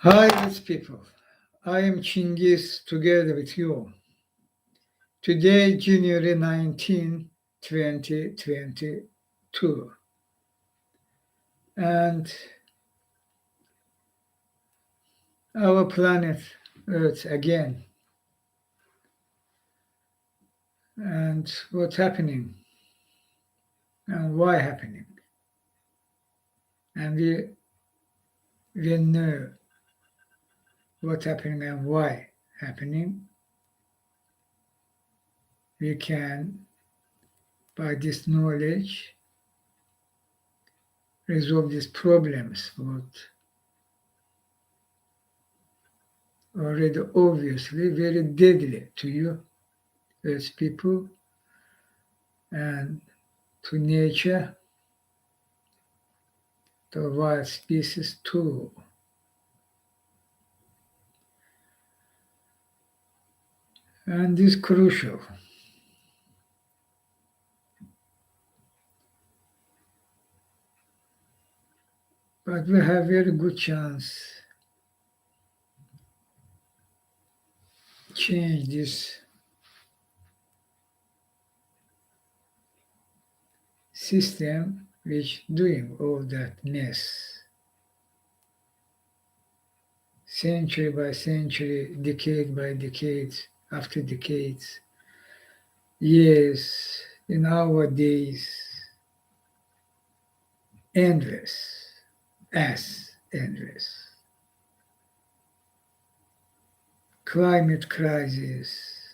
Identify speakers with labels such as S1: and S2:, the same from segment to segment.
S1: Hi, it's people. I am Chinghiz together with you. Today, January 19, 2022. And our planet Earth again. And what's happening and why happening. And we know what's happening and why happening. We can, by this knowledge, resolve these problems, what already obviously very deadly to you as people and to nature, the wild species too. And this is crucial. But we have very good chance change this system which doing all that mess century by century, decade by decade, after decades, years, in our days, endless, as endless. Climate crisis,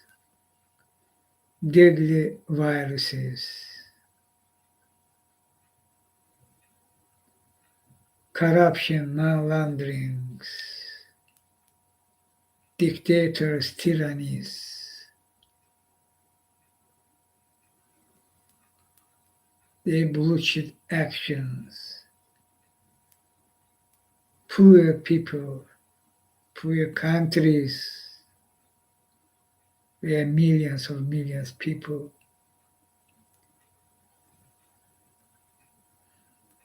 S1: deadly viruses, corruption, malanderings, dictators, tyrannies. Their bullshit actions, poor people, poor countries, where millions of millions of people,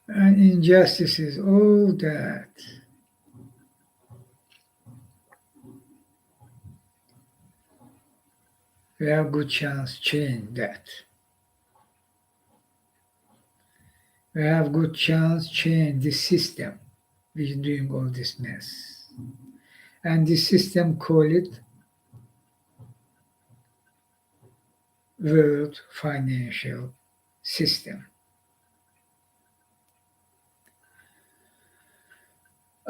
S1: and injustices, all that. We have good chance change that. We have good chance change the system which is doing all this mess. And the system call it world financial system.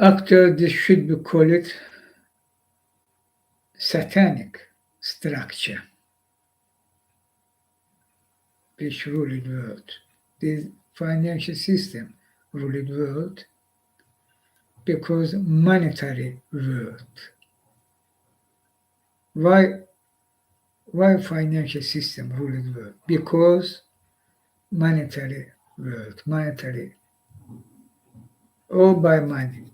S1: After this should be called satanic structure which ruled world. The financial system ruled world because monetary world. Why financial system ruled world? Because monetary world, monetary, all by money.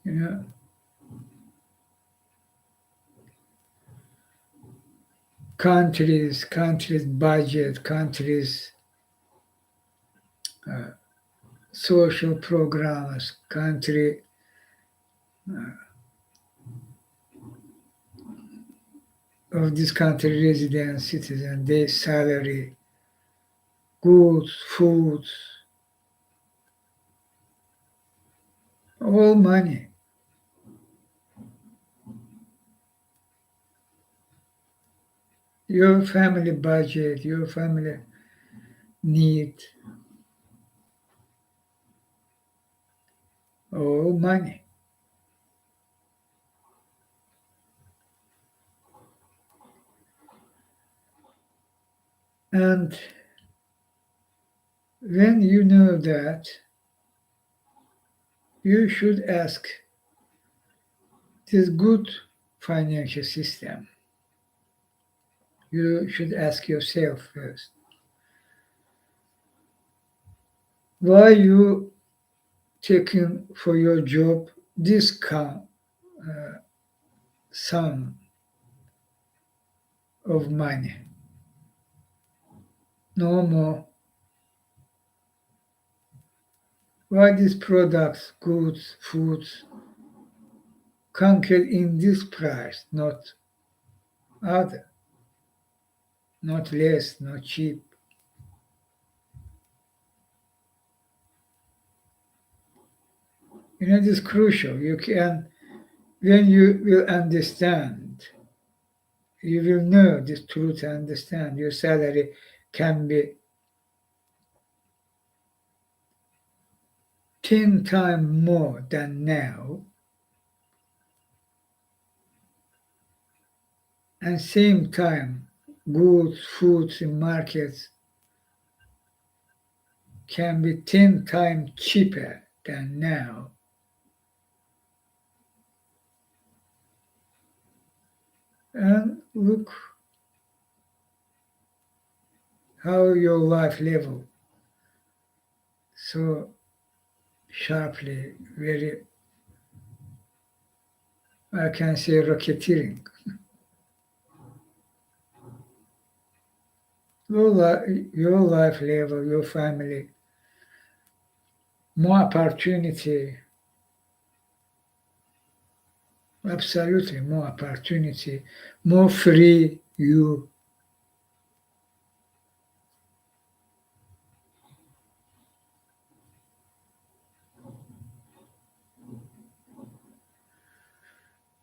S1: You know, countries budget, countries social programs, country of this country resident citizen, their salary, goods, foods, all money. Your family budget, your family need, all money. And when you know that, you should ask this good financial system. You should ask yourself first, why you taking for your job this sum of money, no more Why these products, goods, foods, conquer in this price, not other, not less, not cheap. It is crucial. You can, when you will understand, you will know this truth and understand your salary can be 10 times more than now, and same time goods, foods in markets can be 10 times cheaper than now. And look how your life level so sharply, very, I can say, racketeering. Your life level, your family, more opportunity, absolutely more opportunity, more free you.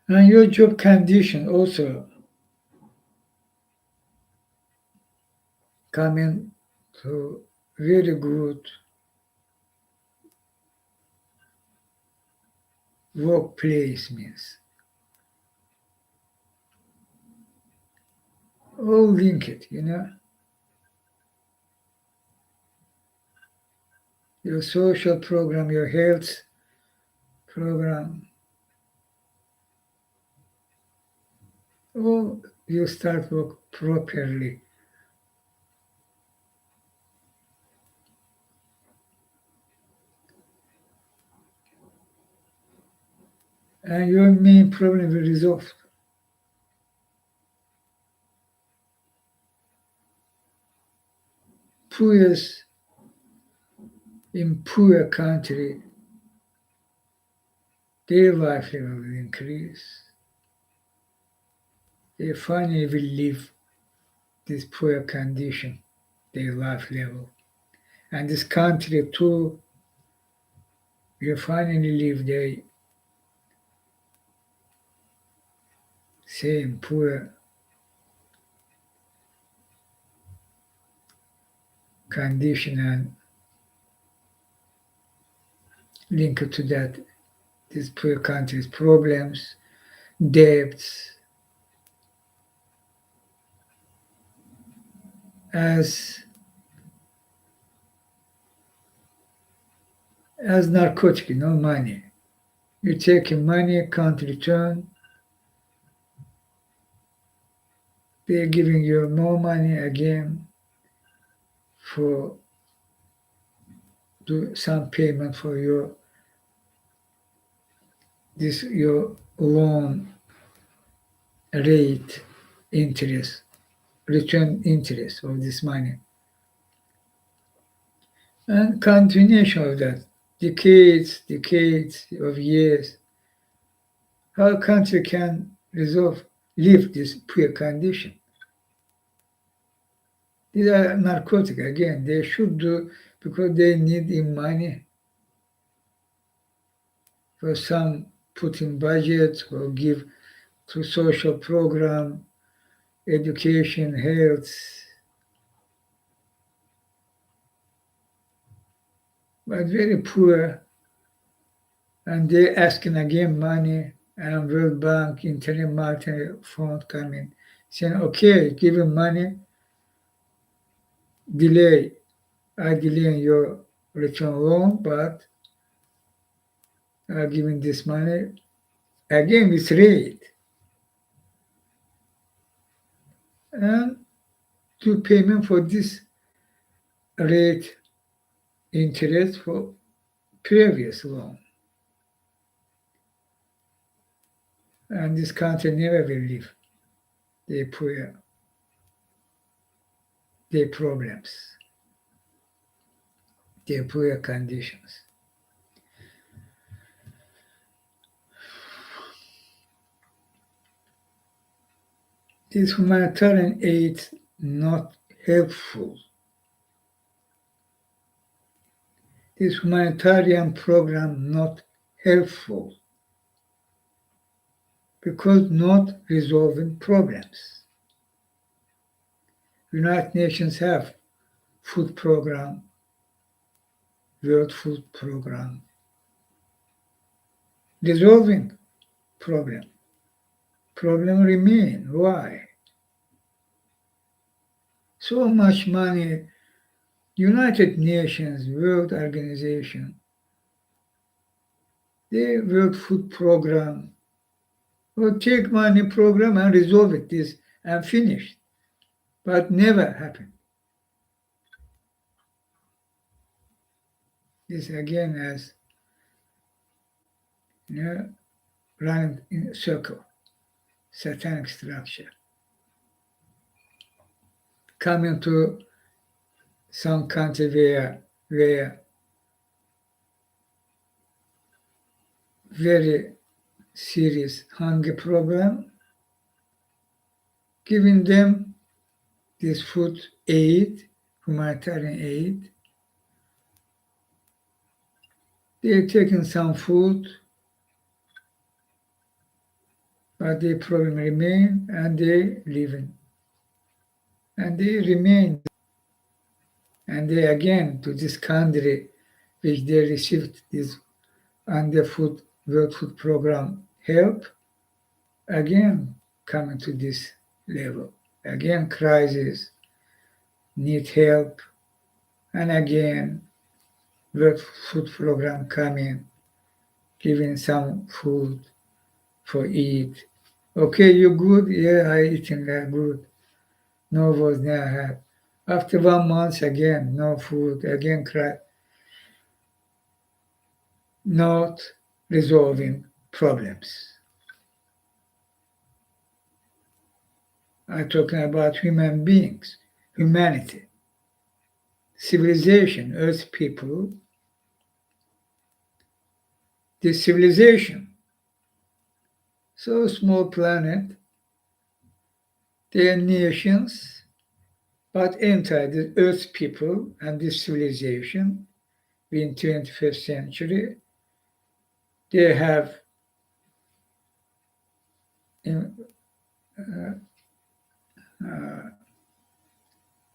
S1: And your job condition also coming to very good workplace means all linked. Your social program, your health program, all you start work properly. And your main problem will resolve. Poorest in poor country, their life level will increase. They finally will leave this poor condition, their life level. And this country too will finally leave their same poor condition and linked to that this poor country's problems, debts, as narcotic, money. You take money, can't return, they're giving you more money again for do some payment for your loan rate interest, return interest of this money. And continuation of that, decades of years, how a country can leave this poor condition. These are narcotic again. They should do because they need in money for some put in budget or give to social program, education, health, but very poor. And they asking again money and World Bank, International Monetary Fund coming, saying, okay, give him money, delay, I delay your return loan, but I giving this money again with rate and do payment for this rate interest for previous loan. And this country never will leave their poor, their problems, their poor conditions. Is humanitarian aid not helpful? Is humanitarian program not helpful? Because not resolving problems. United Nations have food program, World Food Program, resolving problem. Problem remain. Why? So much money, United Nations, World Organization, the World Food Program, will take money program and resolve it this and finish. But never happened. This again as running in a circle, satanic structure. Coming to some country where very serious hunger problem, giving them this food aid, humanitarian aid. They're taking some food, but the problem remain and they living. And they remain. And they again to this country which they received this under food World Food Program help, again coming to this level. Again crisis, need help, and again World Food Program coming, giving some food for eat. Okay, you good? Yeah, I eating good. No was never had. After 1 month again, no food, again cry. Not resolving problems. I'm talking about human beings, humanity, civilization, Earth people. This civilization, so small planet, their nations, but enter the Earth people and this civilization in 21st century, they have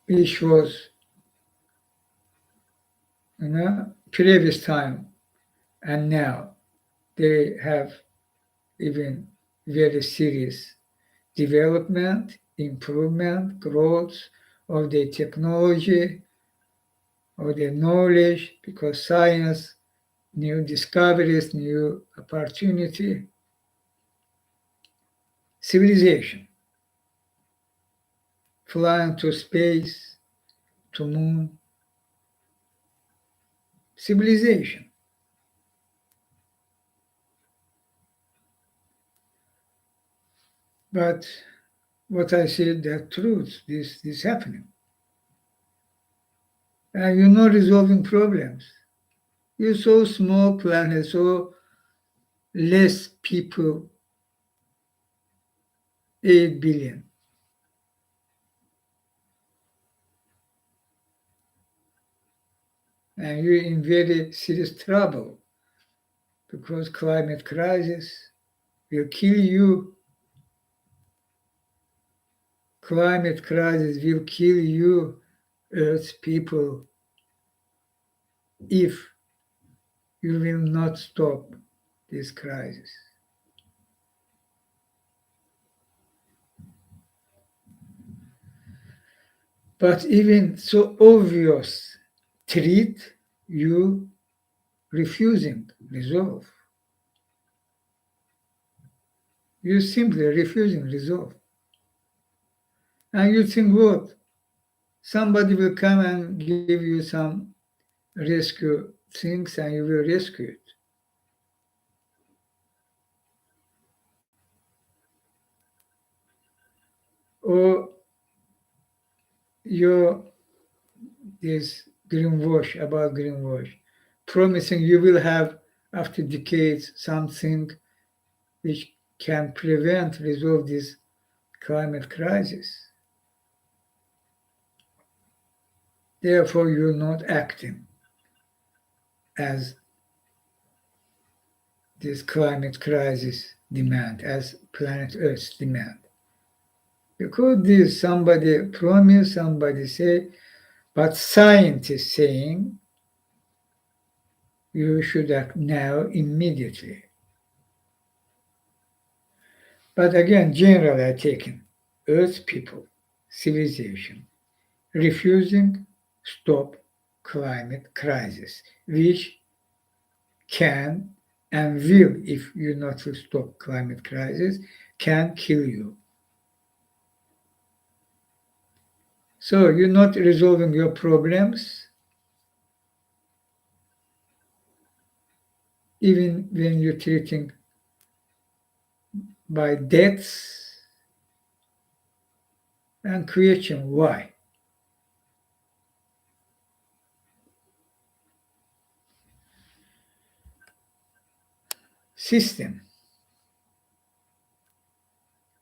S1: which was previous time and now they have even very serious development, improvement, growth of the technology, of the knowledge, because science, new discoveries, new opportunity, civilization, flying to space, to moon, civilization. But what I said, that truth, this happening. And you're not resolving problems. You're so small planet, so less people, 8 billion. And you're in very serious trouble because climate crisis will kill you. Climate crisis will kill you, Earth people, if you will not stop this crisis. But even so obvious threat, you refusing resolve. You simply refusing resolve. And you think what? Somebody will come and give you some rescue things and you will rescue it. Or your this greenwash about greenwash, promising you will have after decades something which can prevent, resolve this climate crisis. Therefore, you're not acting as this climate crisis demand, as planet Earth's demand. Because this somebody promise, somebody say, but scientists saying you should act now immediately. But again, generally taken, Earth people, civilization, refusing stop climate crisis, which can and will, if you not to stop climate crisis, can kill you. So you're not resolving your problems, even when you're treating by deaths and creation. Why? System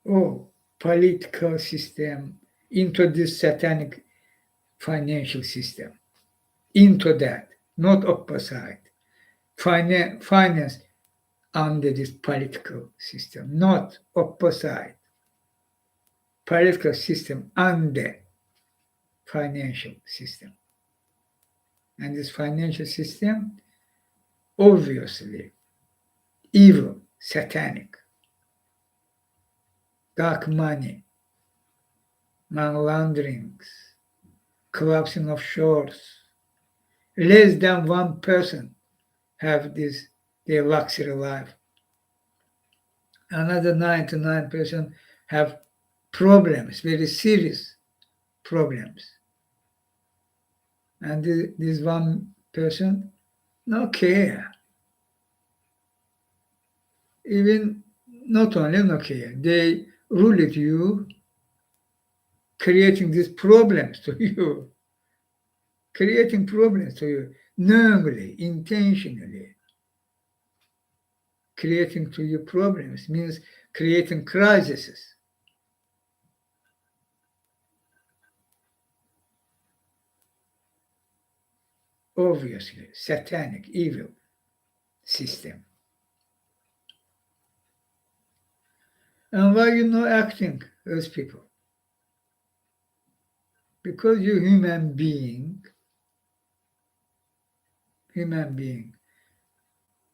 S1: or political system into this satanic financial system, into that, not opposite. Finance under this political system, not opposite. Political system under financial system. And this financial system, obviously, evil, satanic, dark money, money launderings, collapsing of shores. Less than 1% have this their luxury life. Another 99% have problems, very serious problems. And this 1%, no care. Even not only no care, they rule it you, creating these problems to you, creating problems to you, knowingly, intentionally. Creating to you problems means creating crises. Obviously, satanic, evil system. And why you not acting as people? Because you human being,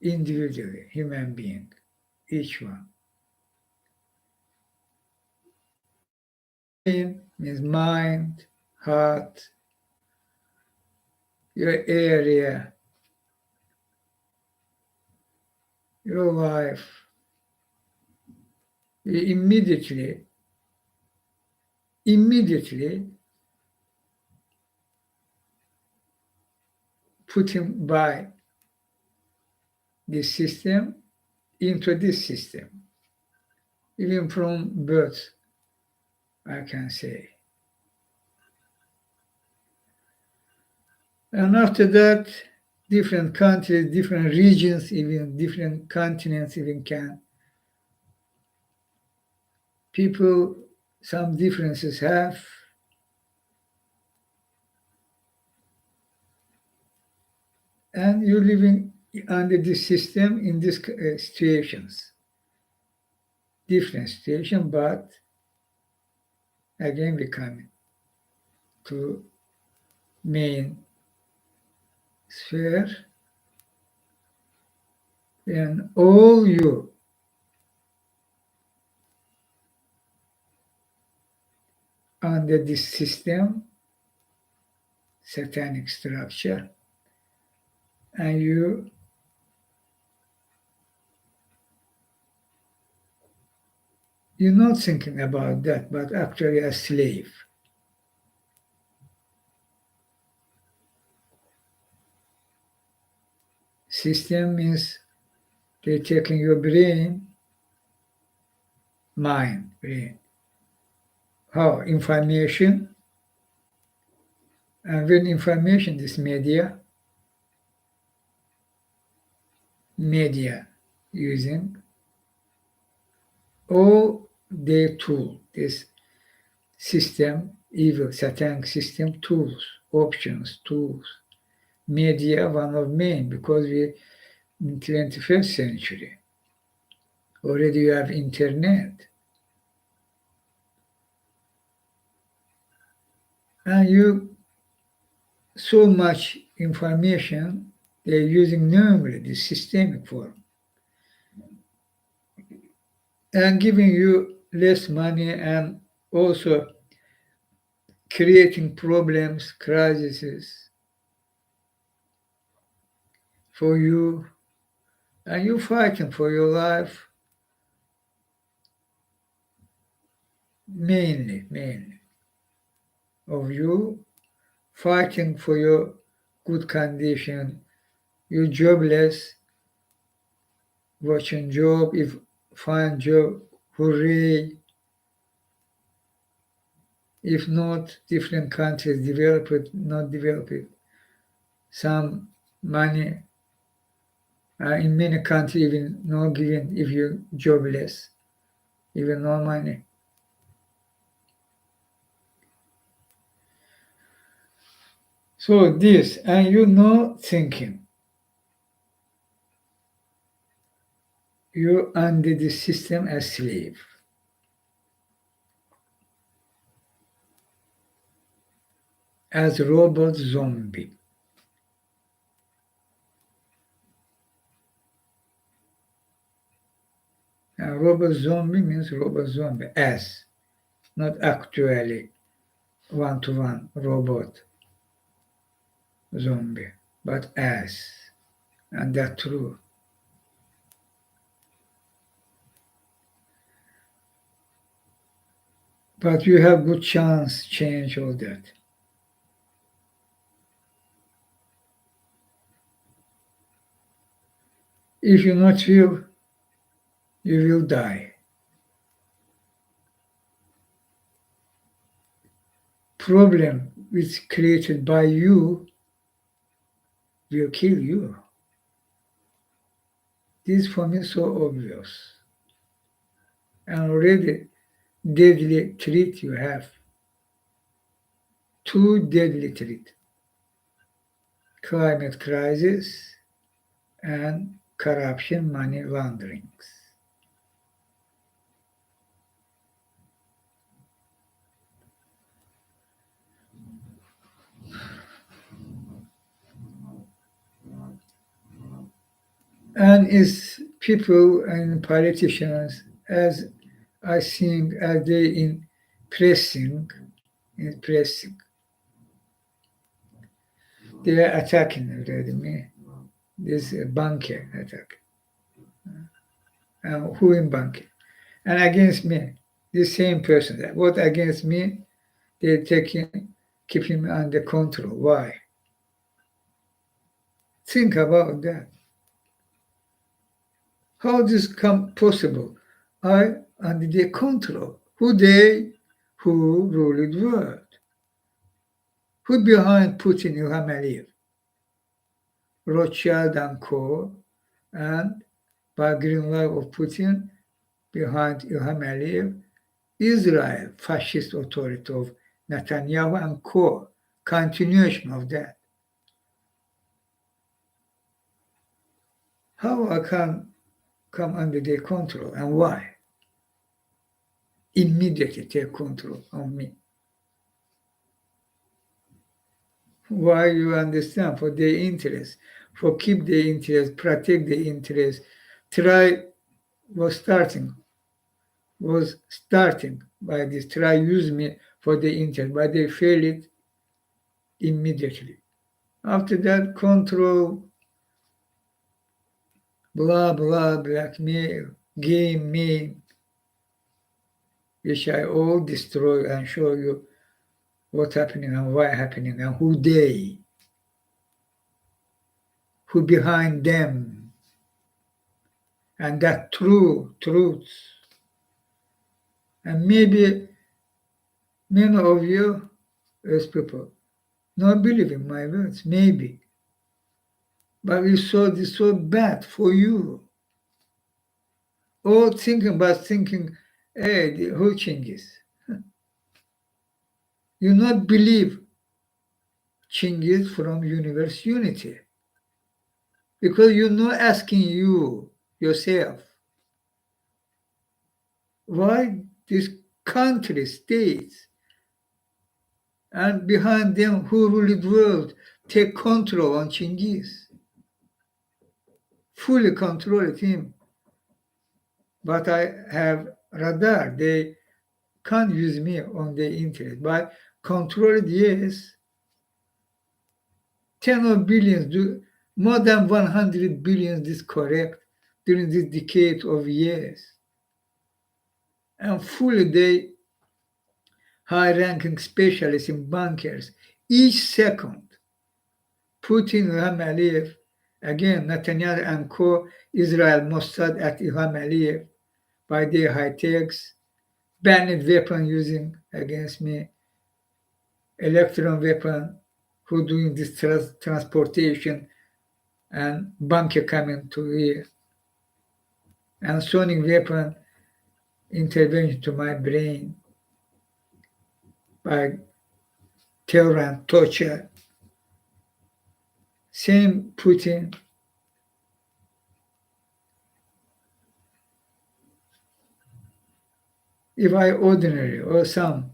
S1: individually, human being, each one. Brain means mind, heart, your area, your life. You immediately put him by this system into this system, even from birth, I can say. And after that, different countries, different regions, even different continents, even can. People, some differences have. And you're living under this system in these situations. Different situation, but again we come to main sphere, and all you under this system, satanic structure, and you're not thinking about that, but actually a slave. System means they're taking your brain, mind, brain. How? Information. And when information is media using, all their tool, this system, evil, satanic system, tools, options, tools. Media, one of main, because we in 21st century. Already you have internet. And you so much information they're using normally, the systemic form. And giving you less money and also creating problems, crises for you. And you fighting for your life mainly of you fighting for your good condition. You're jobless, watching job, if find job, hooray. If not, different countries develop it, not develop it. Some money in many countries even not given if you're jobless, even no money. So this, and you know thinking. You're under the system as slave. As robot zombie. And robot zombie means robot zombie as, not actually one-to-one robot zombie, but as. And that's true. But you have good chance change all that. If you not will, you will die. Problem which created by you will kill you. This for me so obvious. And already deadly threat you have. Two deadly threat. Climate crisis and corruption, money launderings. And it's people and politicians, as I think, as they in pressing, they are attacking already me. This banker attack. Who in banker? And against me, the same person. What against me? They're keep him under control. Why? Think about that. How this come possible? I under their control. Who they? Who ruled the world? Who behind Putin, Ilham Aliyev? Rothschild and Co. And by green light of Putin, behind Ilham Aliyev, Israel, fascist authority of Netanyahu and Co. Continuation of that. How I can come under their control and why? Immediately take control on me. Why you understand? For their interest, for keep their interest, protect their interest, try was starting by this, try use me for the interest, but they fail it immediately. After that, control, blah, blah, blackmail, game, which I all destroy and show you what's happening and why happening and who they, who behind them, and that truths. And maybe many of you as people not believe in my words, maybe. But we saw this so bad for you. All thinking about thinking Hey, who Chinghiz? You not believe Chinghiz from Universe Unity because you're not asking you yourself why this country, states, and behind them who rule the world take control on Chinghiz, fully control him. But I have radar. They can't use me on the internet. But controlled, yes. 10 of billions, more than 100 billions is correct during this decade of years. And fully they high-ranking specialists in bankers. Each second, Putin, Ilham Aliyev, again, Netanyahu and co, Israel, Mossad at Ilham Aliyev, by their high-techs, banned weapon using against me, electron weapon, who doing this transportation, and bunker coming to here, and sonic weapon intervention to my brain by terror and torture. Same Putin. If I ordinary or some,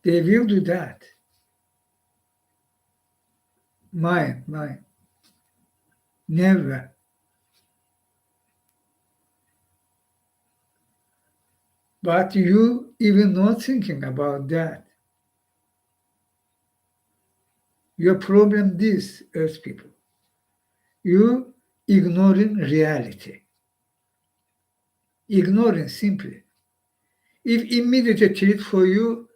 S1: they will do that. Mine. Never. But you even not thinking about that. Your problem this, Earth people. You ignoring reality. Ignoring simply. If immediate treat for you,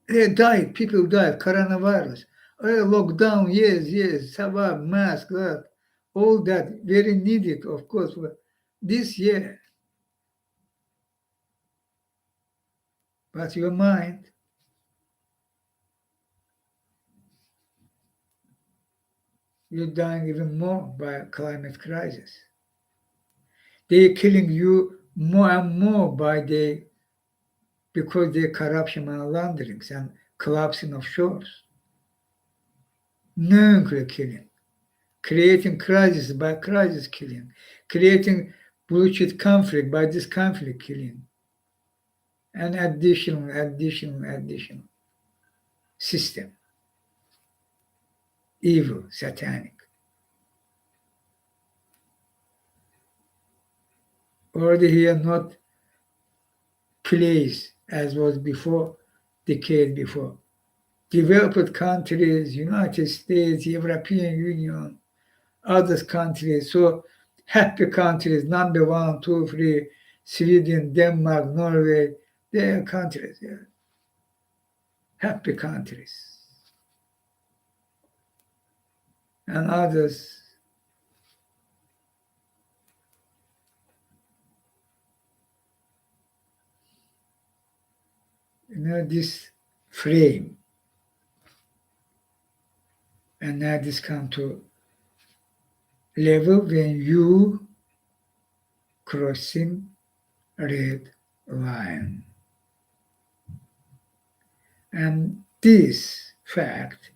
S1: they died, people died, coronavirus, lockdown, yes, sabah, mask, that, all that, very needed, of course, this year. But your mind, you're dying even more by climate crisis. They're killing you more and more because they're corruption and launderings and collapsing of shores. Nuclear killing, creating crisis by crisis killing, creating bullshit conflict by this conflict killing, and additional system, evil, satanic. Already here not place as was before, decade before. Developed countries, United States, European Union, other countries, so happy countries, number 1, 2, 3, Sweden, Denmark, Norway, they are countries, yeah. Happy countries. And others, this frame. And now this come to level when you crossing red line. And this fact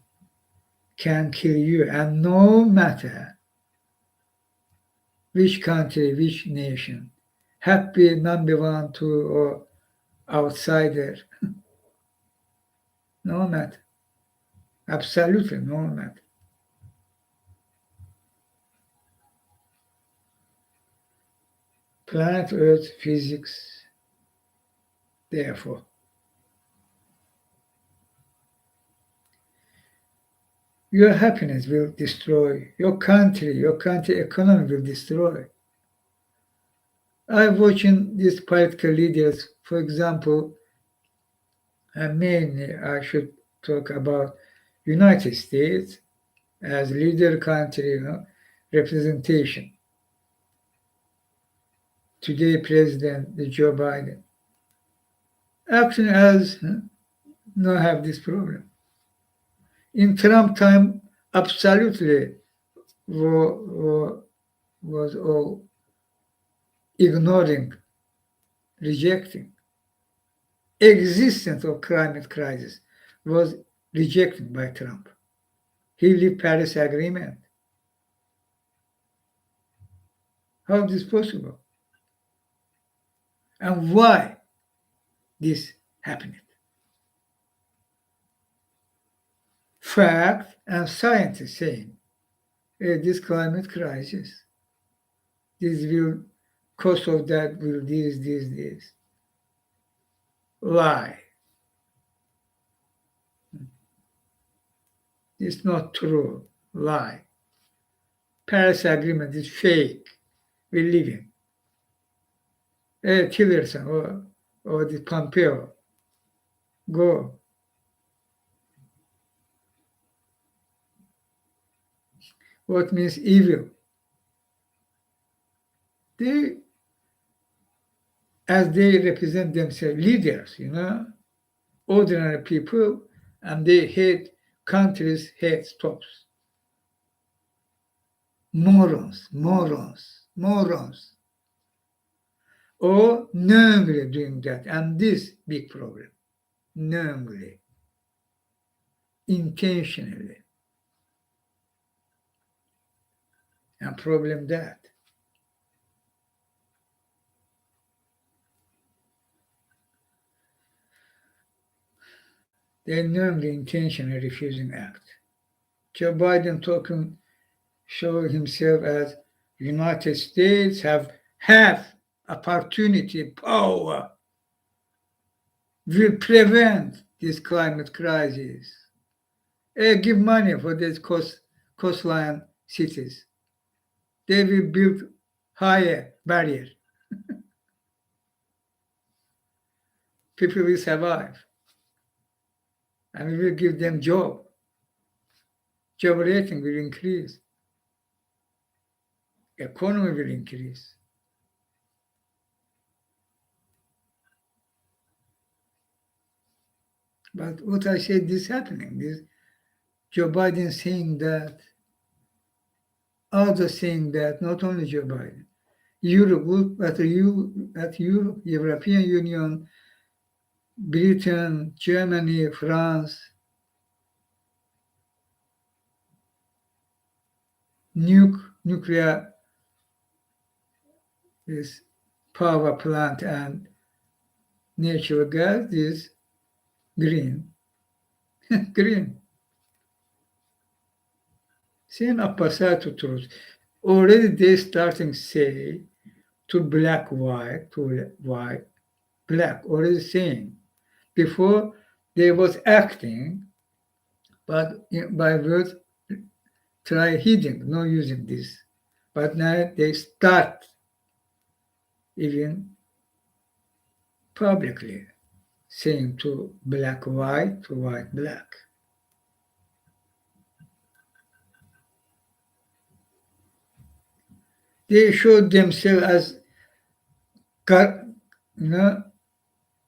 S1: can kill you, and no matter which country, which nation, happy number 1, 2, or outsider, no matter, absolutely no matter. Planet Earth physics, therefore. Your happiness will destroy, your country economy will destroy. I'm watching these political leaders, for example, and mainly I should talk about United States as leader country, representation. Today, President Joe Biden actually has not have this problem. In Trump time, absolutely was all ignoring rejecting. Existence of climate crisis was rejected by Trump. He left Paris Agreement. How is this possible? And why this happened? Fact and scientists saying this climate crisis, this will, cost of that will this. Lie. It's not true. Lie. Paris Agreement is fake. We live in. Tillerson or the Pompeo. Go. What means evil? They, as they represent themselves, leaders, ordinary people, and they hate countries, hate stops. Morons. Or knowingly doing that, and this big problem. Knowingly, intentionally. And problem that. They knowingly, intentionally refusing act. Joe Biden talking, show himself as United States have opportunity, power, will prevent this climate crisis. Give money for these coastline cities. They will build higher barrier. People will survive. And we will give them job. Job rating will increase. Economy will increase. But what I said is happening. This Joe Biden saying that, others saying that, not only Joe Biden. Europe, European Union, Britain, Germany, France, nuclear is power plant and natural gas is green. Green. Same opposite to truth. Already they starting say to black, white, black, already saying. Before they was acting, but by words try hiding, not using this. But now they start even publicly saying to black, white, to white, black. They showed themselves as God,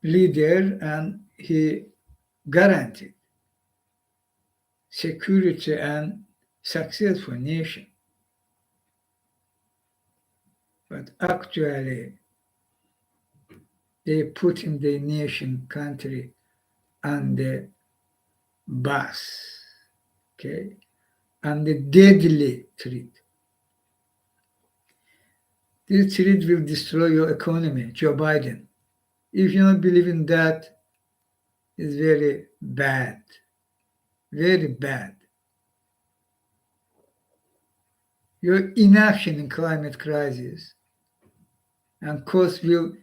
S1: leader, and he guaranteed security and success for nation. But actually, they put in the nation, country, on the bus, okay, and the deadly threat. This threat will destroy your economy, Joe Biden. If you don't believe in that, it's very bad, very bad. Your inaction in climate crisis and cost will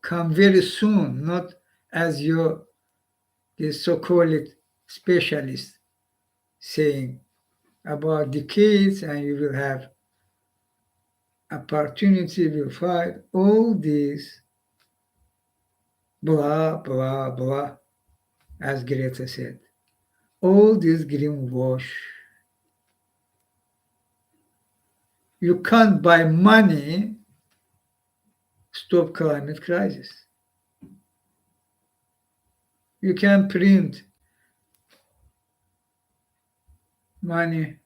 S1: come very soon, not as the so-called specialists saying about decades, and you will have opportunity, will fight all these blah, blah, blah, as Greta said. All this greenwash. You can't buy money stop climate crisis. You can print money.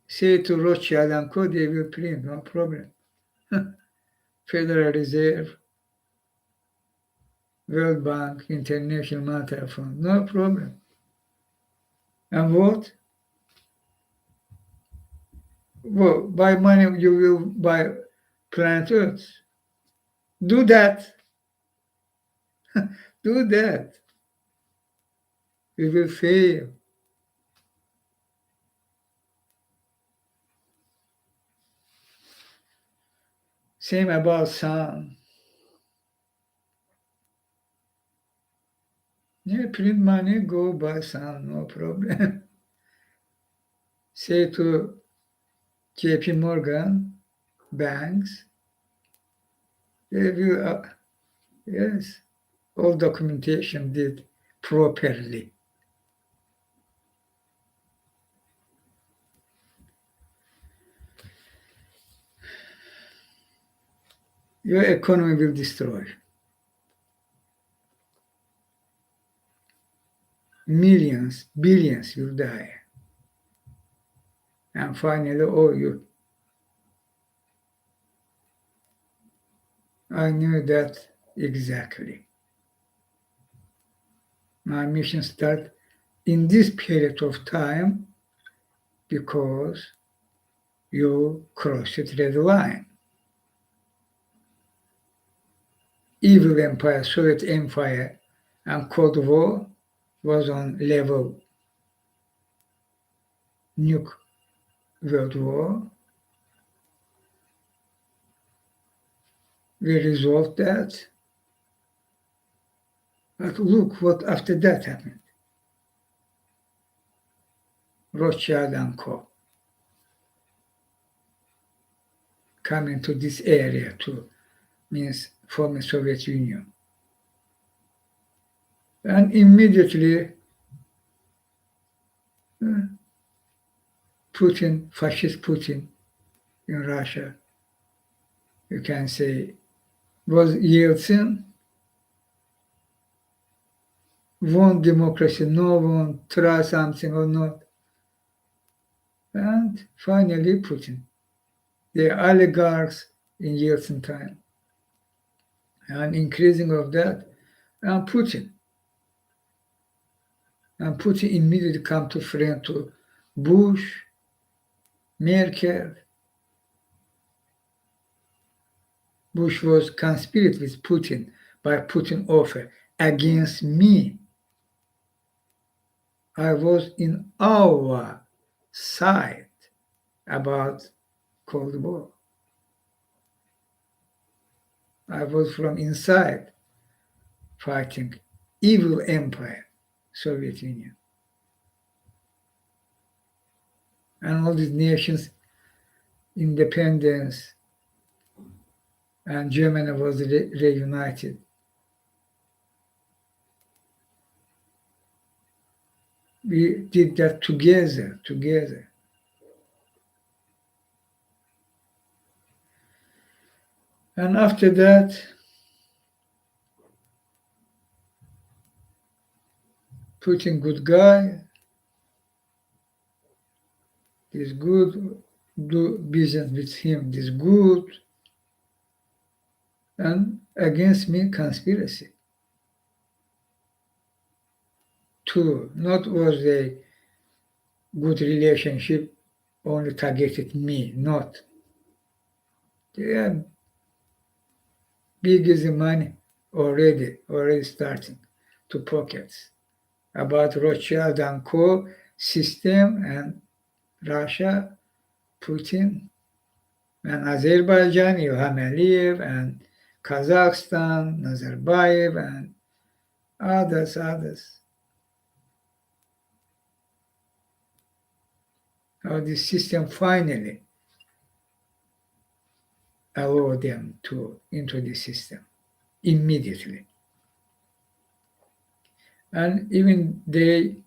S1: Say to Rothschild and Co, they will print, no problem. Federal Reserve, World Bank, International Monetary Fund, no problem. And what? Well, by money you will buy planet Earth. Do that. Do that. We will fail. Same about sun. Yeah, print money, go buy sun, no problem. Say to JP Morgan, banks, they will, yes, all documentation did properly. Your economy will destroy. Millions, billions will die. And finally, oh, you. I knew that exactly. My mission started in this period of time because you crossed the red line. Evil empire, Soviet Empire, and Cold War was on level nuke world war. We resolved that. But look what after that happened. Rothschild and Co. coming to this area too, means former Soviet Union. And immediately Putin, fascist Putin in Russia, you can say, was Yeltsin, want democracy, no one try something or not. And finally Putin, the oligarchs in Yeltsin time, and increasing of that, and Putin. And Putin immediately come to friend to Bush, Merkel. Bush was conspired with Putin by Putin offer against me. I was in our side about Cold War. I was from inside fighting evil empire, Soviet Union. And all these nations, independence, and Germany was reunited. We did that together. And after that, Putin good guy, is good, do business with him, is good, and against me conspiracy. Two, not was a good relationship, only targeted me, not. They are big as the money already starting to pockets about Rothschild and Co. system and Russia, Putin, and Azerbaijan, Ilham Aliyev, and Kazakhstan, Nazarbayev, and others. How this system finally allowed them to into the system immediately. And even they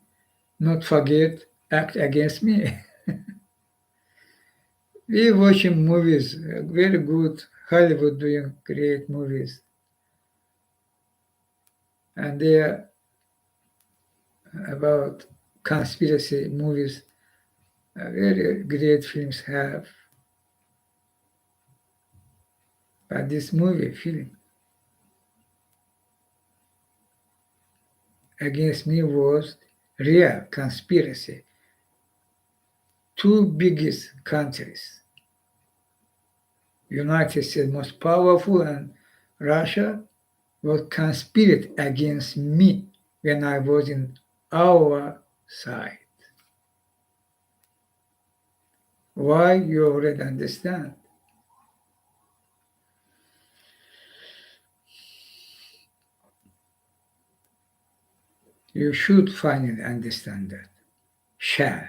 S1: not forget act against me. We watching movies, very good, Hollywood doing great movies. And they are about conspiracy movies, very great films have. But this movie film against me was real conspiracy. Two biggest countries, United States most powerful and Russia, was conspired against me when I was in our side. Why, you already understand. You should finally understand that. Shall.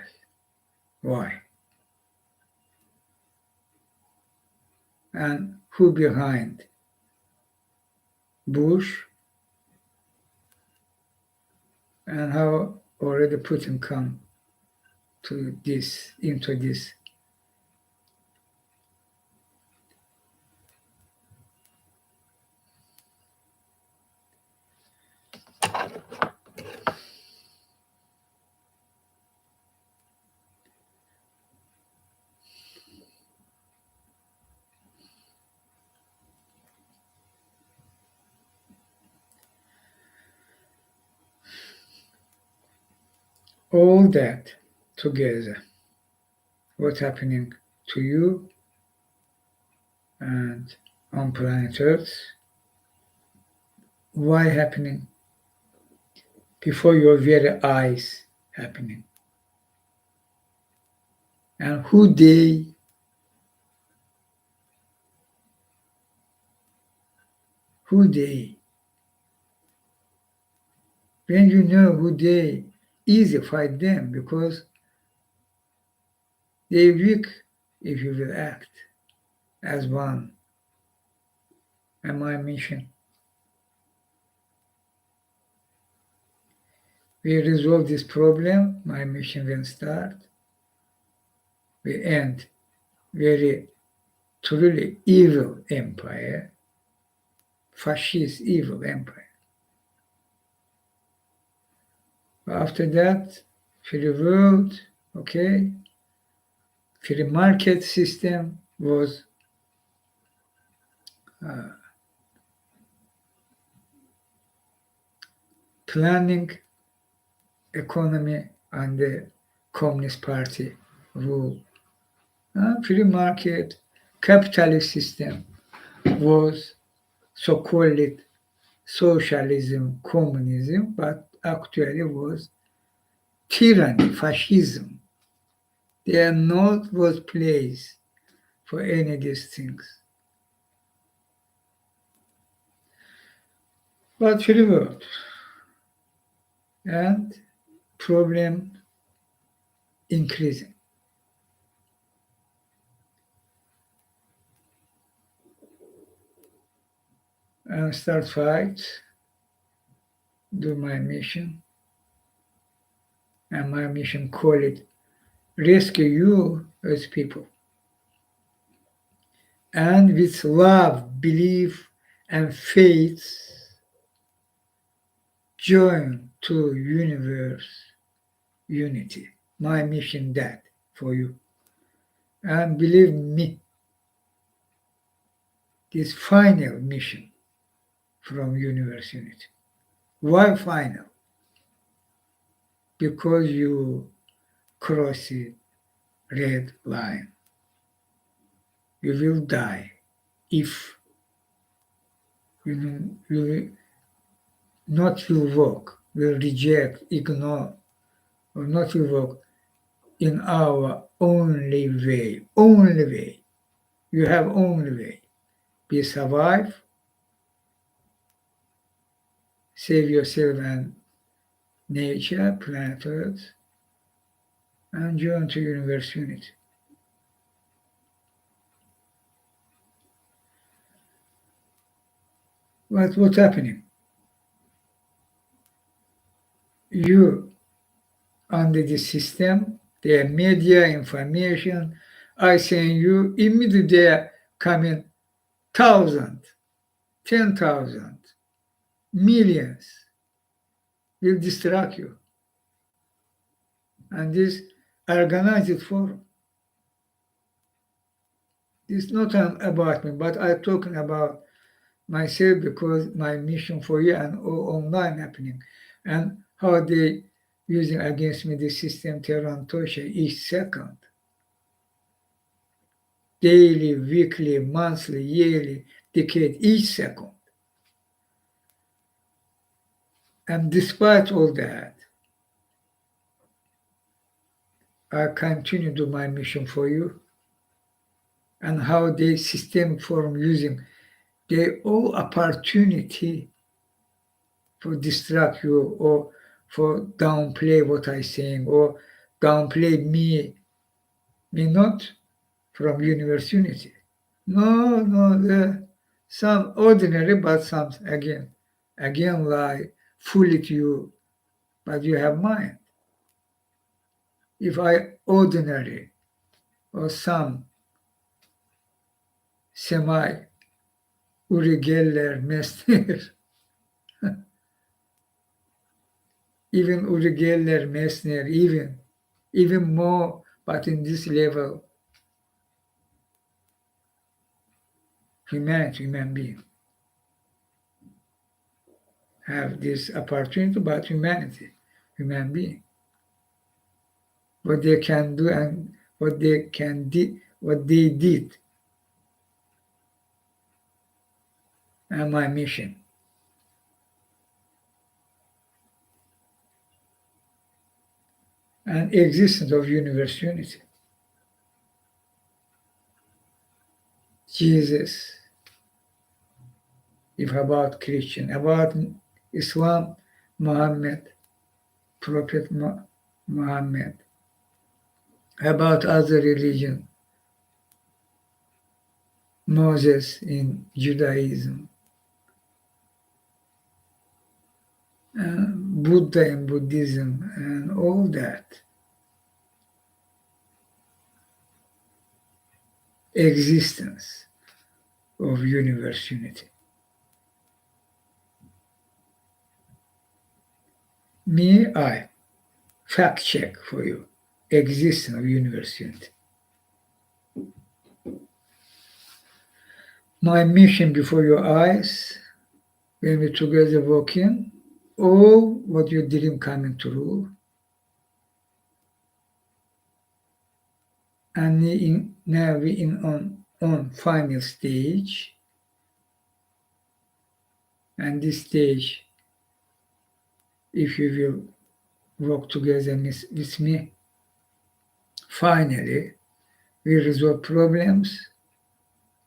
S1: Why? And who behind? Bush, and how already Putin come to this, into this. All that together, what's happening to you and on planet Earth, why happening before your very eyes happening. And who they, when you know who they, easy fight them because they weak if you will act as one. And my mission, we resolve this problem, my mission will start. We end very truly evil empire, fascist evil empire. After that, free world, okay, free market system was planning economy and the Communist Party rule. Free market capitalist system was so-called socialism, communism, but actually was tyranny, fascism. There not was place for any of these things. But free world and problem increasing. And start fight, do my mission. And my mission call it rescue you as people. And with love, belief, and faith, join to universe unity. My mission that for you. And believe me, this final mission from universe unity. Why final? Because you cross the red line. You will die if you will not will walk, will reject, ignore, or not will walk in our only way. Only way. You have only way. Be survive, save yourself and nature, planet Earth, and join to universe unity. What's happening? You under the system, their media information, I send you immediately they are coming 1,000, 10,000, millions will distract you. And this organized forum. It's not about me, but I'm talking about myself because my mission for you and online happening and how they using against me the system Terrantosha each second, daily, weekly, monthly, yearly, decade, each second. And despite all that, I continue to do my mission for you and how they system form using they all opportunity for distract you or for downplay what I saying or downplay me not from university. No, no, some ordinary, but some again lie, fool it you, but you have mind. If I ordinary or some semi Uri Geller Messner, even Uri Geller Messner, even more, but in this level, human being have this opportunity, but human being, what they can do and what they did, and my mission. And existence of universe unity. Jesus, if about Christian, about Islam, Muhammad, Prophet Muhammad, about other religion, Moses in Judaism, Buddha in Buddhism, and all that. Existence of universe unity. I fact check for you. Existence of universe unity. My mission before your eyes, when we together walking, all what you dream coming true. And now we on final stage, and this stage, if you will work together with me, finally we resolve problems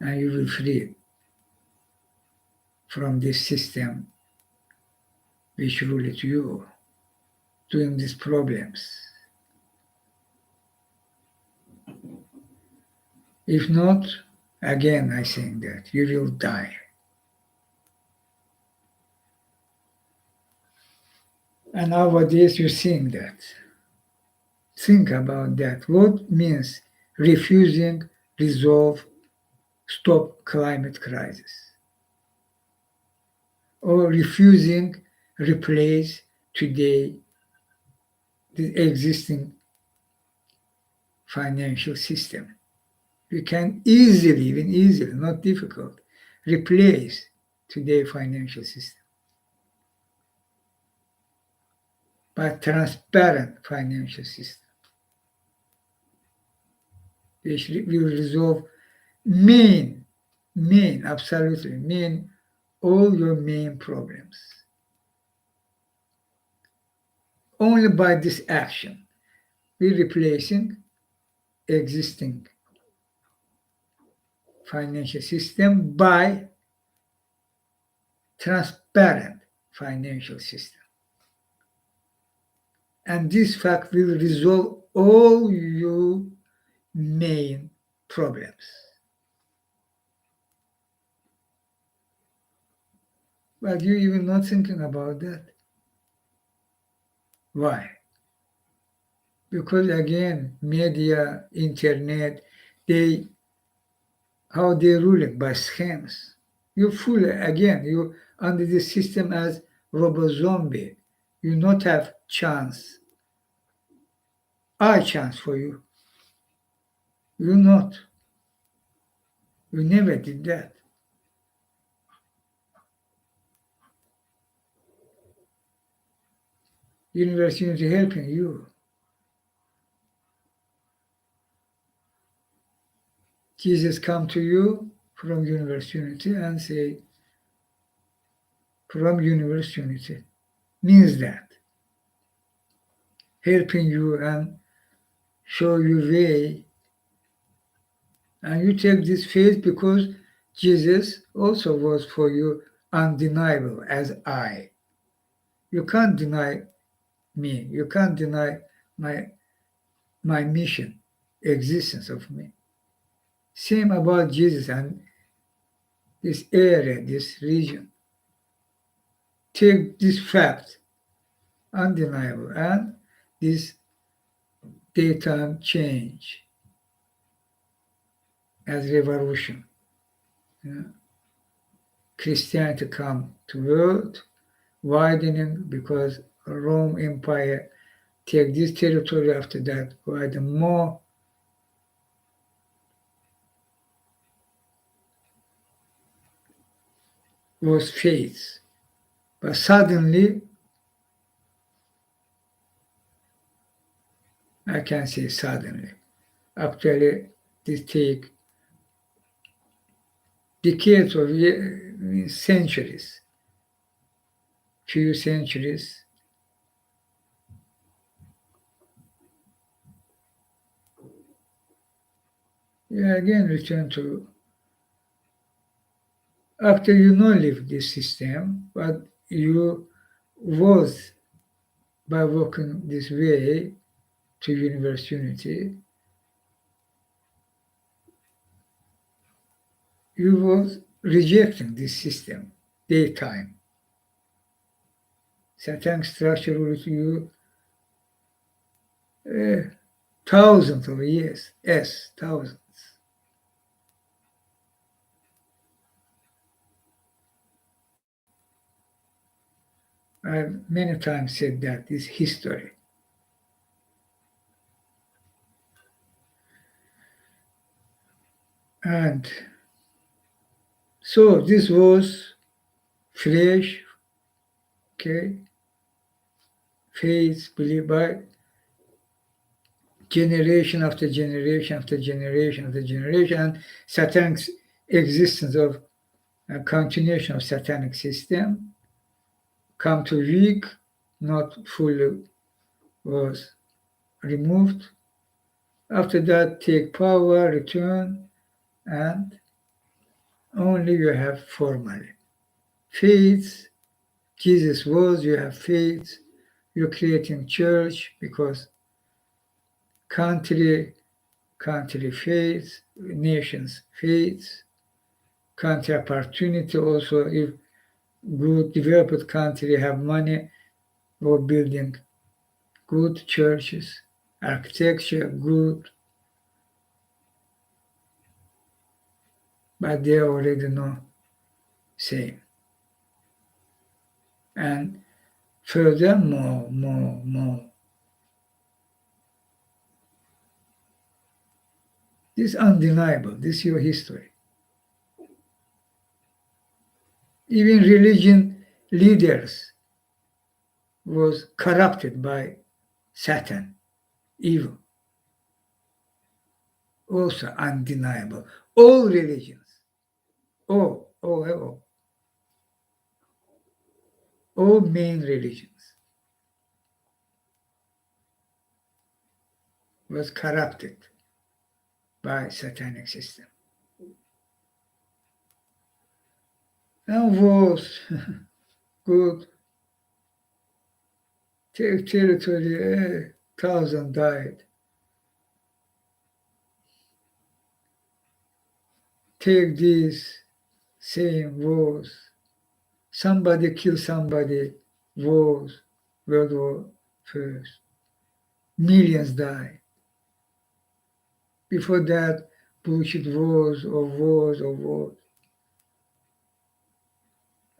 S1: and you will free from this system which rule it you doing these problems. If not, again I think that you will die. And nowadays you think that. Think about that. What means refusing, resolve, stop climate crisis? Or refusing, replace today the existing financial system. We can even easily, not difficult, replace today's financial system by transparent financial system, which will resolve absolutely main, all your main problems. Only by this action, we're replacing existing financial system by transparent financial system. And this fact will resolve all your main problems. But you even not thinking about that. Why? Because again, media, internet, how they rule it by scams. You fool again, you under the system as robo zombie. You not have chance. I chance for you. You not. You never did that. Universe unity helping you. Jesus come to you from universe unity and say, from universe unity means that helping you and show you way, and you take this faith because Jesus also was for you undeniable as I. You can't deny me. You can't deny my my mission, existence of me. Same about Jesus and this area, this region. Take this fact, undeniable, and this daytime change as revolution. You know, Christianity come to world, widening because Rome Empire take this territory after that, widen more. Was faith. But suddenly, I can say suddenly, actually this take decades of centuries, few centuries. You again return to after you know leave this system, but you was by walking this way to universe unity, you was rejecting this system, daytime. Satanic structure will you uh, thousands of years, yes, thousands. I've many times said that is history. And so this was flesh, okay, faith, believed by generation after generation after generation after generation, and satanic existence of a continuation of satanic system come to weak, not fully was removed. After that, take power, return, and only you have formally. Faith, Jesus was, you have faith, you're creating church because country, country faith, nations faith, country opportunity also if good developed country have money for building good churches, architecture good, but they already know same. And further, more. This is undeniable. This is your history. Even religion leaders was corrupted by Satan, evil. Also undeniable. All religions, all main religions was corrupted by satanic system. And wars, good, take territory, 1,000 died. Take these same wars. Somebody kill somebody, wars, World War First. Millions die. Before that, bullshit wars.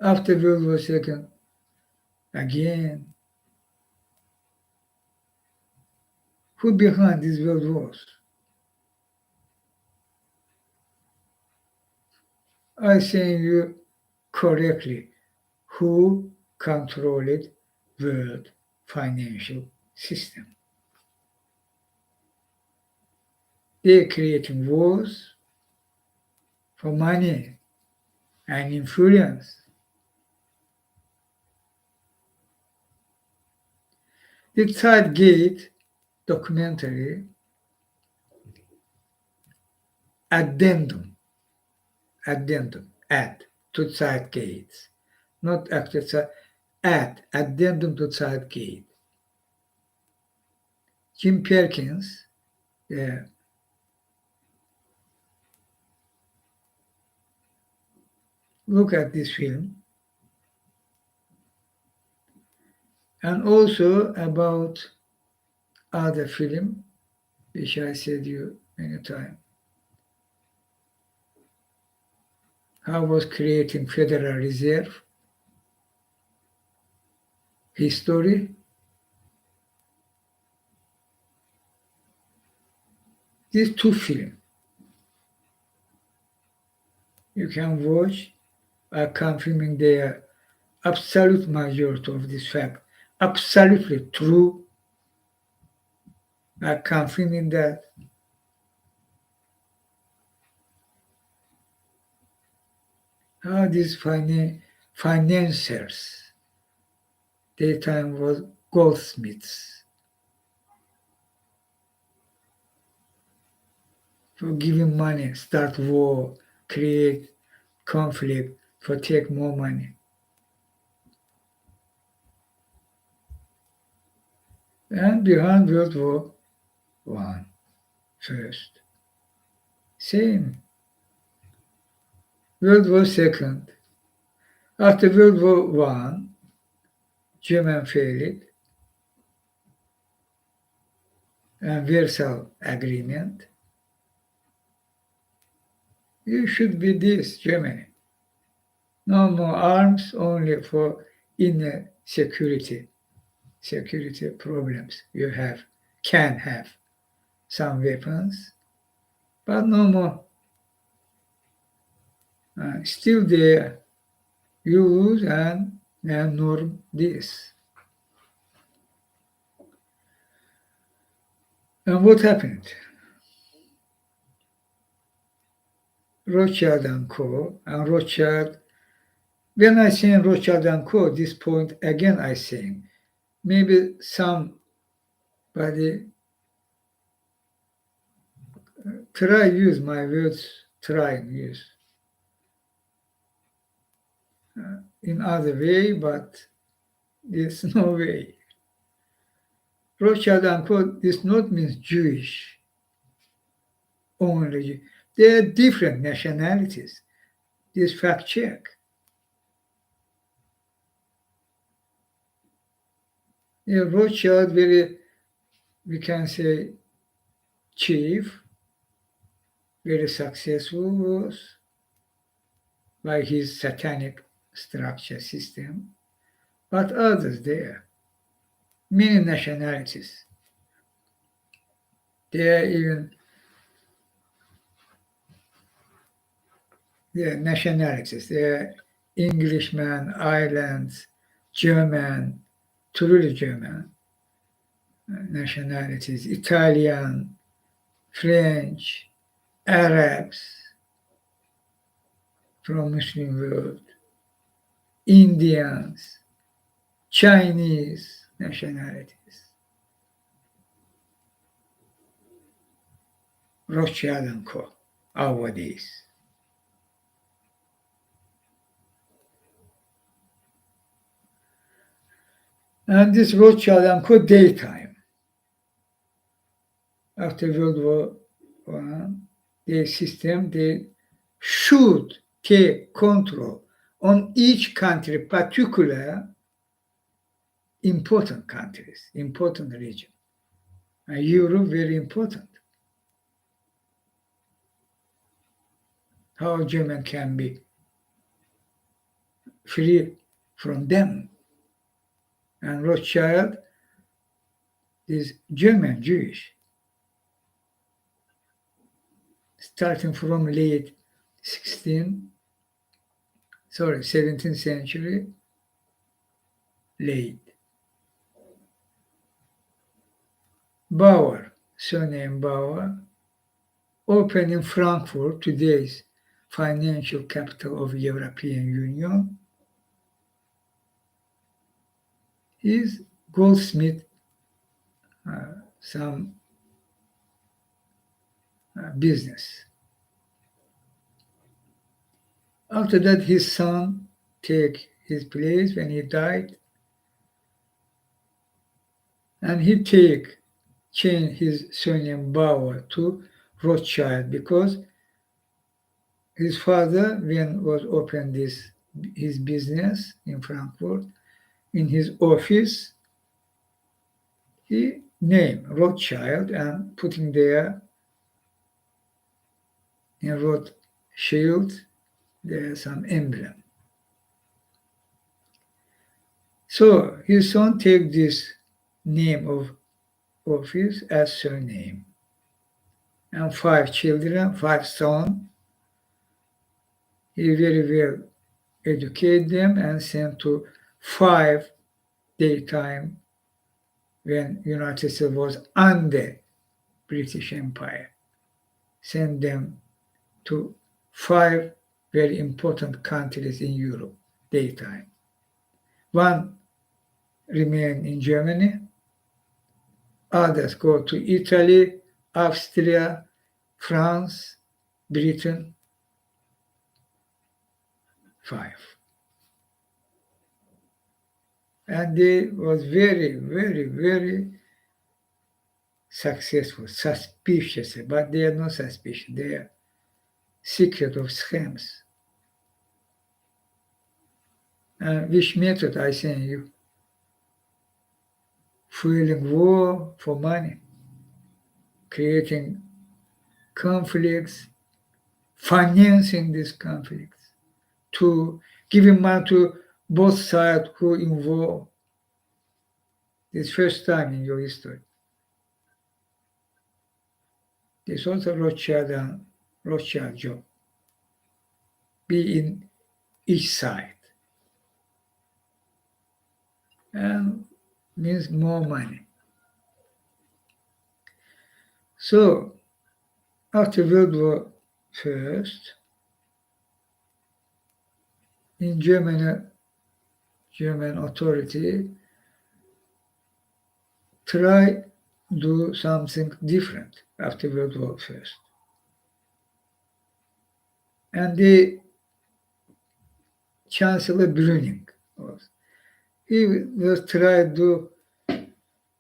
S1: After World War Second, again. Who behind these world wars? I saying you correctly. Who controlled world financial system? They creating wars for money and influence. The Third Gate documentary addendum, add to Third Gate, not after addendum to Third Gate. Jim Perkins, yeah, look at this film, and also about other film, which I said you many times. How was creating Federal Reserve history. These two films you can watch are confirming their absolute majority of this fact. Absolutely true are confirming that how these financiers, their time was goldsmiths for giving money, start war, create conflict, for take more money. And behind World War One, first. Same. World War Second. After World War One, German failed, and Versailles Agreement. You should be this, Germany. No more arms, only for inner security problems. You can have some weapons, but no more. Still there, use and norm this. And what happened? Rothschild and Co. and Rothschild. When I say Rothschild and Co., this point again I saying maybe somebody try use my words, try and use in other way, but there's no way. Rothschild and Co. This not means Jewish only. There are different nationalities. This fact check. Yeah, Rothschild very, we can say, chief, very successful was by his satanic structure system, but others there, many nationalities. There are even their nationalities. They're Englishman, Ireland, German, truly German nationalities, Italian, French, Arabs from Muslim world, Indians, Chinese nationalities. Rothschild and Co. Nowadays. And this Rothschild and Co. daytime. After World War One, their system, they should take control on each country, particular important countries, important region. And Europe, very important. How German can be free from them. And Rothschild is German, Jewish, starting from late 16th 17th century late. Bauer, surname Bauer, opened in Frankfurt, today's financial capital of European Union. His goldsmith, some business. After that, his son take his place when he died, and he changed his surname Bauer to Rothschild, because his father, when was opened his business in Frankfurt, in his office, he named Rothschild and putting there in Rothschild there's some emblem. So his son take this name of office as surname. And 5 children, 5 sons. He very well educated them and sent to 5 daytime when United States was under British Empire. Sent them to 5 very important countries in Europe, daytime. 1 remained in Germany, others go to Italy, Austria, France, Britain, 5. And they was very, very, very successful, suspicious, but they are not suspicious. They are secret of schemes. Which method I send you? Fueling war for money, creating conflicts, financing these conflicts, to giving money to both sides who involved. This first time in your history. This also Rothschild job. Be in each side. And means more money. So after World War I, in German authority try do something different after World War I. And the Chancellor Brüning he was trying to do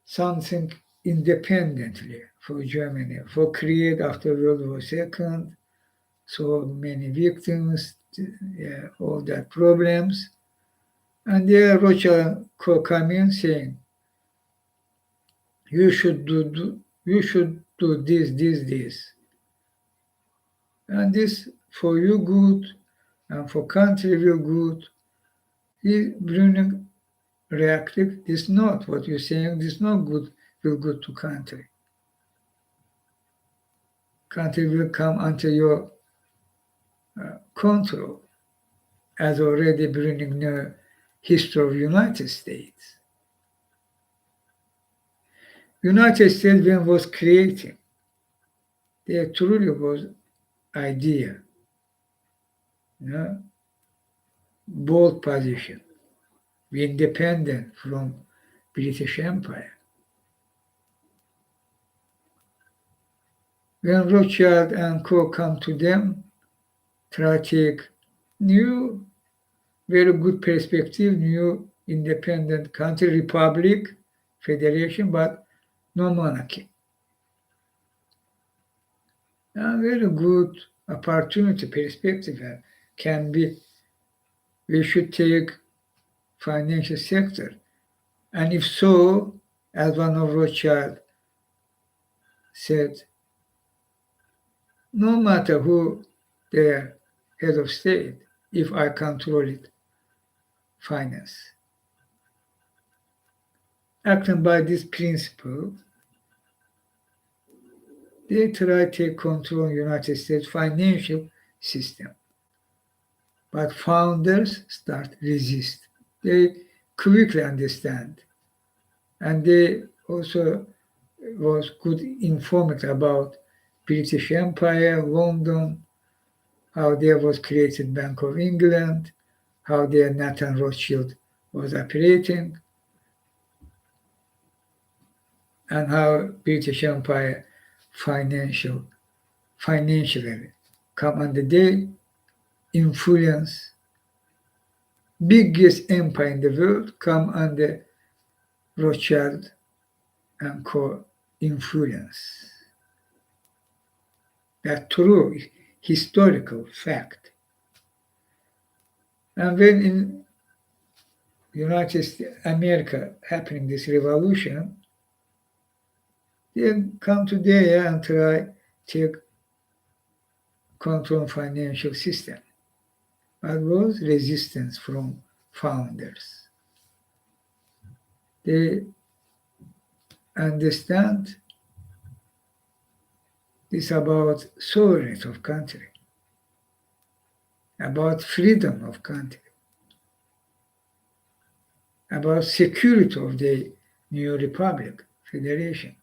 S1: something independently for Germany, for create after World War II, so many victims, all that problems. And there Rothschild come in saying, you should do this. And this for you good, and for country will good. Brüning reactive, this not what you're saying, this not good, will good to country. Country will come under your control, as already Brüning know history of United States. United States when was creating, there truly was idea, bold position, we independent from British Empire. When Rothschild and co come to them, try to take new, very good perspective, new independent country, republic, federation, but no monarchy. A very good opportunity perspective can be, we should take financial sector. And if so, as one of Rothschild said, no matter who their head of state, if I control it, finance. Acting by this principle, they try to control United States financial system but founders start resist. They quickly understand, and they also was good informed about British Empire, London, how there was created Bank of England, how their Nathan Rothschild was operating, and how British Empire financially come under their influence. Biggest empire in the world come under Rothschild and co influence. That's true historical fact. And when in United States, America happening this revolution, they come to there and try to control financial system. But was resistance from founders. They understand this about sovereignty of country, about freedom of country, about security of the new republic, federation.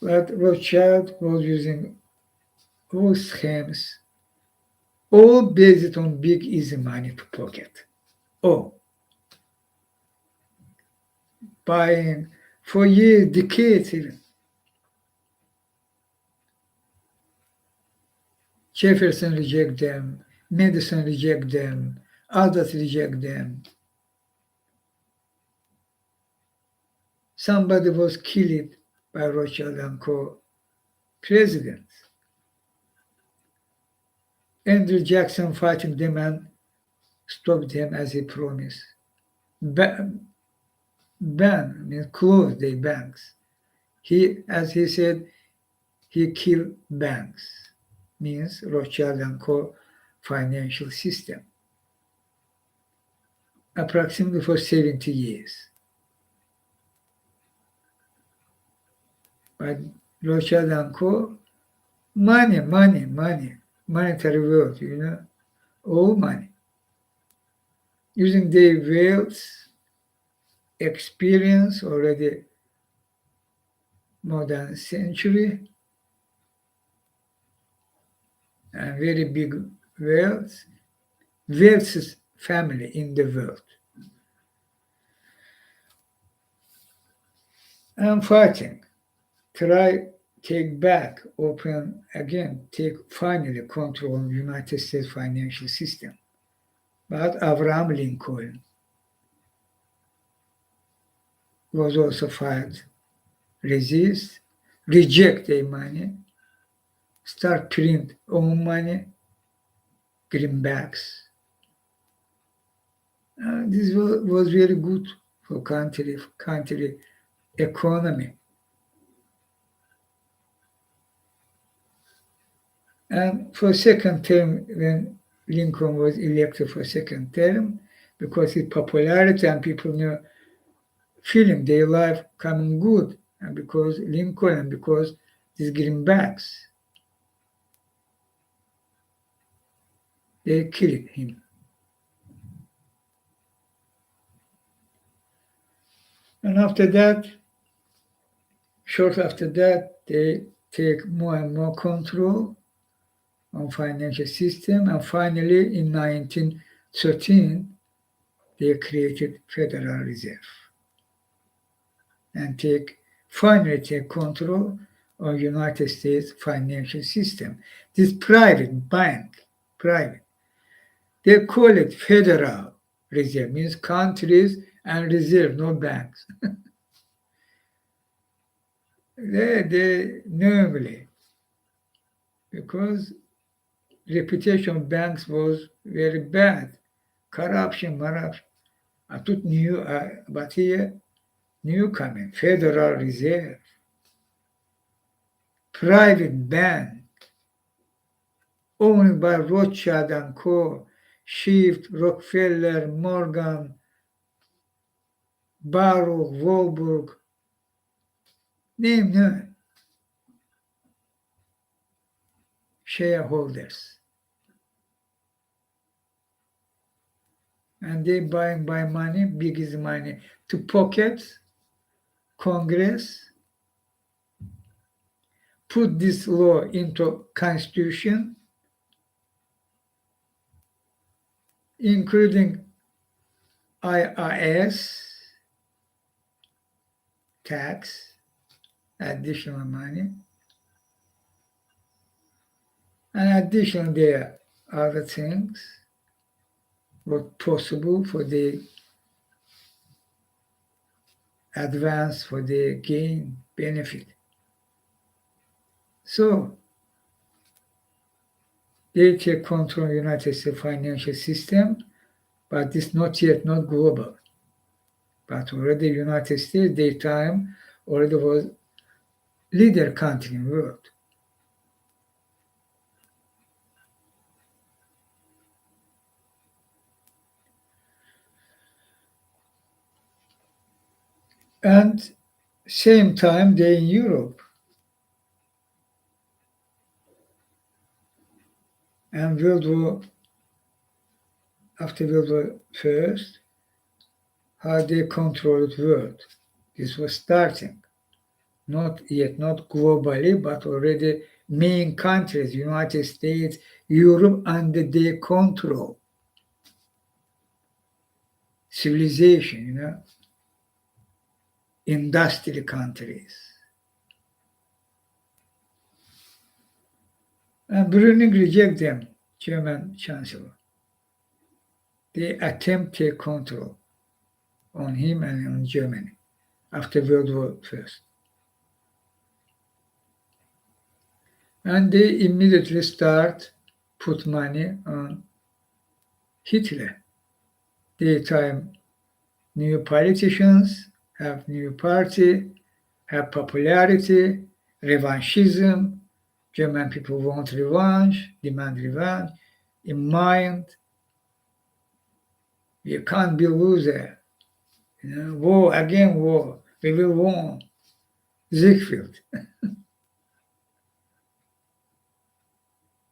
S1: But Rothschild was using all schemes, all based on big easy money to pocket. All buying for years, decades even. Jefferson reject them, Madison reject them, others reject them. Somebody was killed by Rothschild and Co. presidents. Andrew Jackson fighting them and stopped them as he promised. Ban means close the banks. As he said, he killed banks, means Rothschild and Co. financial system, approximately for 70 years. But Rothschild and Co. money, monetary world, all money. Using their wealth, experience already more than a century, and very big wealth, wealthiest family in the world. I'm fighting, try take back, open again, take finally control of United States financial system. But Abraham Lincoln was also fight, resist, reject their money, start print own money, greenbacks. This was very good for country economy. And for second term, when Lincoln was elected for second term, because his popularity and people knew feeling their life coming good, and because Lincoln and because these greenbacks, they killed him. And after that, short after that, they take more and more control on financial system, and finally in 1913, they created Federal Reserve and finally take control of United States financial system. This private bank, they call it Federal Reserve, means countries and reserve, no banks. they normally, because reputation of banks was very bad, corruption. I took new, but here new coming, Federal Reserve, private bank, owned by Rothschild and Co., Schiff, Rockefeller, Morgan, Baruch, Warburg, name none. shareholders. And they buying by money, biggest money, to pocket Congress, put this law into Constitution, including IRS tax, additional money, and additional there are other things what possible for the advance, for the gain benefit. So they take control of the United States financial system, but it's not global. But already United States, daytime, already was leader country in the world. And same time, they in Europe. And after World War First, how they controlled the world. This was starting. Not globally, but already main countries, United States, Europe, under their control. Civilization, industrial countries. And Brüning reject them, German Chancellor. They attempt to take control on him and on Germany after World War First. And they immediately put money on Hitler. Daytime, new politicians have new party, have popularity, revanchism. German people want revenge, demand revenge. In mind, you can't be loser. War, again war. We will win. Ziegfeld.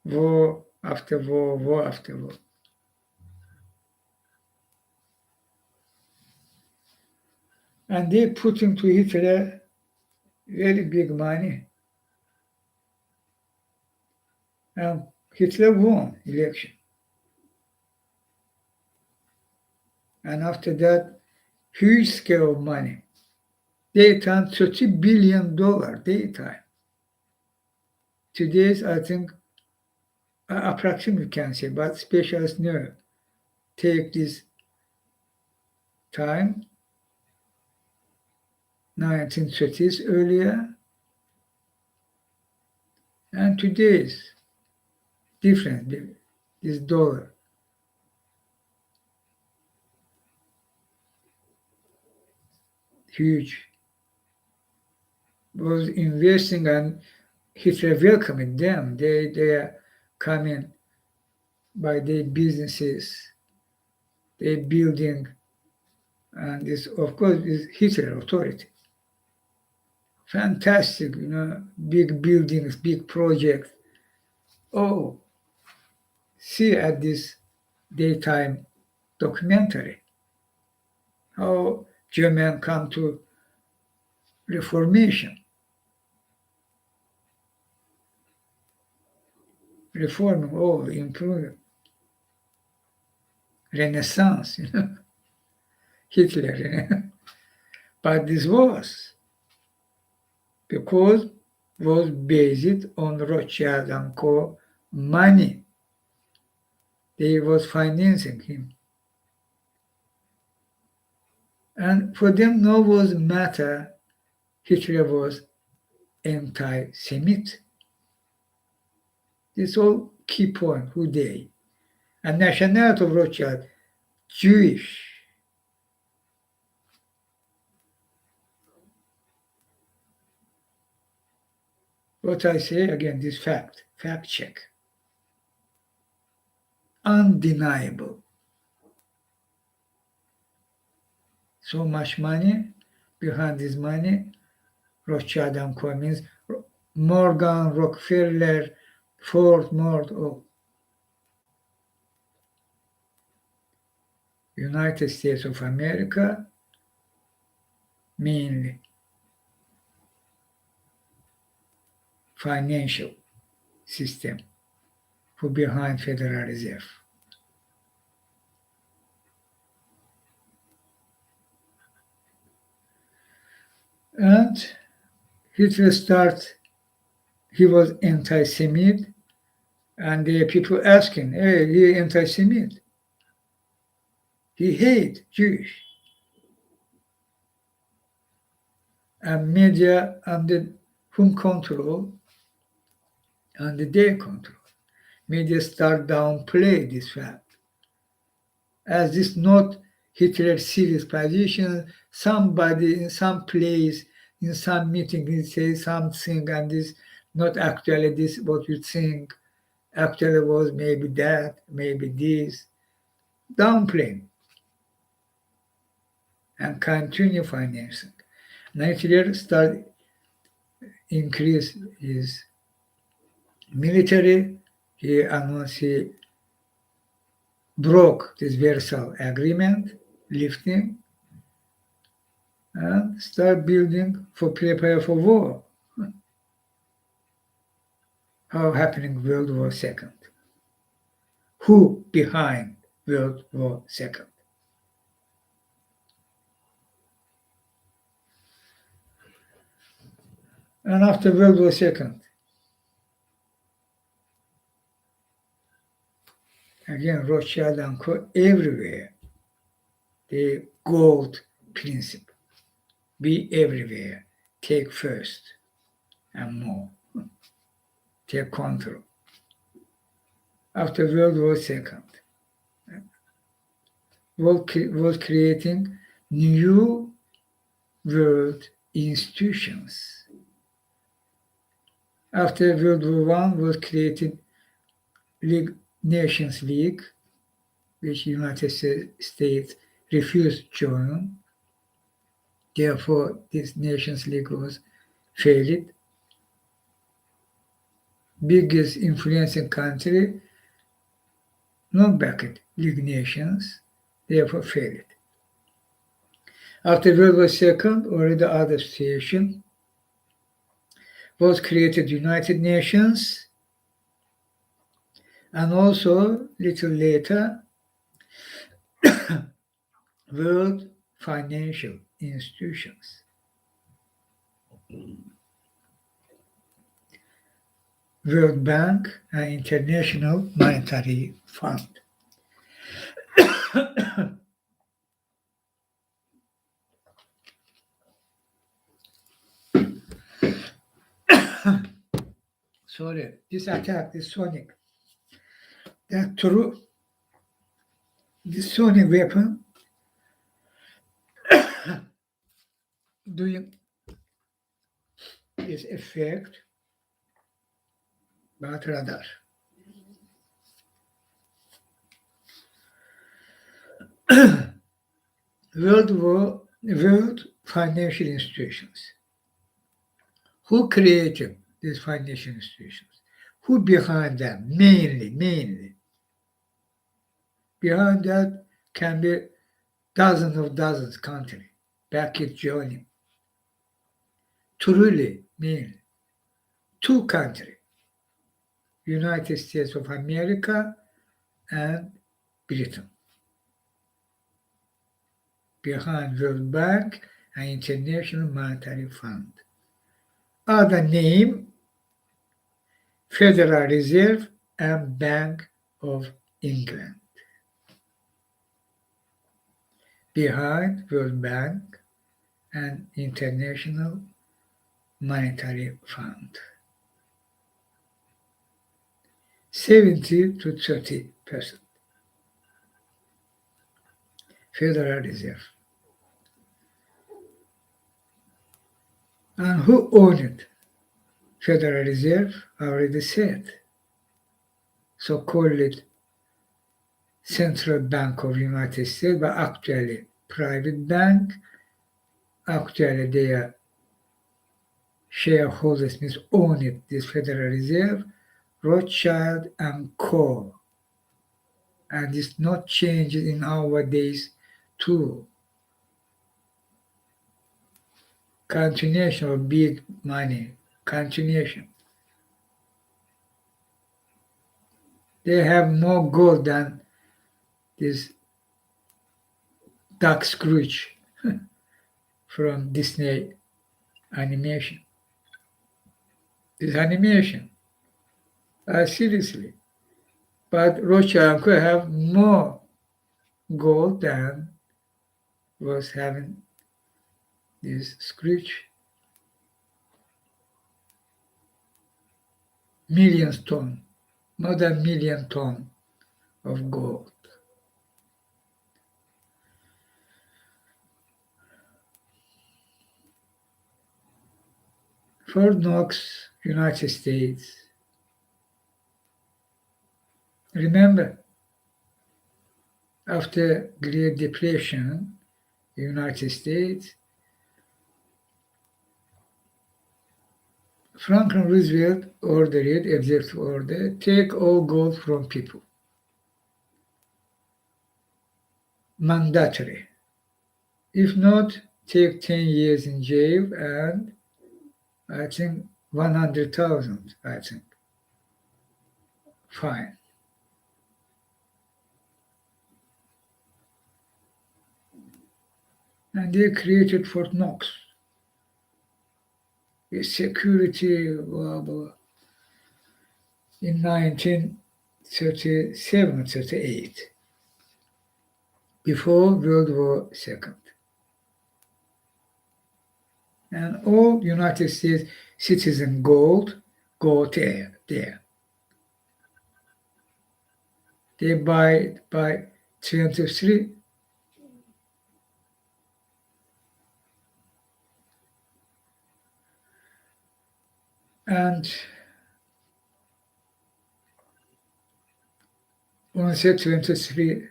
S1: War after war, war after war. And they put into Hitler very big money. And Hitler won election. And after that, huge scale of money. Daytime, $30 billion daytime. Today's, I think, approximately can say, but specialists know. Take this time, 1930s earlier, and today's different, this dollar. Huge. Was investing, and Hitler welcoming them. They are coming by their businesses, they building, and this, of course, is Hitler authority. Fantastic, big buildings, big projects. Oh, see at this daytime documentary how Germans come to reformation. Reforming, improving. Renaissance, Hitler. But this was because was based on Rothschild and Co. money. They was financing him. And for them, no was matter. Hitler was anti-Semite. This all key point, who they. And nationality of Rothschild, Jewish. What I say again, this fact check. Undeniable. So much money, behind this money, Rothschild and Co. means Morgan, Rockefeller, fourth mode of United States of America, mainly financial system who behind Federal Reserve. And Hitler he was anti-Semite, and the people asking, hey, he anti-Semite. He hate Jewish. And media under whom control? Under their control. Media start downplay this fact. As this not Hitler's serious position, somebody in some place, in some meeting, he say something, and this not actually this what you think. Actually was maybe that, maybe this. Downplaying and continue financing. Hitler start increase his military. He announced he broke this Versailles Agreement, lifting, and start building for prepare for war. How happening World War II? Who behind World War II? And after World War II, again, Rothschild and Co. everywhere, the gold principle, be everywhere, take first and more, take control. After World War II, was creating new world institutions. After World War I was created Nations League, which United States refused to join. Therefore, this Nations League was failed. Biggest influencing country, not backed League Nations, therefore failed. After World War II, already other situation was created United Nations, and also little later World Financial Institutions. World Bank and International Monetary Fund. Sorry, this attack, this sonic. That true, this sonic weapon doing its effect but radar. World financial institutions. Who created these financial institutions? Who behind them? Mainly. Behind that can be dozens countries. Back it joining. Truly, mainly. Two countries. United States of America and Britain. Behind World Bank and International Monetary Fund. Other name, Federal Reserve and Bank of England. Behind World Bank and International Monetary Fund. 70 to 30%. Federal Reserve. And who owned Federal Reserve? I already said. So-called Central Bank of United States, but actually private bank. Actually, their shareholders means owned this Federal Reserve. Rothschild and Co. And it's not changed in our days too. Continuation of big money. Continuation. They have more gold than this Duck Scrooge from Disney animation. This animation. Seriously. But Rothschild and Co have more gold than was having this Scrooge. Millions ton, more than million ton of gold. Fort Knox, United States. Remember, after Great Depression, United States, Franklin Roosevelt ordered, executive order, take all gold from people. Mandatory. If not, take 10 years in jail and I think 100,000, I think, fine. And they created Fort Knox. With security, blah, blah, in 1937 or 38, before World War II. And all United States citizen gold go there. They buy by 23. And on say 23,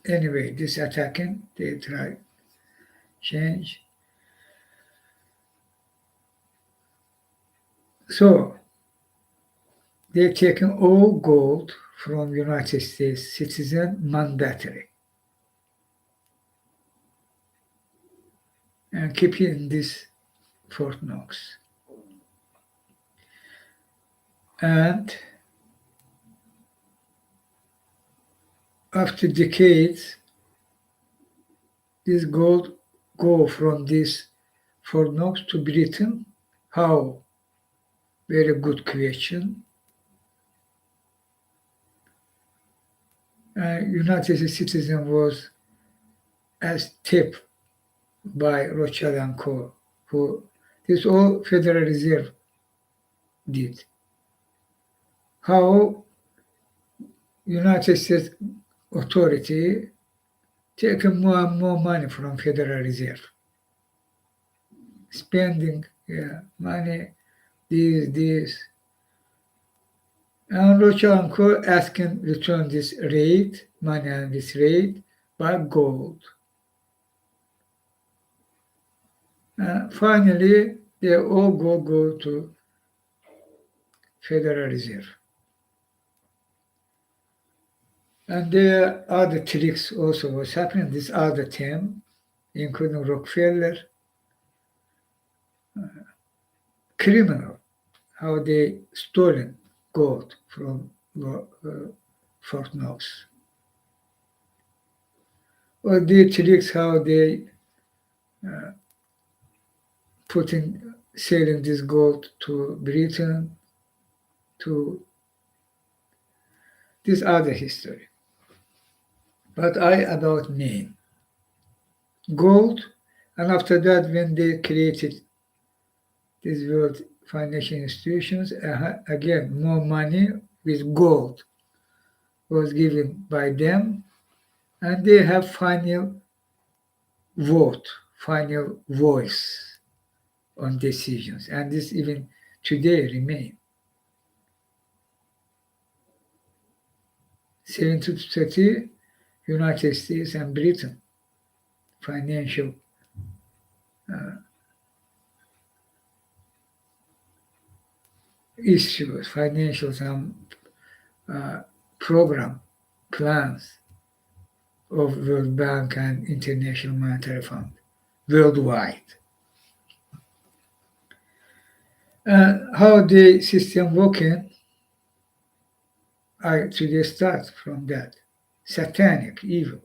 S1: anyway, this attacking, they try change. So they're taking all gold from United States citizen mandatory and keep it in this Fort Knox. And after decades, this gold go from this Fort Knox to Britain. How? Very good question. United States citizen was as tipped by Rothschild and Co. Who this all Federal Reserve did. How United States authority taking more and more money from Federal Reserve, spending money, this, and Rothschild and Co. asking return this rate, money and this rate by gold. Finally, they all go to Federal Reserve. And there are other tricks also was happening. This other team, including Rockefeller, criminal, how they stolen gold from Fort Knox. Or the tricks how they selling this gold to Britain, to this other history. But I about me, gold, and after that when they created these world financial institutions, again more money with gold was given by them, and they have final vote, final voice on decisions, and this even today remain. 70-30, United States and Britain financial issues, financial program plans of World Bank and International Monetary Fund worldwide. And how the system working, I today start from that. Satanic, evil.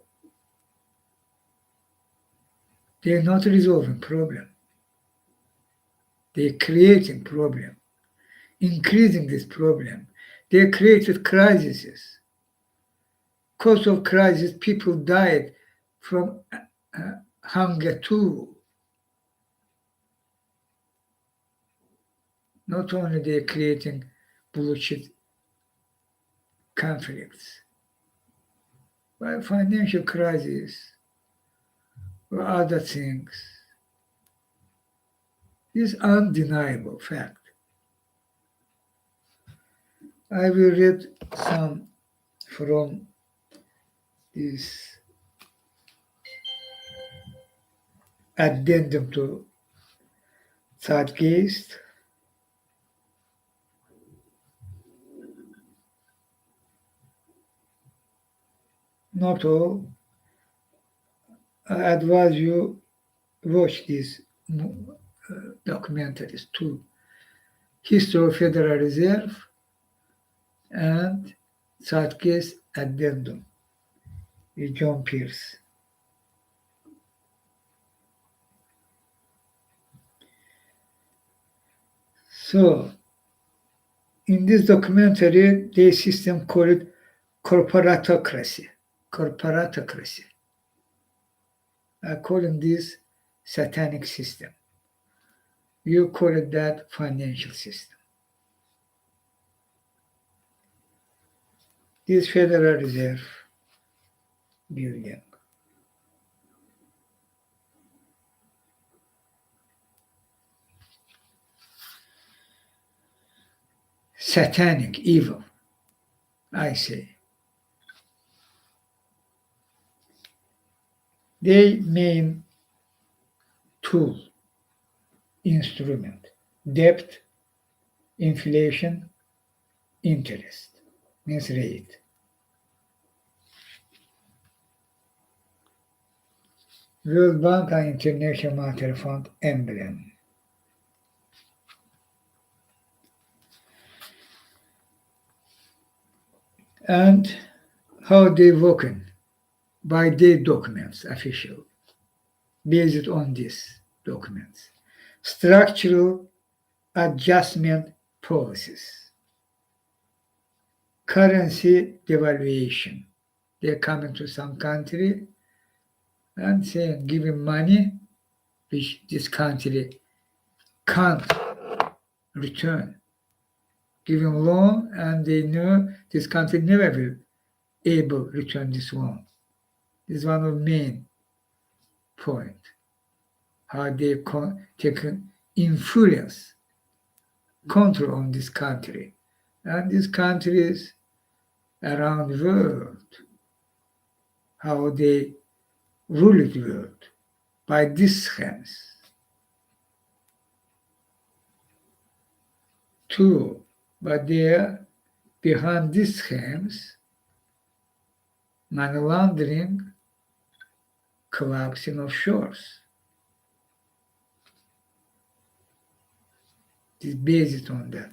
S1: They're not resolving problem. They're creating problem, increasing this problem. They created crises. Cause of crisis, people died from hunger too. Not only they're creating bullshit conflicts, but financial crisis or other things. This is undeniable fact. I will read some from this addendum to Zeitgeist. Not all. I advise you watch these documentaries too. History of Federal Reserve and Zeitgeist Addendum with John Pierce. So, in this documentary, the system called corporatocracy. Corporatocracy. I call it this satanic system. You call it that financial system. This Federal Reserve building. Satanic, evil, I say. They main tool, instrument, debt, inflation, interest, means rate. World Bank and International Monetary Fund emblem. And how they working by their documents, official, based on these documents. Structural adjustment policies, currency devaluation. They come into some country and saying giving money which this country can't return. Giving loan and they know this country never will able return this loan. This is one of the main point. How they taken influence, control on this country. And these countries around the world, how they rule the world by these schemes. Two, but there behind these schemes, money laundering, collapsing of shores. It is based on that.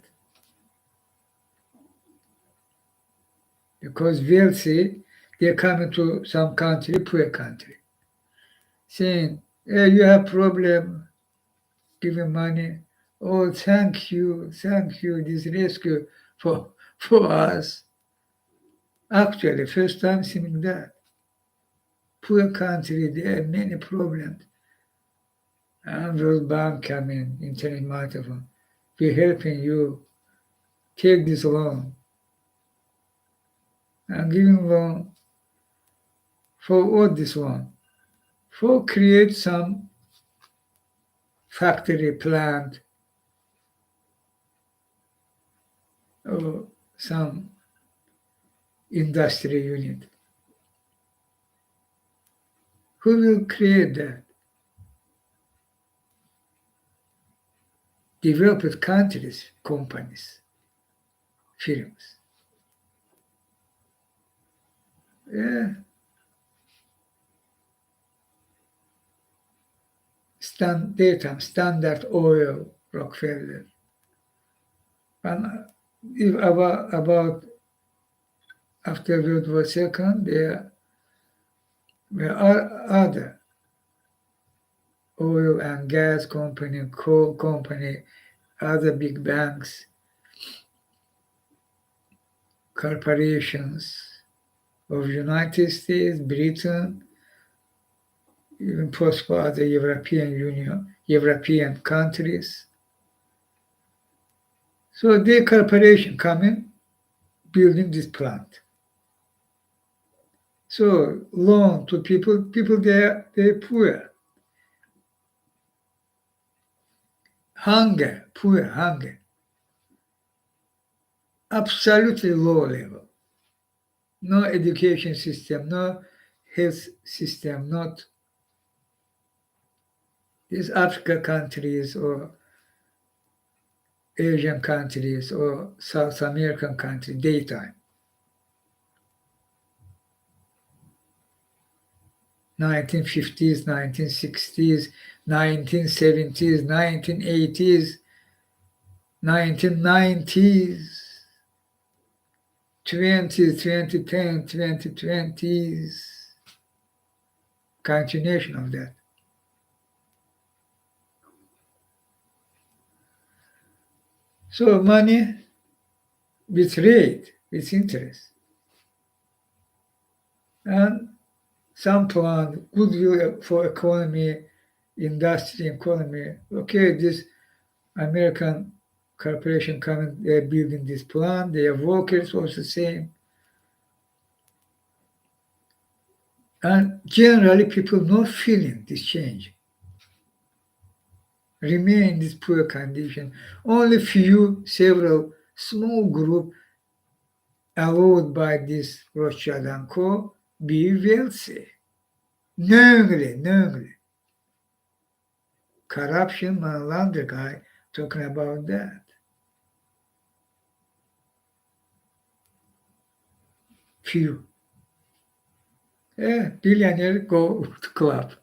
S1: Because wealthy, they come into some country, poor country, saying, hey, you have problem giving money. Oh, thank you, this rescue for us. Actually, first time seeing that. Poor country, there are many problems. And World Bank come in, International Monetary Fund. We're helping you take this loan. And giving loan for what this loan? For create some factory plant or some industry unit. Who will create that? Developed countries, companies. films. Yeah. Daytime, Standard Oil, Rockefeller. And if about after World War II, there were other oil and gas company, coal company, other big banks, corporations of United States, Britain, even possible other European Union, European countries. So the corporation coming, building this plant. So loan to people they're poor. Hunger, poor hunger. Absolutely low level. No education system, no health system, not these Africa countries or Asian countries or South American countries, daytime. 1950s, 1960s, 1970s, 1980s, 1990s, 20s, 2010, 2020s. Continuation of that. So money with rate, with interest. And some plan, goodwill for economy, industry, economy. Okay, this American corporation coming, they're building this plant, their workers also same. And generally people not feeling this change. Remain in this poor condition. Only few, several small group allowed by this Rothschild and Co. be wealthy. Knowingly. Corruption, Manlander guy talking about that. Few. Yeah, billionaire go to club.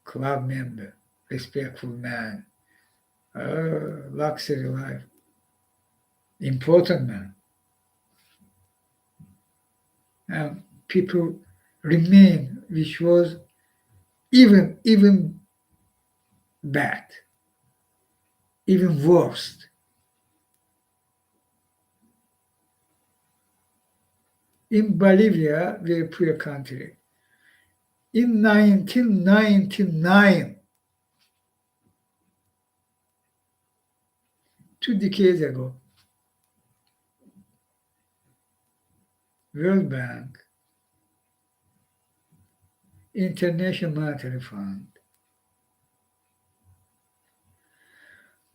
S1: Club member, respectful man. Luxury life. Important man. And people remain, which was even bad, even worse. In Bolivia, very poor country. In 1999, 2 decades ago, World Bank, International Monetary Fund.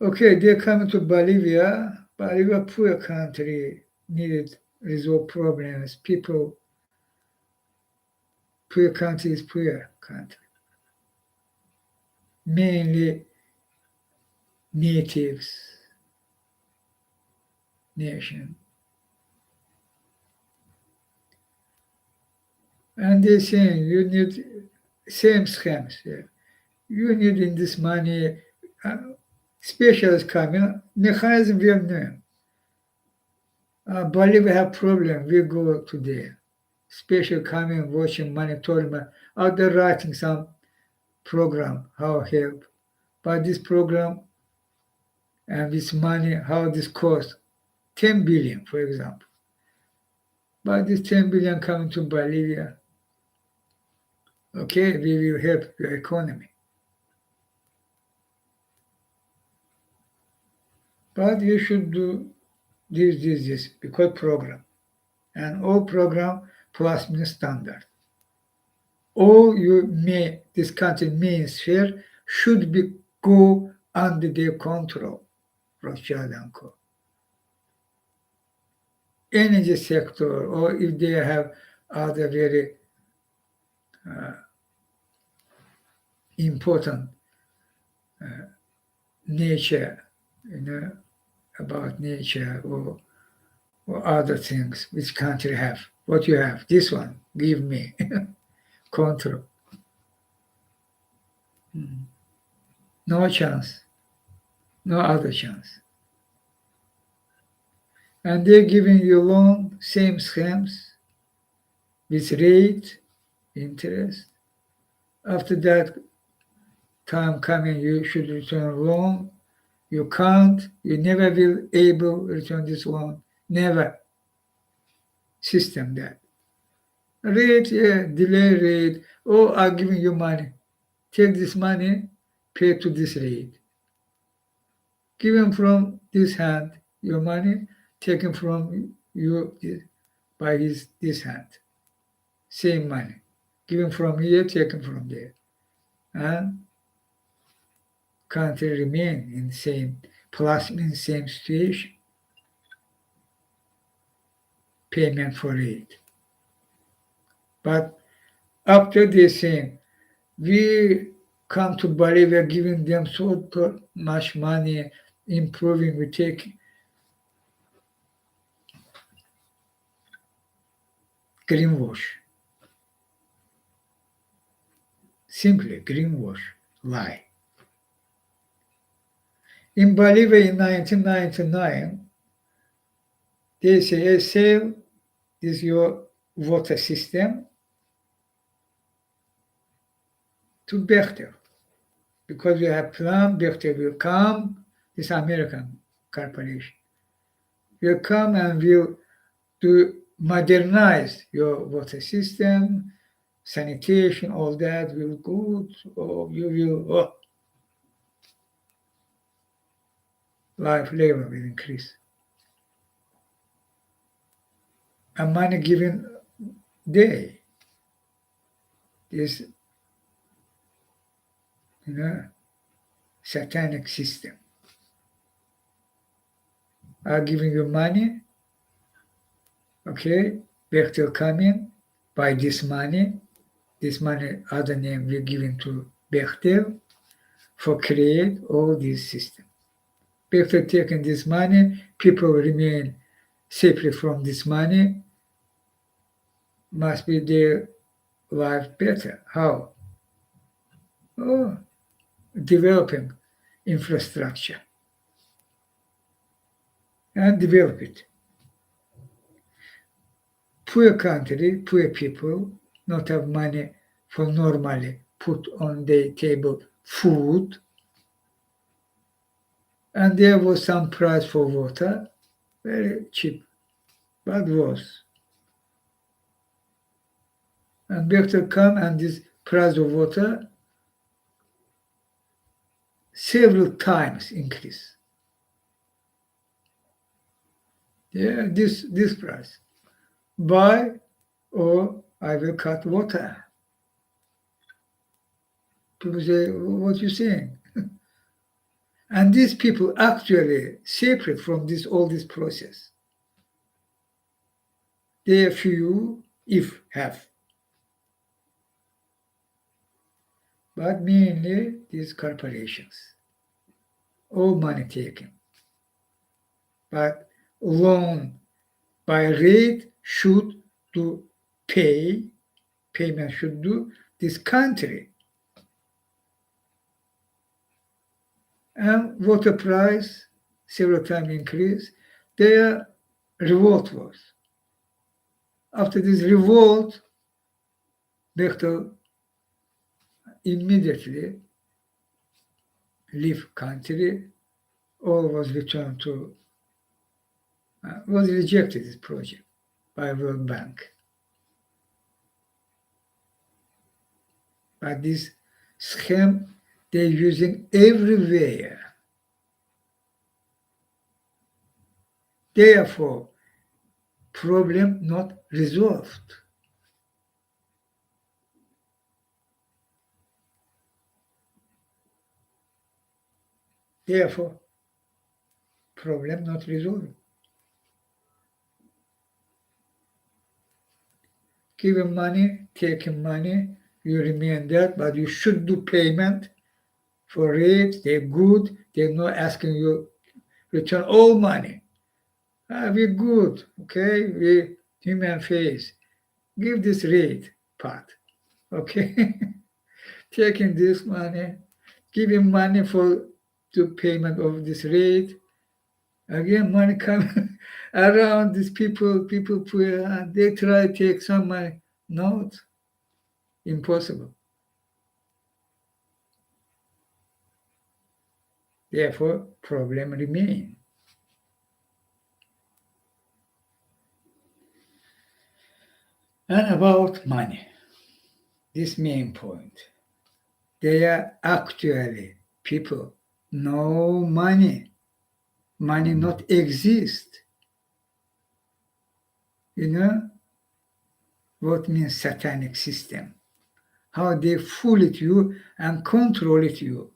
S1: Okay, they're coming to Bolivia. Bolivia, poor country, needed resolve problems. People, poor country is poor country. Mainly natives, nation. And they're saying you need same schemes. Yeah. You need in this money, specialists coming, mechanism well known. Bolivia have problem, we go to there. Special coming, watching, monitoring, out there writing some program, how help. But this program and this money, how this cost, 10 billion, for example. But this 10 billion coming to Bolivia, okay, we will help your economy. But you should do this, because program. And all program plus minus standard. All this country main sphere should be go under their control, Rothschild and Co. Energy sector, or if they have other very important nature, about nature or other things which country have. What you have, this one, give me control. No chance, no other chance. And they're giving you loan, same schemes, with rate, interest. After that time coming, you should return loan. You can't, you never will able return this loan. Never. System that. Rate, yeah, delay rate. Oh, I'm giving you money. Take this money, pay to this rate. Given from this hand, your money, taken from you by this hand. Same money. Given from here, taken from there. And country remain in same, plus in same situation. Payment for it. But after they saying, we come to Bali, we're giving them so much money, improving, we take greenwash. Simply greenwash, lie. In Bolivia in 1999, they say, hey, sale is your water system to Bechtel. Because we have planned, Bechtel will come, this American corporation, will come and will to modernize your water system, sanitation, all that will good, or you will, life level will increase. And money given day is, satanic system. Are giving you money, okay, Bechtel come in, buy this money, other name will given to Bechtel for create all this system. Bechtel taking this money, people remain separate from this money, must be their life better. How? Oh, developing infrastructure and develop it. Poor country, poor people not have money for normally put on the table food, and there was some price for water, very cheap, but was. And Bechtel come and this price of water several times increase. Yeah, this price. Buy or I will cut water. People say, what you saying? And these people actually separate from all this process. They are few, if have. But mainly these corporations. All money taken. But loan by rate should do payment should do this country. And water price several times increase. Their revolt was. After this revolt, Bechtel immediately leave country, all was returned to, was rejected this project by World Bank. But this scheme they're using everywhere. Therefore, problem not resolved. Therefore, problem not resolved. Giving money, taking money, you remain there, but you should do payment for it. They're good. They're not asking you return all money. We good, okay? We human face. Give this rate part, okay? Taking this money, giving money for the payment of this rate. Again, money come around these people poor, they try to take some money. Not impossible. Therefore, problem remain. And about money, this main point. They are actually people, no money. Money not exist. You know what means satanic system? How they fool it you and control it you.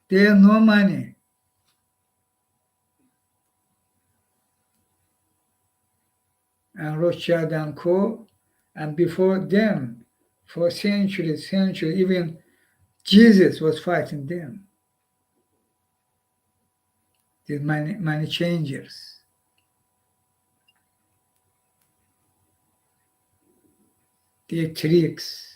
S1: They have no money. And Rothschild and Co. And before them, for centuries, even Jesus was fighting them. These money changers. Their tricks.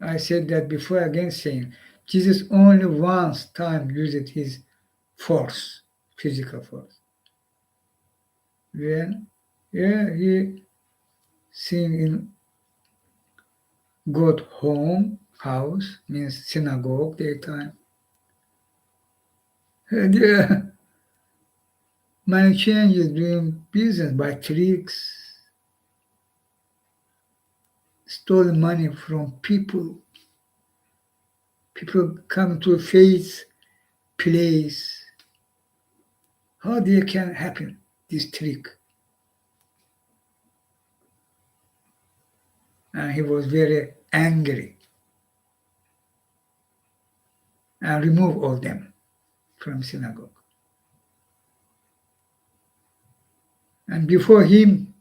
S1: I said that before, again saying, Jesus only once time used his force, physical force. When he sing in God home, house, means synagogue, daytime. And money changes doing business by tricks, stole money from people. People come to a faith place. How they can happen, this trick? And he was very angry and remove all them from synagogue. And before him,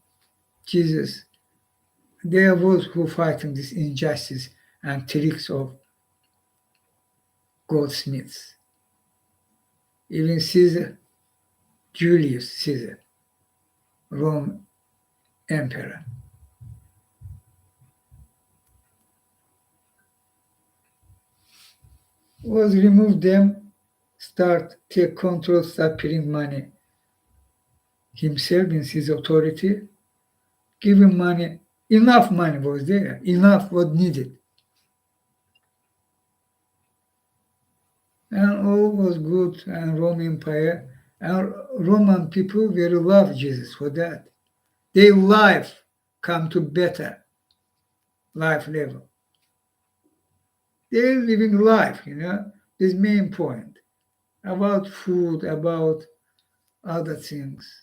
S1: Jesus, there was who fighting this injustice and tricks of goldsmiths. Even Caesar, Julius Caesar, Rome emperor. Was remove them, start take control, start printing money himself in his authority, giving money, enough money was there, enough was needed. And all was good, and Roman Empire, and Roman people very love Jesus for that. Their life come to better life level. They're living life, this main point about food, about other things.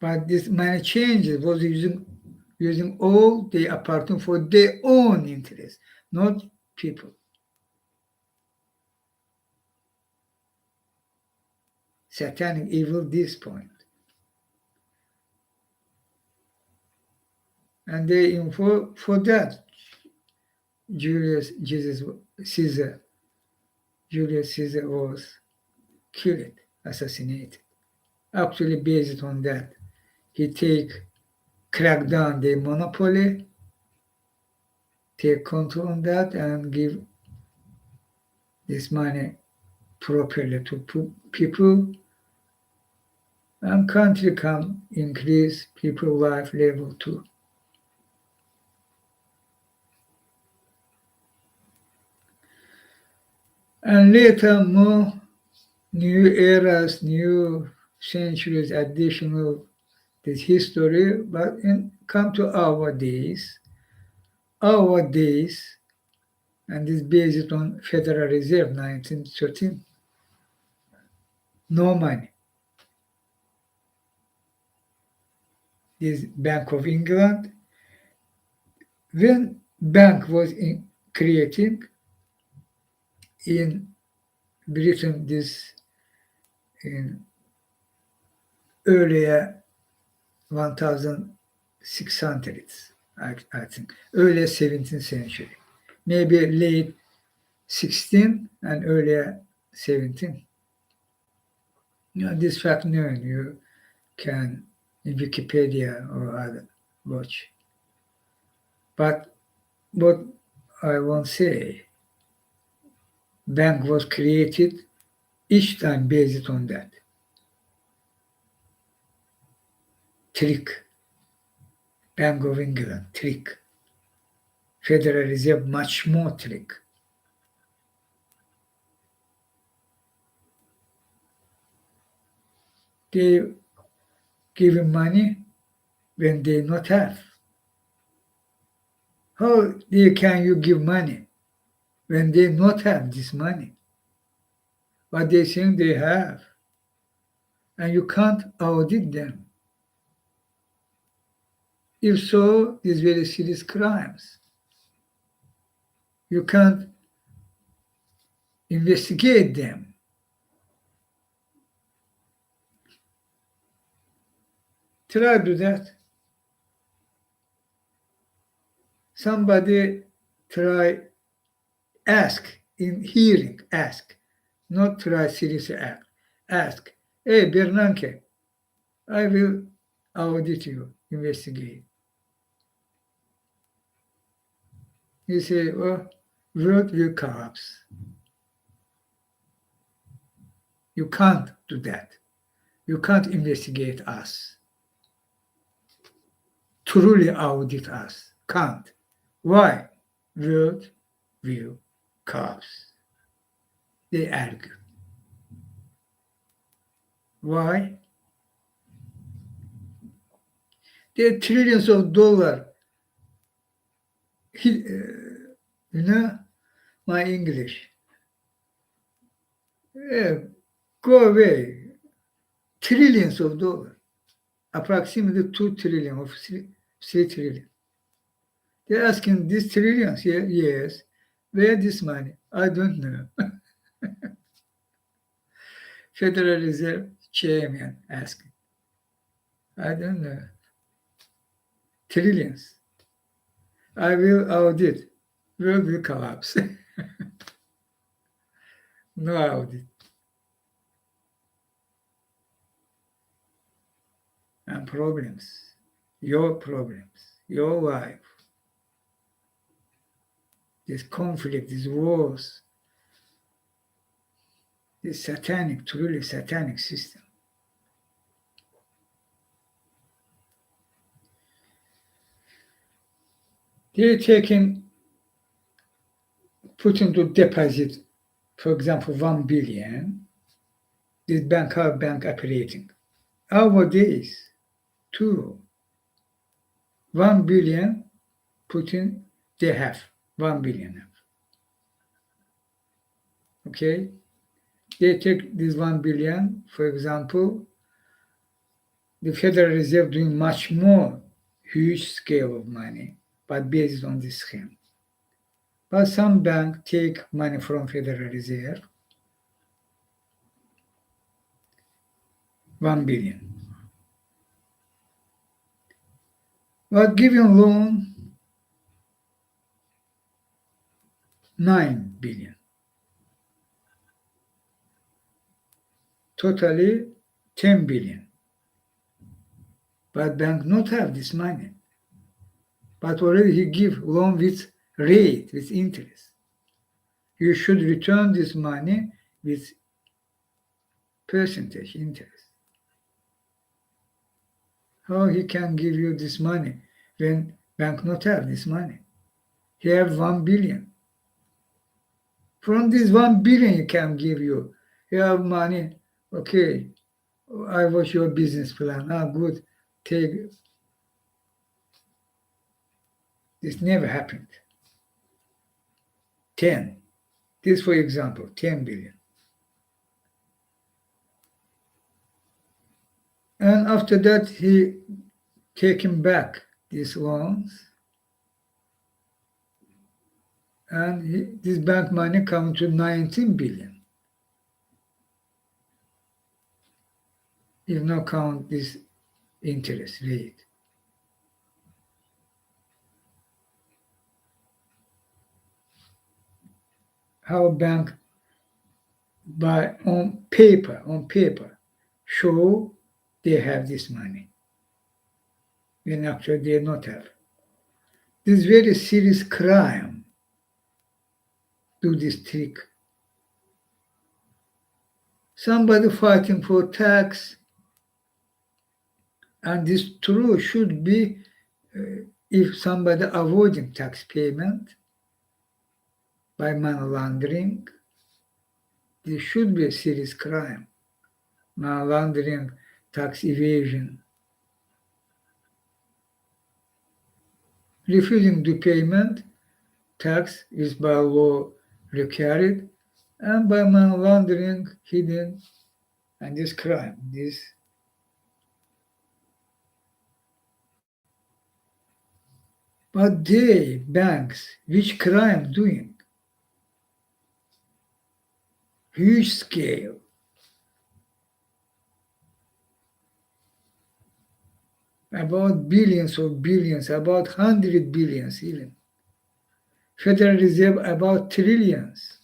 S1: But this money changes was using all the apartment for their own interest, not people. Satanic evil this point. And they for that Julius Caesar was killed, assassinated. Actually based on that, he crack down the monopoly, take control on that, and give this money properly to people, and country can increase people life level too. And later more new eras, new centuries, additional this history, but come to our days, and is based on Federal Reserve 1913. No money. This Bank of England, when bank was creating in Britain, this in earlier 1600s, I think, early 17th century. maybe late 16 and earlier 17. This fact known, you can in Wikipedia or other watch. But what I won't say, bank was created each time based on that. Trick. Bank of England, trick. Federal Reserve, much more trick. They give money when they not have. How can you give money when they not have this money? But they think they have. And you can't audit them. If so, these very serious crimes. You can't investigate them. Try to do that. Somebody try, ask, in hearing, ask, not try seriously act. Ask, hey, Bernanke, I will audit you, investigate. He say, well, world will collapse. You can't do that. You can't investigate us. Truly audit us. Can't. Why? World will collapse. They argue. Why? There are trillions of dollars. My English. Go away. Trillions of dollars. Approximately 2 trillion or 3 trillion. They're asking these trillions. Yeah, yes. Where this money? I don't know. Federal Reserve Chairman asking. I don't know. Trillions. I will audit. World will collapse. No audit. And problems. Your problems. Your life. This conflict, these wars. This satanic, truly satanic system. They're taking, put into deposit, for example, 1 billion. This bank, our bank operating. Our days, 1 billion put in, they have 1 billion. Okay? They take this 1 billion, for example, the Federal Reserve doing much more huge scale of money, but based on this scheme. But some bank take money from Federal Reserve, 1 billion. But giving loan, 9 billion. Totally 10 billion. But bank not have this money. But already he give loan with rate, with interest. You should return this money with percentage interest. How he can give you this money when bank not have this money? He have 1 billion. From this 1 billion he can give you. You have money, okay, I watch your business plan. Good, take. This never happened. 10. This, for example, 10 billion. And after that, he taken back these loans. And this bank money come to 19 billion. If not count this interest rate. how bank by on paper show they have this money when actually they not have. This very serious crime do this trick. Somebody fighting for tax, and this true should be if somebody avoiding tax payment by money laundering, this should be a serious crime. Money laundering, tax evasion. Refusing the payment, tax is by law required, and by money laundering, hidden, and this crime, this. But they, banks, which crime doing? Huge scale. About billions of billions, about 100 billions even. Federal Reserve about trillions.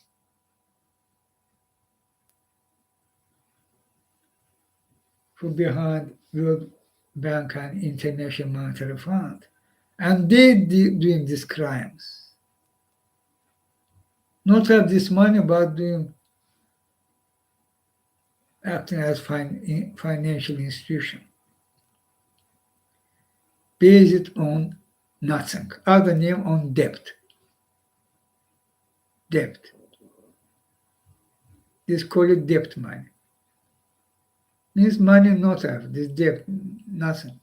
S1: For behind World Bank and International Monetary Fund. And they doing these crimes. Not have this money, but doing acting as financial institution. Based on nothing. Other name on debt. Debt. This call it debt money. Means money not have, this debt, nothing.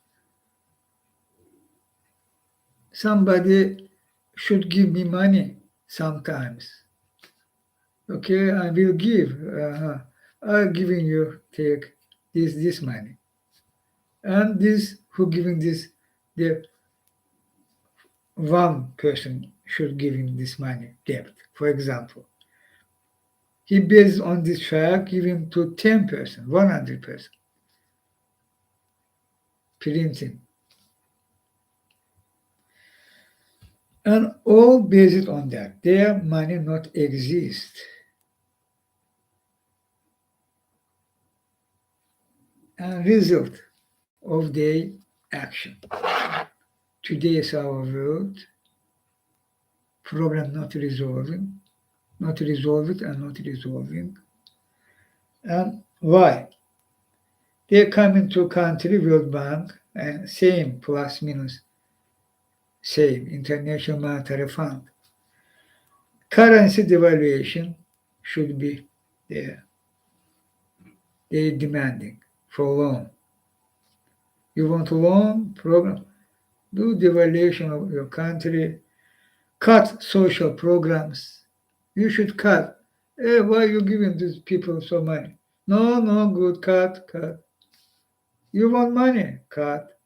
S1: Somebody should give me money sometimes. Okay, I will give. I'm giving you, take this money. And this, who giving this, the one person should give him this money, debt, for example. He based on this fact, give him to 10%, 100%. Printing. And all based on that. Their money not exist. And result of their action. Today is our world. Problem not resolving, not resolved and not resolving. And why? They come into country, World Bank, and same plus minus, same International Monetary Fund. Currency devaluation should be there. They're demanding for loan. You want a loan program? Do devaluation of your country. Cut social programs. You should cut. Hey, why are you giving these people so money? No, good, cut. You want money? Cut.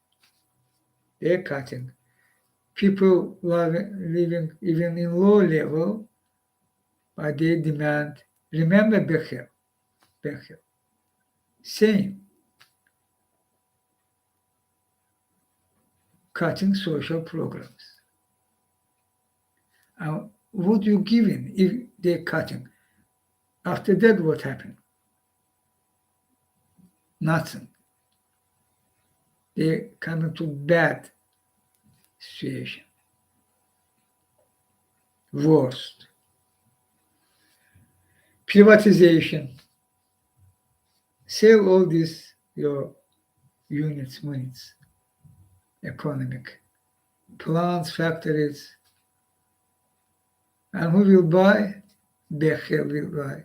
S1: They're cutting. People living even in low level, but they demand. Remember Becher. Same. Cutting social programs. What you giving if they're cutting? After that, what happened? Nothing. They come into bad situation. Worst. Privatization. Sell all these your units, economic plants, factories, and who will buy? Becher will buy.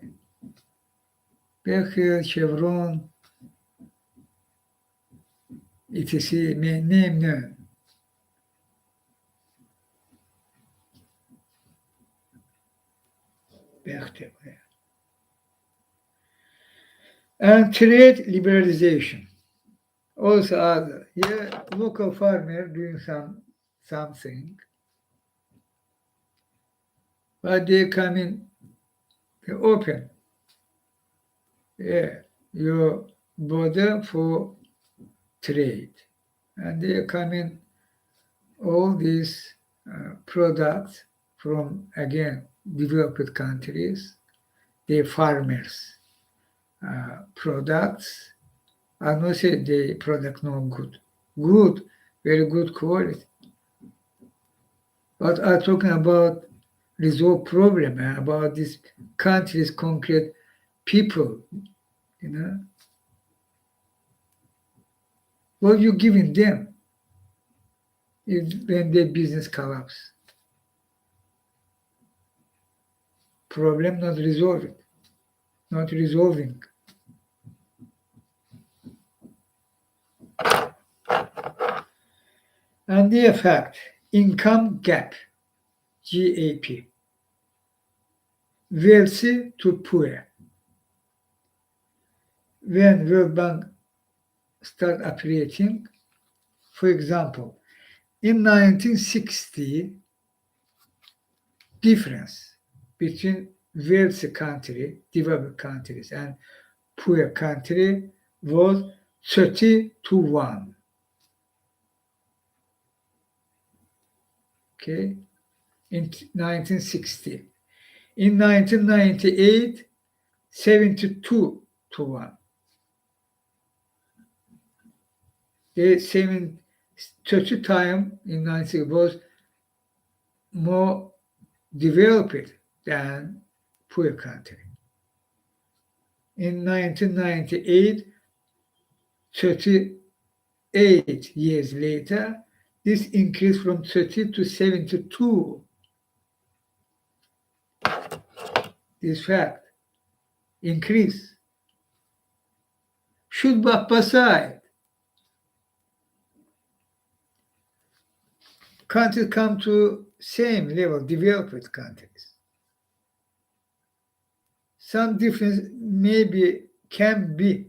S1: Becher, Chevron, etc. Name none. Becher. And trade liberalization. Also other. Yeah, local farmer doing something. But they come in, they open. Yeah, your border for trade. And they come in all these products from, again, developed countries, the farmers' products are not say the product no good. Good, very good quality. But I'm talking about resolve problem, about this country's concrete people, you know. What you giving them when their business collapse? Problem not resolved, not resolving. And the effect, income gap, GAP, wealthy to poor. When World Bank start operating, for example, in 1960, difference between wealthy country, developed countries, and poor country was 30-1. Okay, in 1960. In 1998, 72-1. The 30 time in 1960 was more developed than poor country. In 1998, 38 years later, this increased from 30 to 72. This fact increase should be aside. Countries come to same level, developed countries. Some difference maybe can be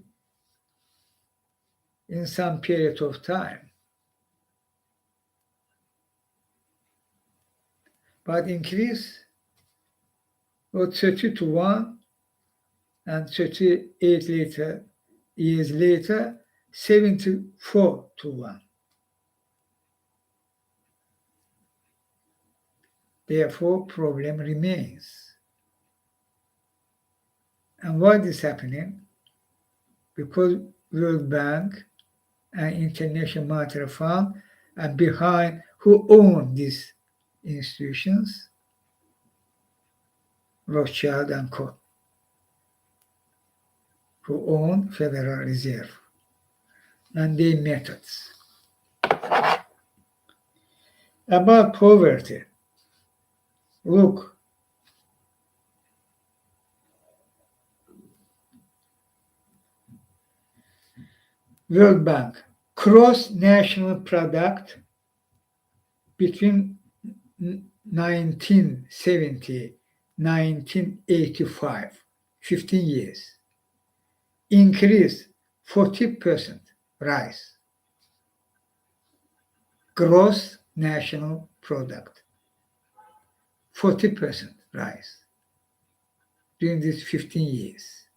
S1: in some period of time, but increase or 30-1 and 38 years later, 74-1. Therefore, problem remains. And why this happening? Because World Bank and International Monetary Fund are behind who own these institutions, Rothschild and Co., who own Federal Reserve and their methods. About poverty, look, World Bank, gross national product between 1970 1985, 15 years, increase 40% rise. Gross national product, 40% rise during these 15 years.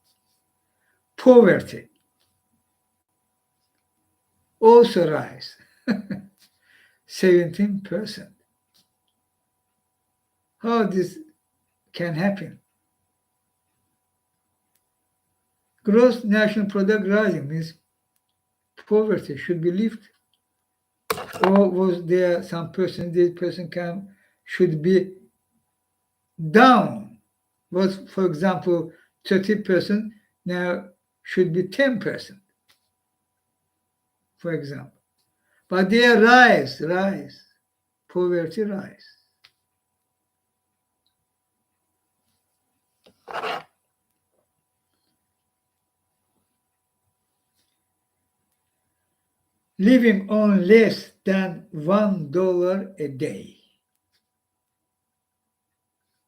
S1: Poverty also rise, 17%. How this can happen? Gross national product rising means poverty should be lifted. Or was there some person, this person should be down? Was, for example, 30%, now should be 10%, for example. But they rise, poverty rise. Living on less than $1 a day.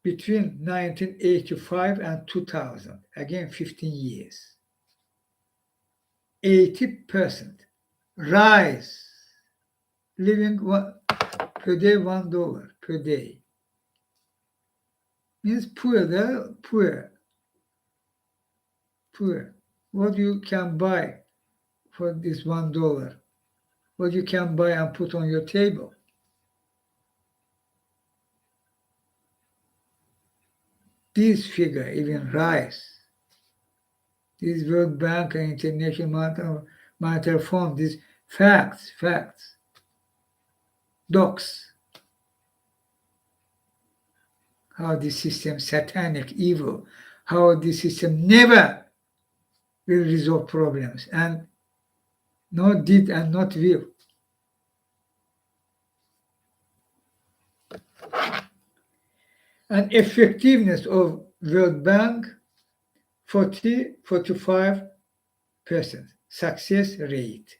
S1: Between 1985 and 2000, again 15 years, 80% rise, living per day $1 per day. Means poor. What you can buy for this $1? What you can buy and put on your table? this figure even rise. This World Bank and International Monetary Fund, these facts, docs, how this system satanic, evil, how this system never will resolve problems, and not did and not will. And effectiveness of World Bank, 45% success rate.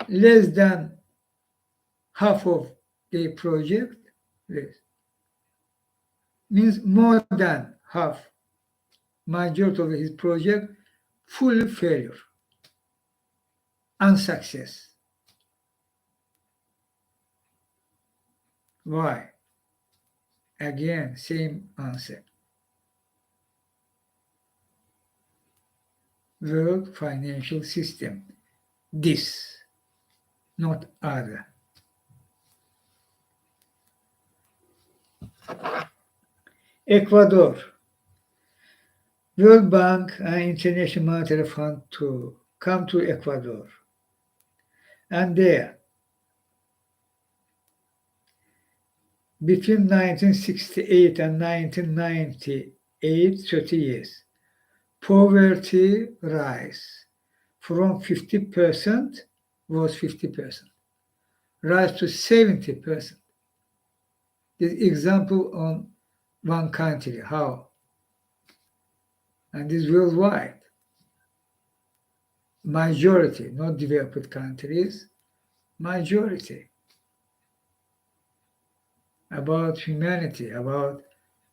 S1: Less than half of the project, less, means more than half, majority of his project, full failure, unsuccess. Why? Again, same answer. World financial system. This, not other. Ecuador. World Bank and International Monetary Fund to come to Ecuador. And there, between 1968 and 1998, 30 years, poverty rise from 50%, was 50%, rise to 70%. This example on one country, how? And this worldwide. Majority, not developed countries, majority. About humanity, about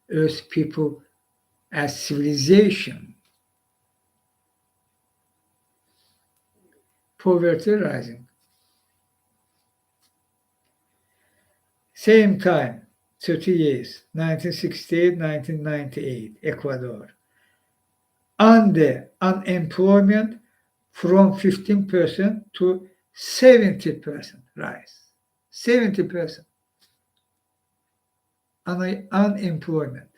S1: Earth people as civilization. Poverty rising. Same time, 30 years, 1968, 1998, Ecuador. And the unemployment from 15% to 70% rise. 70% unemployment.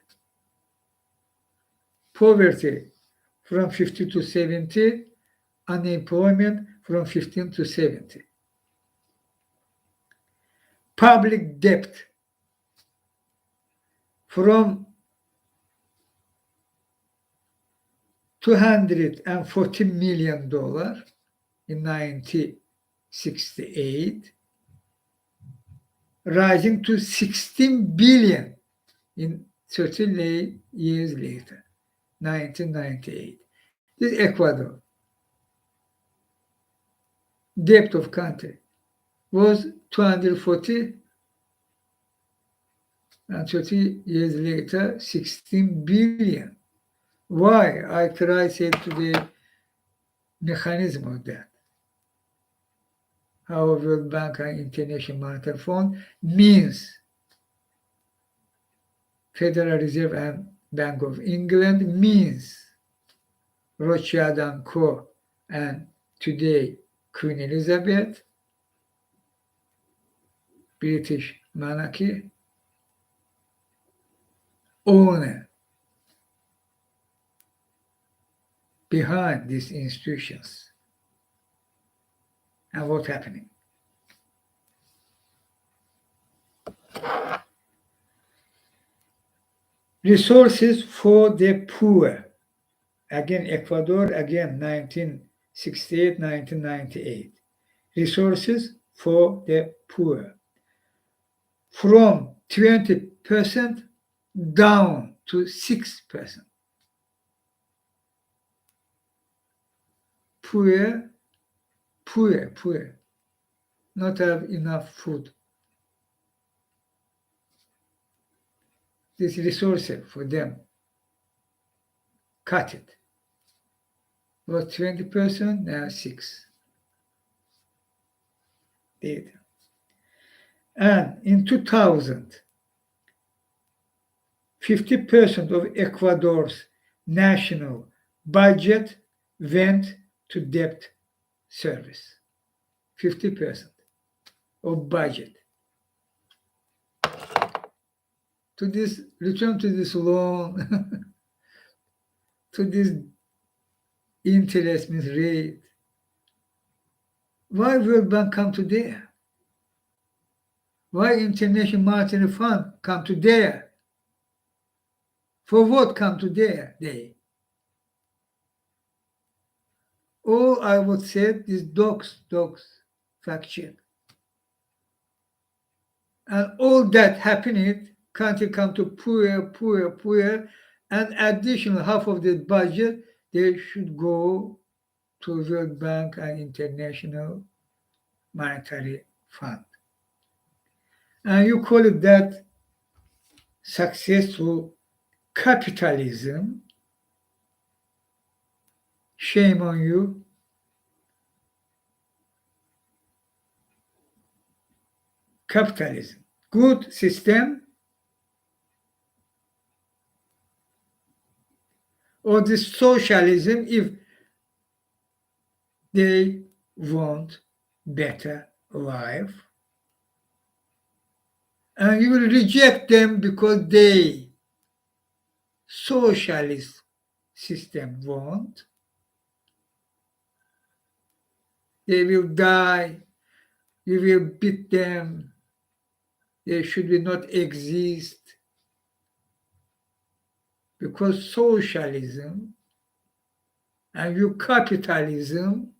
S1: Poverty from 50 to 70, unemployment from 15 to 70. Public debt from $240 million in 1968, rising to 16 billion in 30 years later, 1998. This is Ecuador. Debt of country was 240, and 30 years later, 16 billion. Why? I try to say to the mechanism of that. How World Bank and International Monetary Fund means Federal Reserve and Bank of England, means Rothschild and Co. and today Queen Elizabeth, British monarchy, owner behind these institutions. And what's happening? Resources for the poor. Again, Ecuador, again, 1968, 1998. Resources for the poor. From 20% down to 6%. Poor. Not have enough food. This resources for them. Cut it. Was 20%, now 6. Data. And in 2000, 50% of Ecuador's national budget went to debt service. 50% of budget. to this, return to this loan, to this interest means rate. Why World Bank come to there? Why International Monetary Fund come to there? For what come to there? They. Or I would say this dogs faction. And all that happening, country come to poor, and additional half of the budget, they should go to World Bank and International Monetary Fund. And you call it that successful capitalism. Shame on you. Capitalism, good system, or the socialism if they want better life. And you will reject them because they socialist system want. They will die. You will beat them. They should not exist. Because socialism and you capitalism,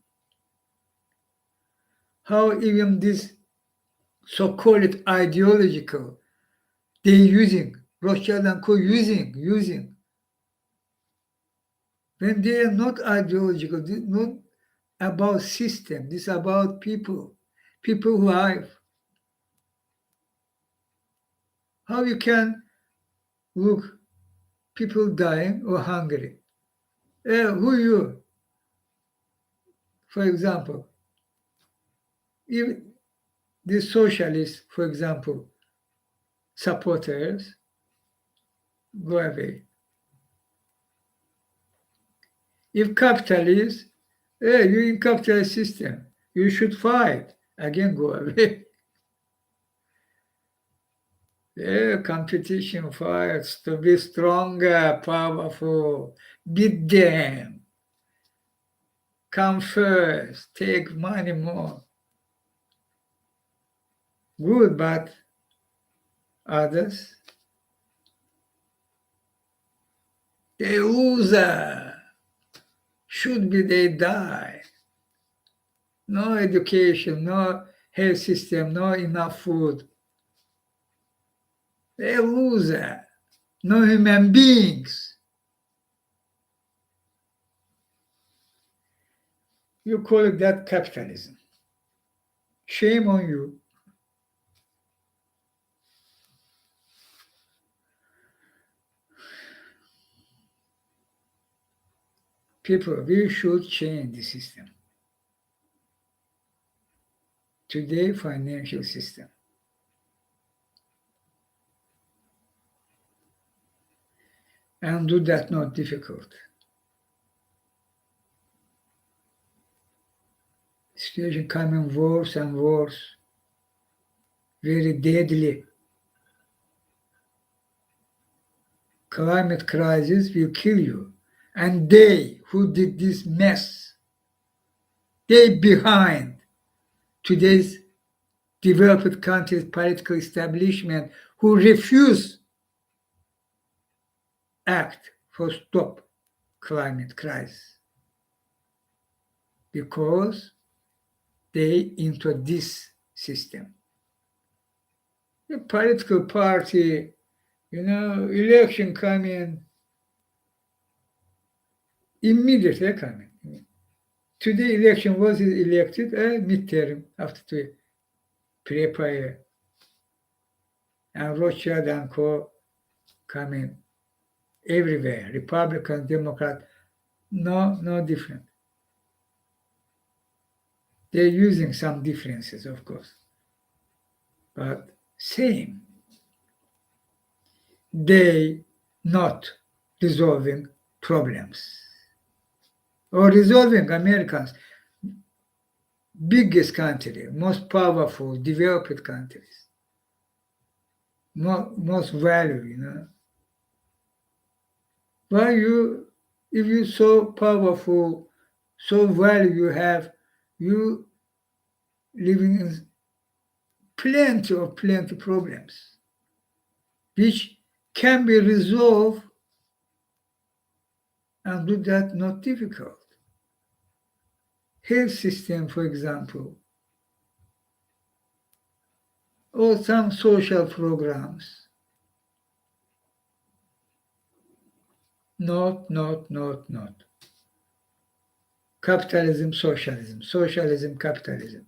S1: how even this so-called ideological, they using, Rothschild and Co. using. When they are not ideological, this is not about system, this is about people life. How you can look people dying or hungry? Who you? For example, if the socialists, for example, supporters, go away. If capitalists, you're in capitalist system, you should fight. Again, go away. Competition fights to be stronger, powerful, beat them. Come first, take money more. Good, but others, they loser. Should be they die. No education, no health system, no enough food. They loser. No human beings. You call it that capitalism. Shame on you. People, we should change the system. Today, financial system. And do that not difficult. Situation coming worse and worse. Very deadly. Climate crisis will kill you. And they who did this mess, they behind today's developed countries' political establishment who refuse act for stop climate crisis because they into this system. The political party, election coming, immediately coming. Today election was elected, midterm after to prepare. And Rothschild and Co. coming everywhere, Republican, Democrat, no different. They're using some differences, of course, but same. They not resolving problems or resolving Americans, biggest country, most powerful, developed countries. most value, you know. Why you, if you so powerful, so value you have, you living in plenty problems, which can be resolved and do that not difficult. Health system, for example, or some social programs. Not. Capitalism, socialism, capitalism.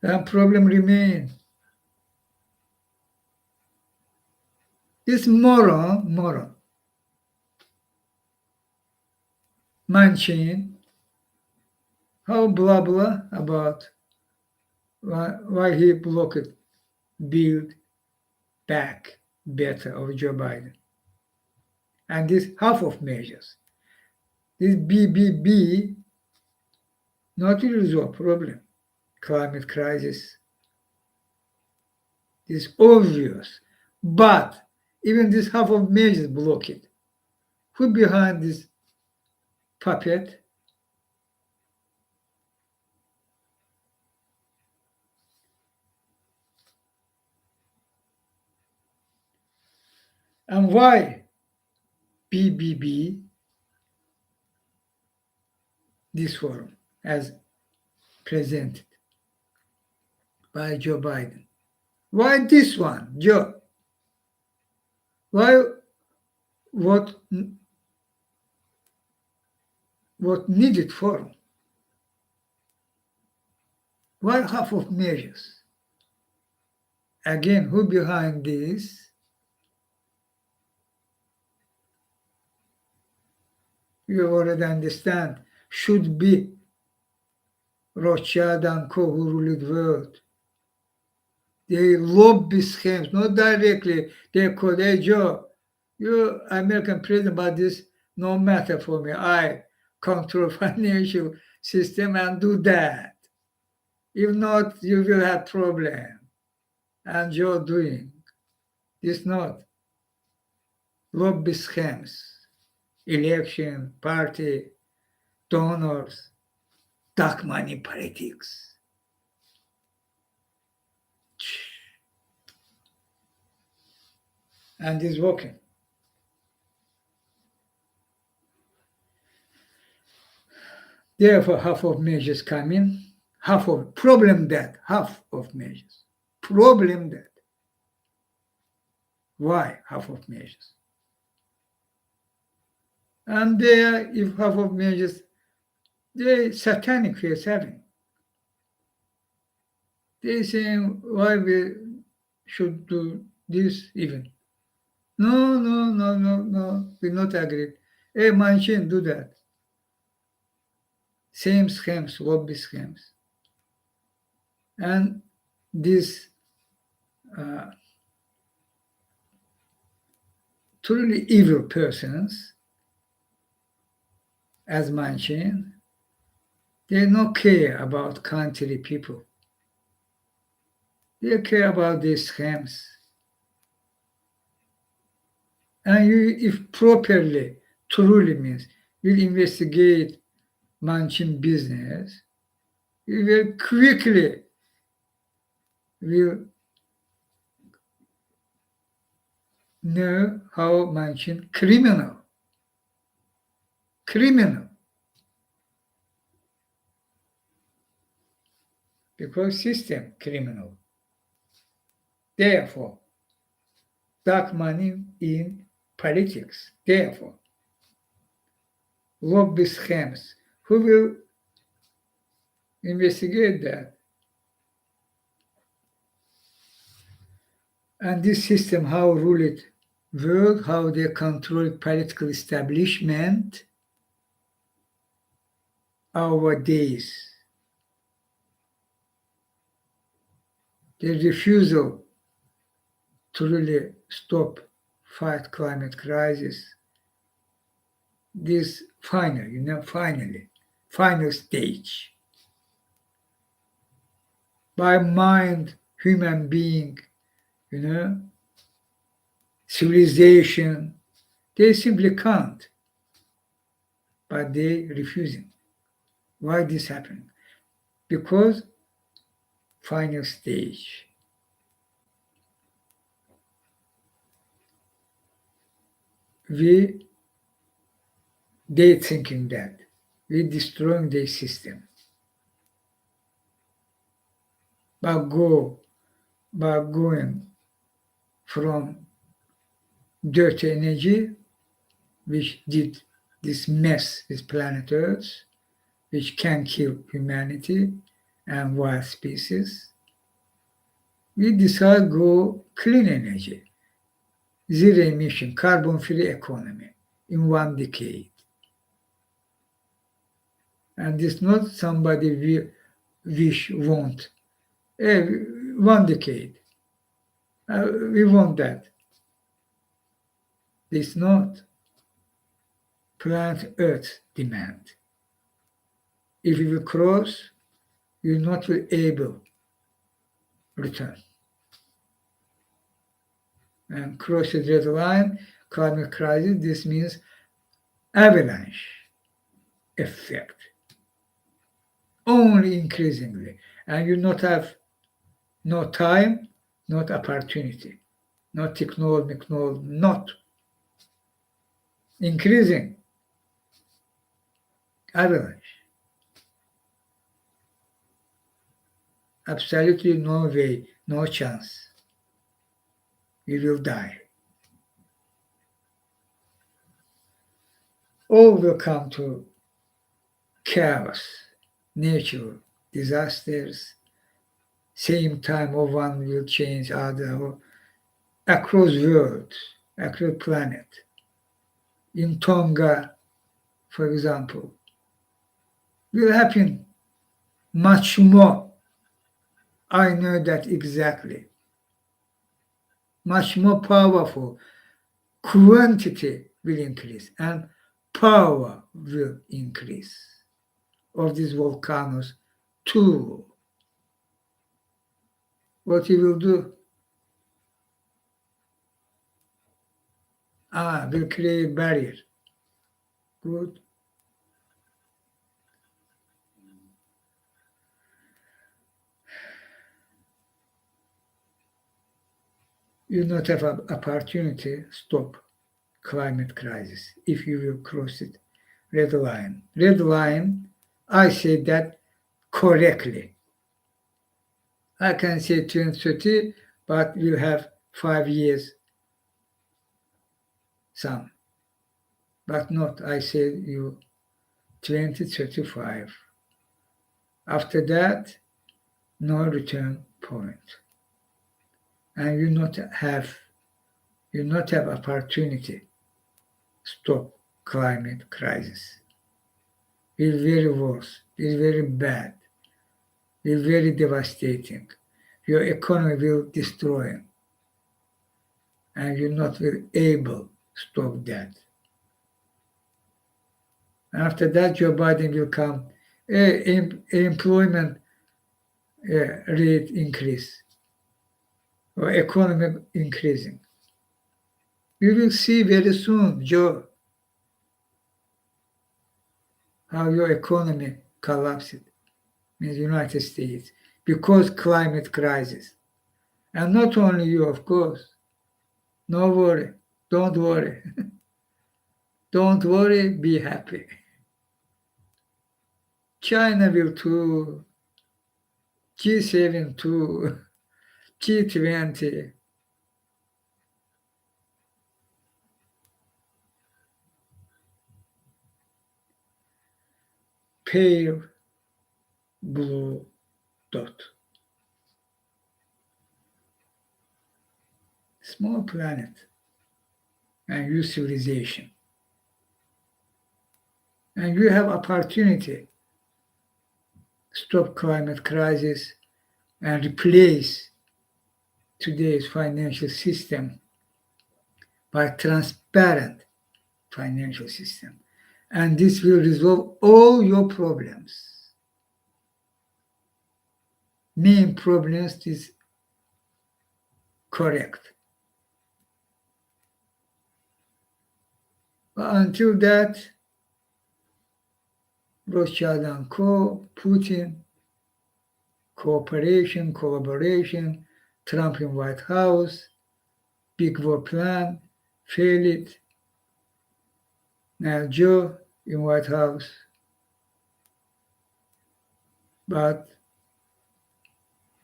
S1: And problem remain. This moron, Manchin, how blah blah about why he blocked Build Back Better of Joe Biden. And this half of measures. This BBB not to resolve problem. Climate crisis is obvious. But even this half of measures block it. Who behind this puppet? And why BBB, this forum, as presented by Joe Biden? Why this one, Joe? Why what needed forum? Why half of measures? Again, who behind this? You already understand. Should be Rothschild and Co. who ruled the world. They lobby schemes, not directly. They call, hey Joe, you American president, but this no matter for me. I control financial system and do that. If not, you will have problem. And Joe doing this not lobby schemes, election, party, donors, dark money politics. And is working. Therefore, half of measures come in, half of problem that, half of measures. Problem that. Why half of measures? And there, if half of measures, they satanic face having. They saying why we should do this even. No, we not agree. Hey, Manchin, do that. Same schemes, lobby schemes. And these truly evil persons, as Manchin, they don't care about country people. They care about these schemes. And you, if properly, truly means, will investigate Manchin business, you will quickly will know how Manchin criminal. Because system criminal. Therefore, dark money in politics. Therefore, lobby schemes. Who will investigate that? And this system, how ruled world, how they control political establishment, our days. The refusal to really stop, fight climate crisis. This final stage. By mind, human being civilization. They simply can't, but they refusing. Why this happening? Because final stage. They thinking that we destroying their system. But going from dirty energy, which did this mess with planet Earth, which can kill humanity and wild species, we decide go clean energy, zero emission, carbon-free economy in 1 decade. And it's not somebody want. 1 decade. We want that. It's not planet Earth demand. If you will cross, you're not able return. And cross the red line, climate crisis, this means avalanche effect. Only increasingly. And you not have no time, not opportunity, not technology, not increasing avalanche. Absolutely no way, no chance. You will die. All will come to chaos, nature, disasters. Same time, or one will change other across world, across planet. In Tonga, for example, will happen much more. I know that exactly. Much more powerful. Quantity will increase and power will increase of these volcanoes too. What he will do? Will create barrier. Good. You not have an opportunity stop climate crisis if you will cross it. Red line. Red line, I say that correctly. I can say 2030, but we'll have 5 years some. But not, I say you 2035. After that, no return point. And you not have opportunity stop climate crisis. It's very worse. It's very bad. It's very devastating. Your economy will destroy, and you're not able to stop that. After that, Joe Biden will come. Employment rate increase or economy increasing. We will see very soon, Joe, how your economy collapsed in the United States because climate crisis. And not only you, of course. No worry. Don't worry. Don't worry, be happy. China will too. G7 too. G20. Pale blue dot. Small planet and you civilization. And you have opportunity stop climate crisis and replace today's financial system by transparent financial system. And this will resolve all your problems. Main problems is correct. But until that, Rothschild and Co., Putin, cooperation, collaboration, Trump in White House, big war plan, failed. Now Joe in White House. But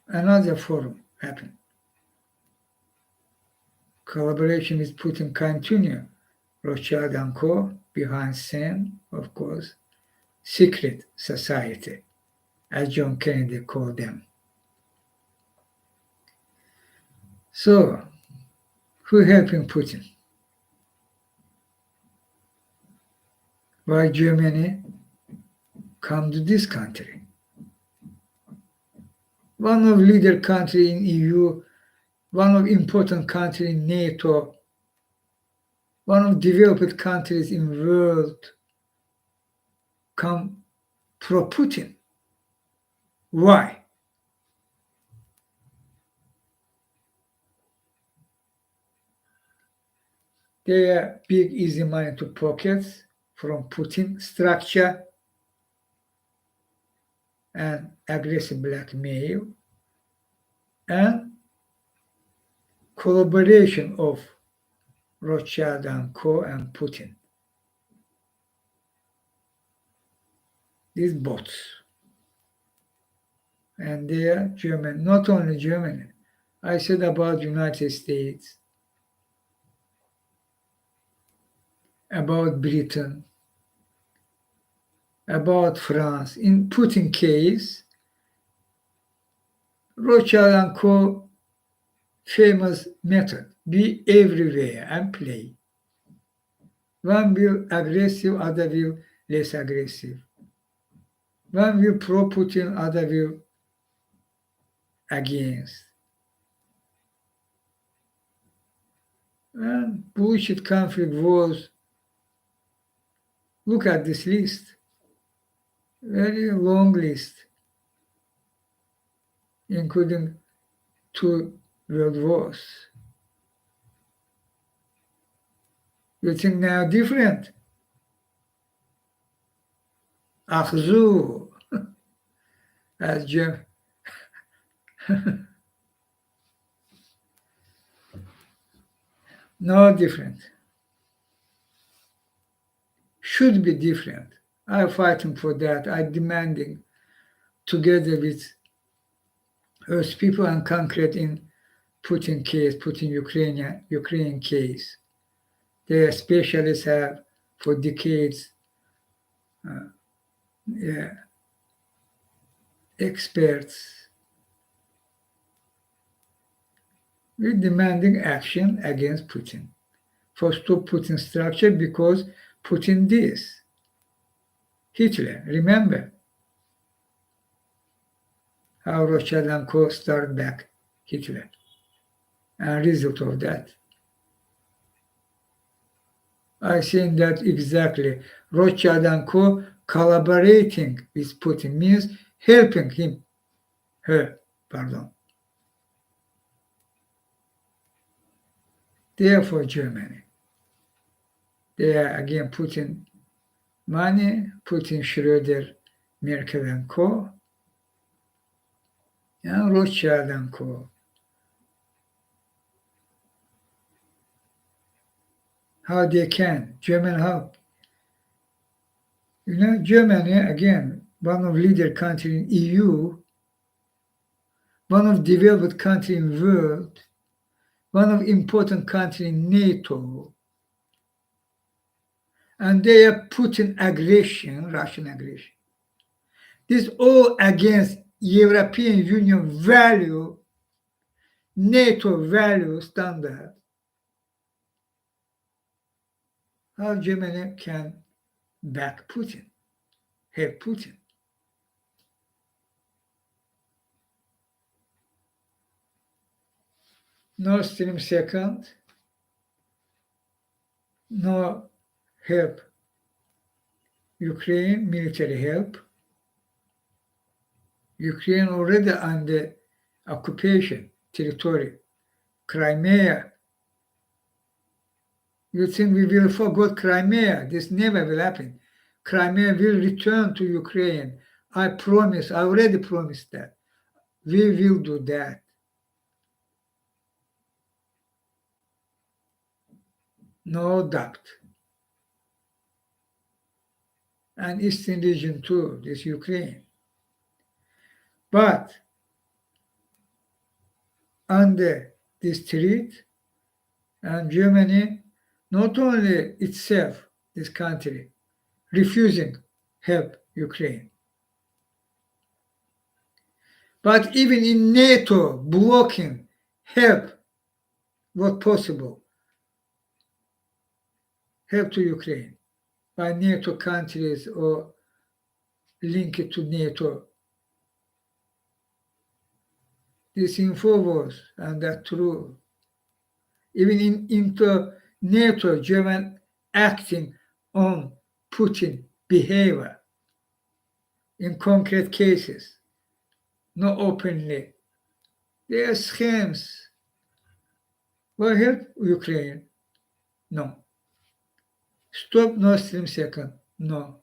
S1: another forum happened. Collaboration with Putin continue. Rothschild and Co. behind scene, of course, secret society, as John Kennedy called them. So, who helping Putin? Why Germany come to this country? One of leader country in EU, one of important country in NATO, one of developed countries in world come pro-Putin. Why? They are big, easy money to pockets from Putin structure and aggressive blackmail and collaboration of Rothschild and Co. and Putin. These bots. And they are German, not only Germany. I said about United States, about Britain, about France. In Putin case, Rothschild and Co. famous method, be everywhere and play. One will aggressive, other will less aggressive. One will pro-Putin, other will against. And bullshit conflict wars. Look at this list. Very long list, including 2 world wars. You think now different? Achzu, as Jim. No different. Should be different. I'm fighting for that. I'm demanding, together with Earth people and concrete in Putin case, Putin Ukraine case. Their specialists have for decades experts. We're demanding action against Putin. For stop Putin structure because Putin this. Hitler, remember how Rothschild and Co. started back Hitler. And result of that. I think that exactly. Rothschild and Co. collaborating with Putin means helping him, Therefore, Germany. They are again Putin money, Putin, Schröder, Merkel and Co. And Rothschild and Co. How they can, German how? Germany, again, one of leader country in EU, one of developed country in world, one of important country in NATO, and they are Putin aggression, Russian aggression. This all against European Union value, NATO value standard. How Germany can back Putin, help Putin. Nord Stream 2, no help Ukraine, military help. Ukraine already under occupation territory Crimea. You think we will forget Crimea? This never will happen. Crimea will return to Ukraine. I promise, I already promised that. We will do that. No doubt. And Eastern region too, this Ukraine. But under this treaty, and Germany, not only itself, this country, refusing help Ukraine, but even in NATO blocking help what possible help to Ukraine by NATO countries or linked to NATO. This info was and that true. Even into NATO, German acting on Putin behavior in concrete cases, not openly. There are schemes. Will help Ukraine? No. Stop Nord Stream 2? No.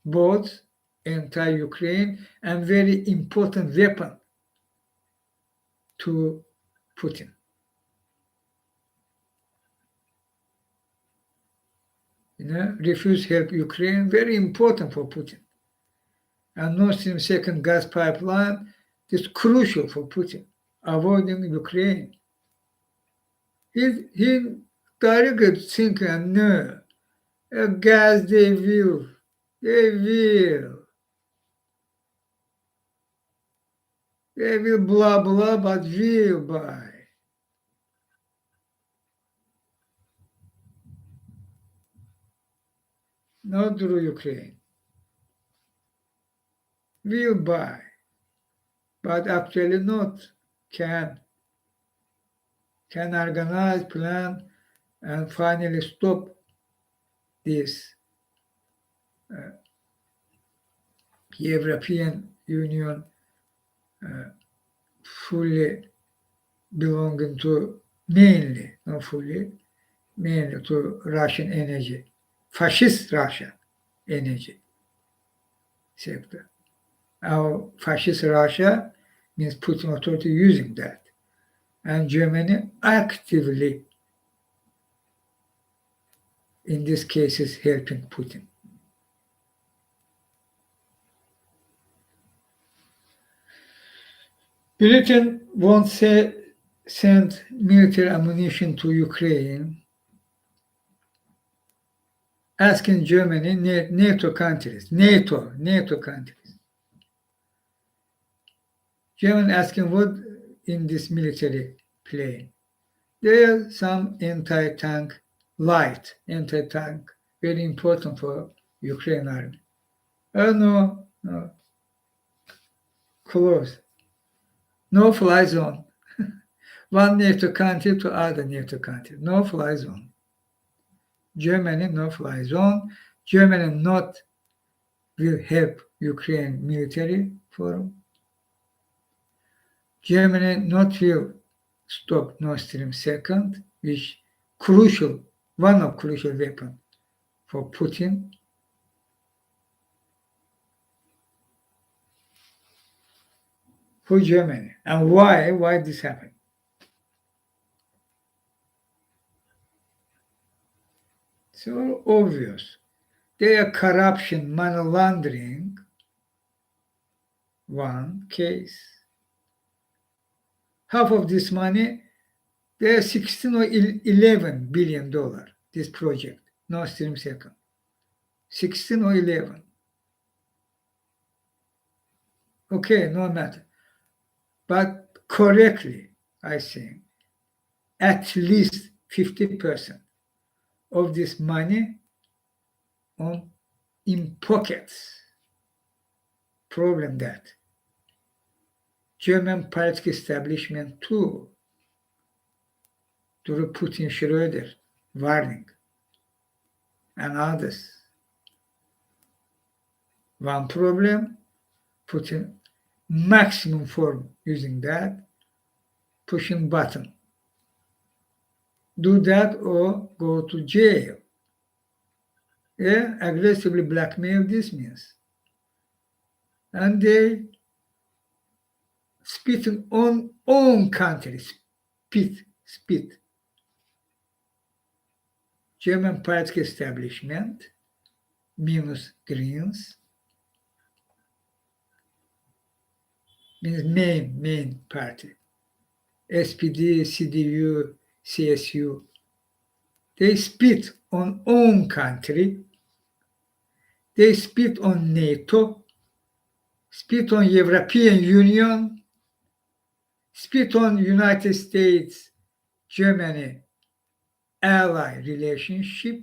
S1: Both anti-Ukraine and very important weapon to Putin. Refuse help Ukraine, very important for Putin. And Nord Stream 2 gas pipeline is crucial for Putin, avoiding Ukraine. He directly thinking, no, gas they will. They will blah blah, but will buy. Not through Ukraine. Will buy, but actually not. Can organize, plan, and finally stop this European Union fully belonging to mainly, not fully, mainly to Russian energy, fascist Russian energy sector. Our fascist Russia means Putin authority using that. And Germany actively, in this case, is helping Putin. Britain won't send military ammunition to Ukraine, asking Germany, NATO countries, NATO countries. Germany asking what in this military plane? There are some anti-tank, light anti-tank, very important for Ukraine army. Oh no, close. No fly zone. One NATO country to other NATO country. No fly zone. Germany, no fly zone. Germany not will help Ukraine military forum. Germany not will stop Nord Stream 2, which crucial, one of crucial weapon for Putin. For Germany. And why this happened? So obvious. Their corruption, money laundering, one case. Half of this money, they are 16 or $11 billion, this project, Nord Stream 2. 16 or 11. Okay, no matter. But correctly, I think, at least 50% of this money in pockets. Problem that German political establishment too, through Putin, Schröder, Warning, and others. One problem, Putin maximum form using that, pushing button do that or go to jail. Yeah, aggressively blackmail this means. And they spit on own country, spit. German party establishment, minus Greens, means main party. SPD, CDU, CSU. They spit on own country. They spit on NATO, spit on European Union, spit on United States, Germany ally relationship,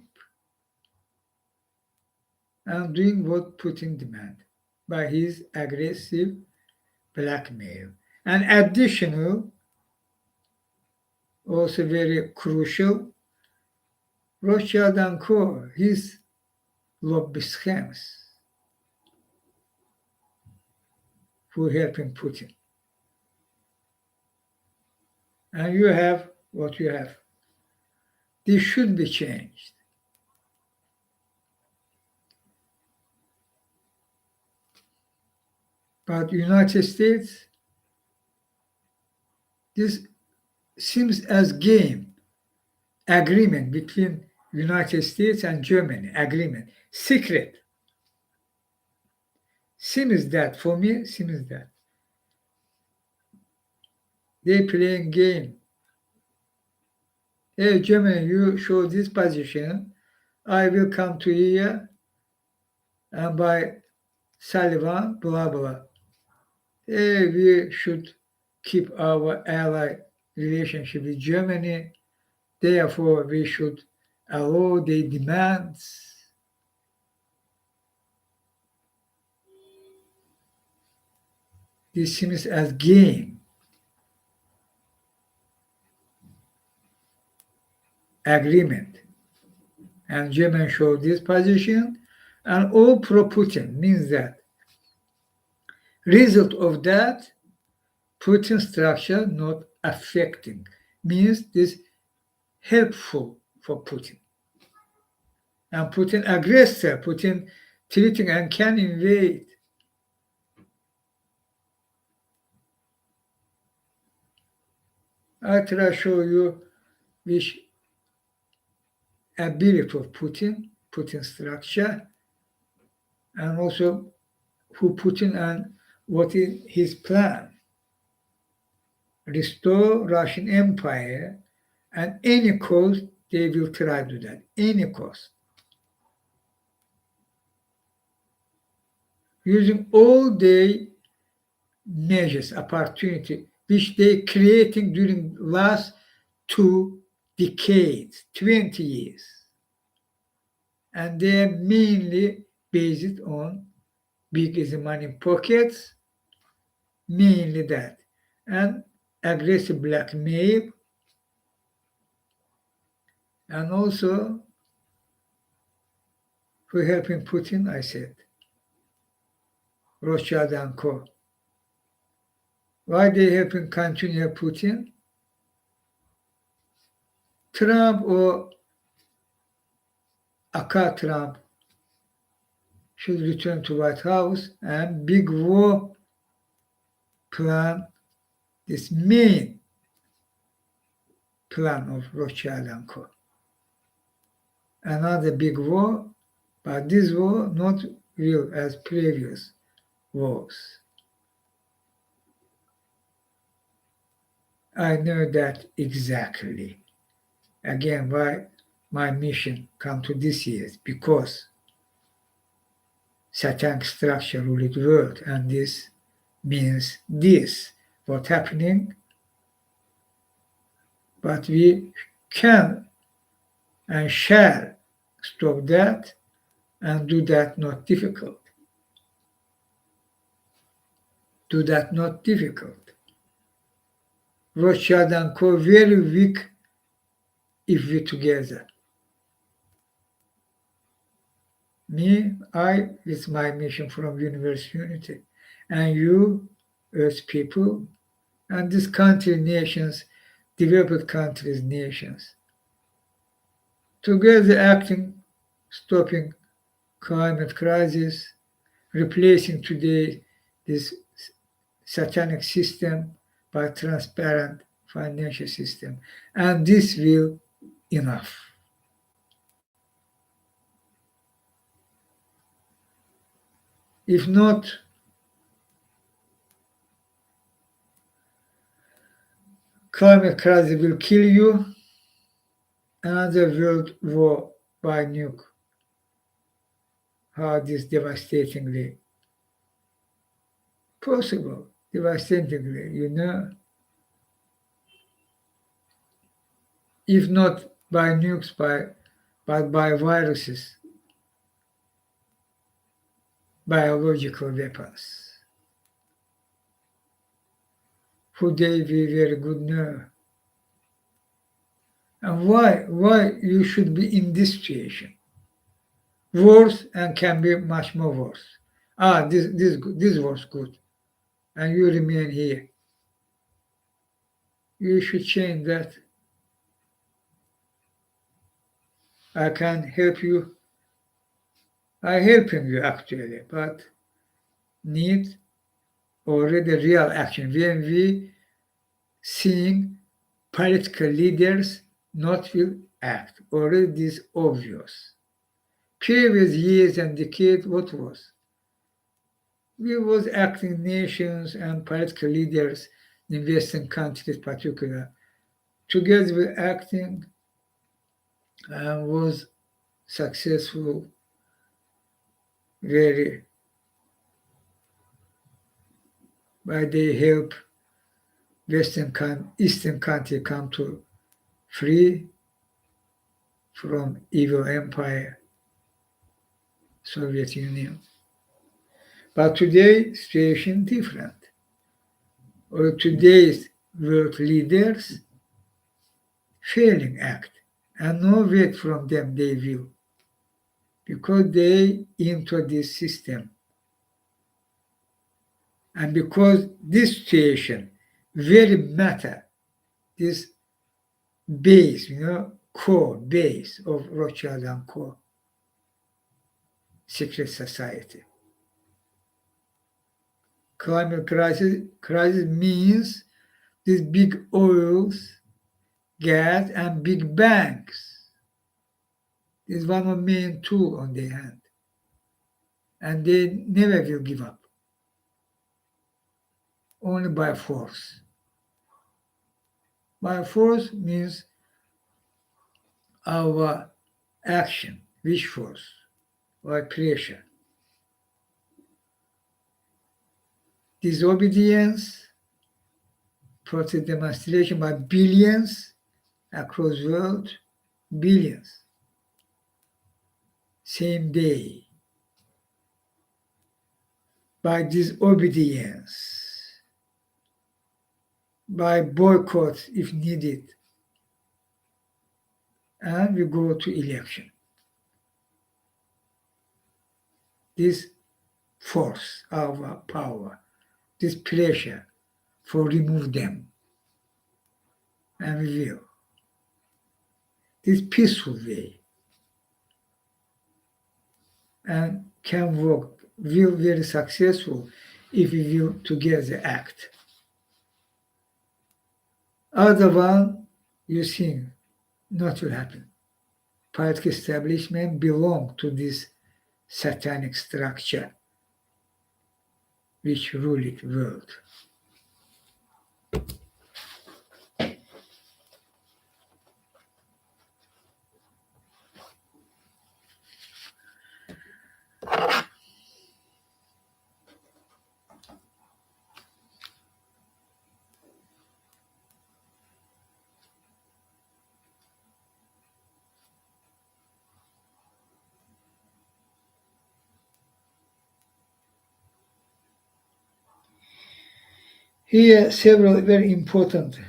S1: and doing what Putin demand by his aggressive blackmail. And additional, also very crucial, Rothschild and Co., his lobby schemes for helping Putin. And you have what you have. This should be changed. But United States, this seems as game agreement between United States and Germany, agreement, secret. Seems that, for me, seems that. They playing game. Hey, Germany, you show this position, I will come to here and by Sullivan, blah, blah. Hey, we should keep our ally relationship with Germany. Therefore, we should allow their demands. This seems as game. Agreement. And Germany showed this position, and all pro-Putin means that result of that, Putin structure not affecting, means this helpful for Putin. And Putin aggressor, Putin treating and can invade. I try to show you which ability of Putin structure, and also who Putin and what is his plan. Restore Russian Empire, and any cost they will try to do that, any cost. Using all the measures, opportunity, which they creating during last 2 decades, 20 years. And they are mainly based on big is the money in pockets, mainly that. And aggressive blackmail, and also for helping Putin, I said, Rothschild and Co. Why they helping continue Putin? Trump or Aka Trump should return to White House and big war plan, this main plan of Rothschild and Co. Another big war, but this war not real as previous wars. I know that exactly. Again, why my mission come to this year, because satanic structure ruled the world, and this means this, what's happening, but we can and shall stop that and do that not difficult. Do that not difficult. Rothschild and Co. very weak if we together. Me, I, it's my mission from Universal Unity. And you, Earth people, and this country, nations, developed countries, nations, together acting, stopping climate crisis, replacing today this satanic system by transparent financial system. And this will enough. If not, climate crisis will kill you, another world war by nuke. How this devastatingly possible, devastatingly, if not by nukes, but by viruses, biological weapons. Today we very good know. And why you should be in this situation? Worse and can be much more worse. This was good, and you remain here. You should change that. I can help you. I'm helping you actually, but need already real action. When we seeing political leaders not will act, already this obvious. Previous years and decades, what was? We was acting nations and political leaders in Western countries particular, together with acting and was successful very by they help Eastern country come to free from evil empire, Soviet Union. But today, situation different. Or today's world leaders failing act, and no wait from them they will, because they into this system, and because this situation very matter, this base, core base of Rothschild and Co. secret society. Climate crisis means these big oils, gas, and big banks is one of main tool on their hand. And they never will give up. Only by force. By force means our action, which force, by pressure. Disobedience, protest demonstration by billions across the world, billions, same day. By disobedience, by boycott if needed, and we go to election. This force, our power, this pressure for remove them, and we will. This peaceful way, and can work, will very successful if we will together act. Other one, you think, not will happen. Political establishment belong to this satanic structure which rule the world. Here, several very important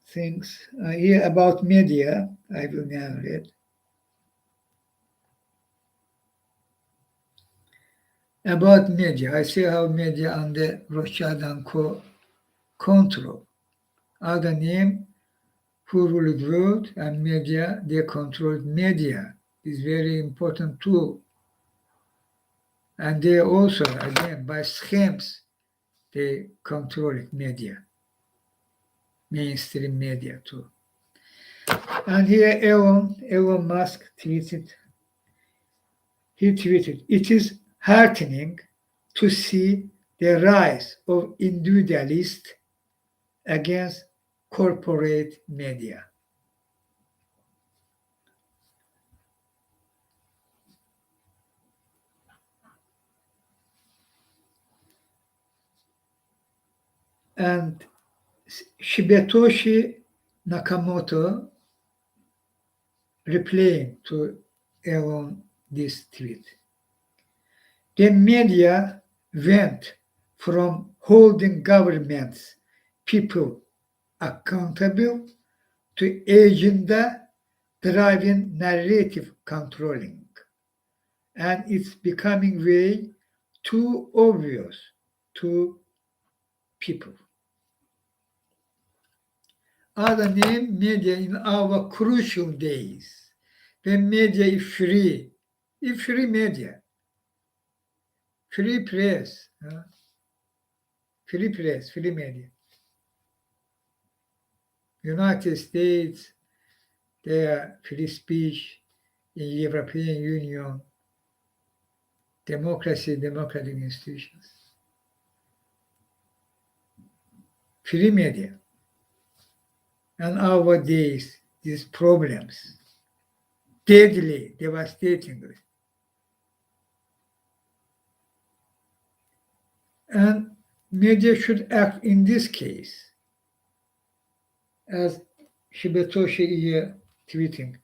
S1: things. Here about media, I will now read. About media, I see how media under Rothschild and Co. control. Other name who ruled the world, and media, they controlled media. It's very important too. And they also, again, by schemes, they controlled media, mainstream media too. And here Elon Musk tweeted, "It is heartening to see the rise of individualists against corporate media." And Shibetoshi Nakamoto replying to Elon this tweet. The media went from holding governments, people accountable to agenda driving narrative controlling. And it's becoming way too obvious to people. Other name media in our crucial days, when media is free media, free press, free media. United States, their free speech, in European Union, democracy, democratic institutions. Free media. And our days, these problems, deadly, devastatingly. And media should act in this case, as Shibetoshi is tweeting,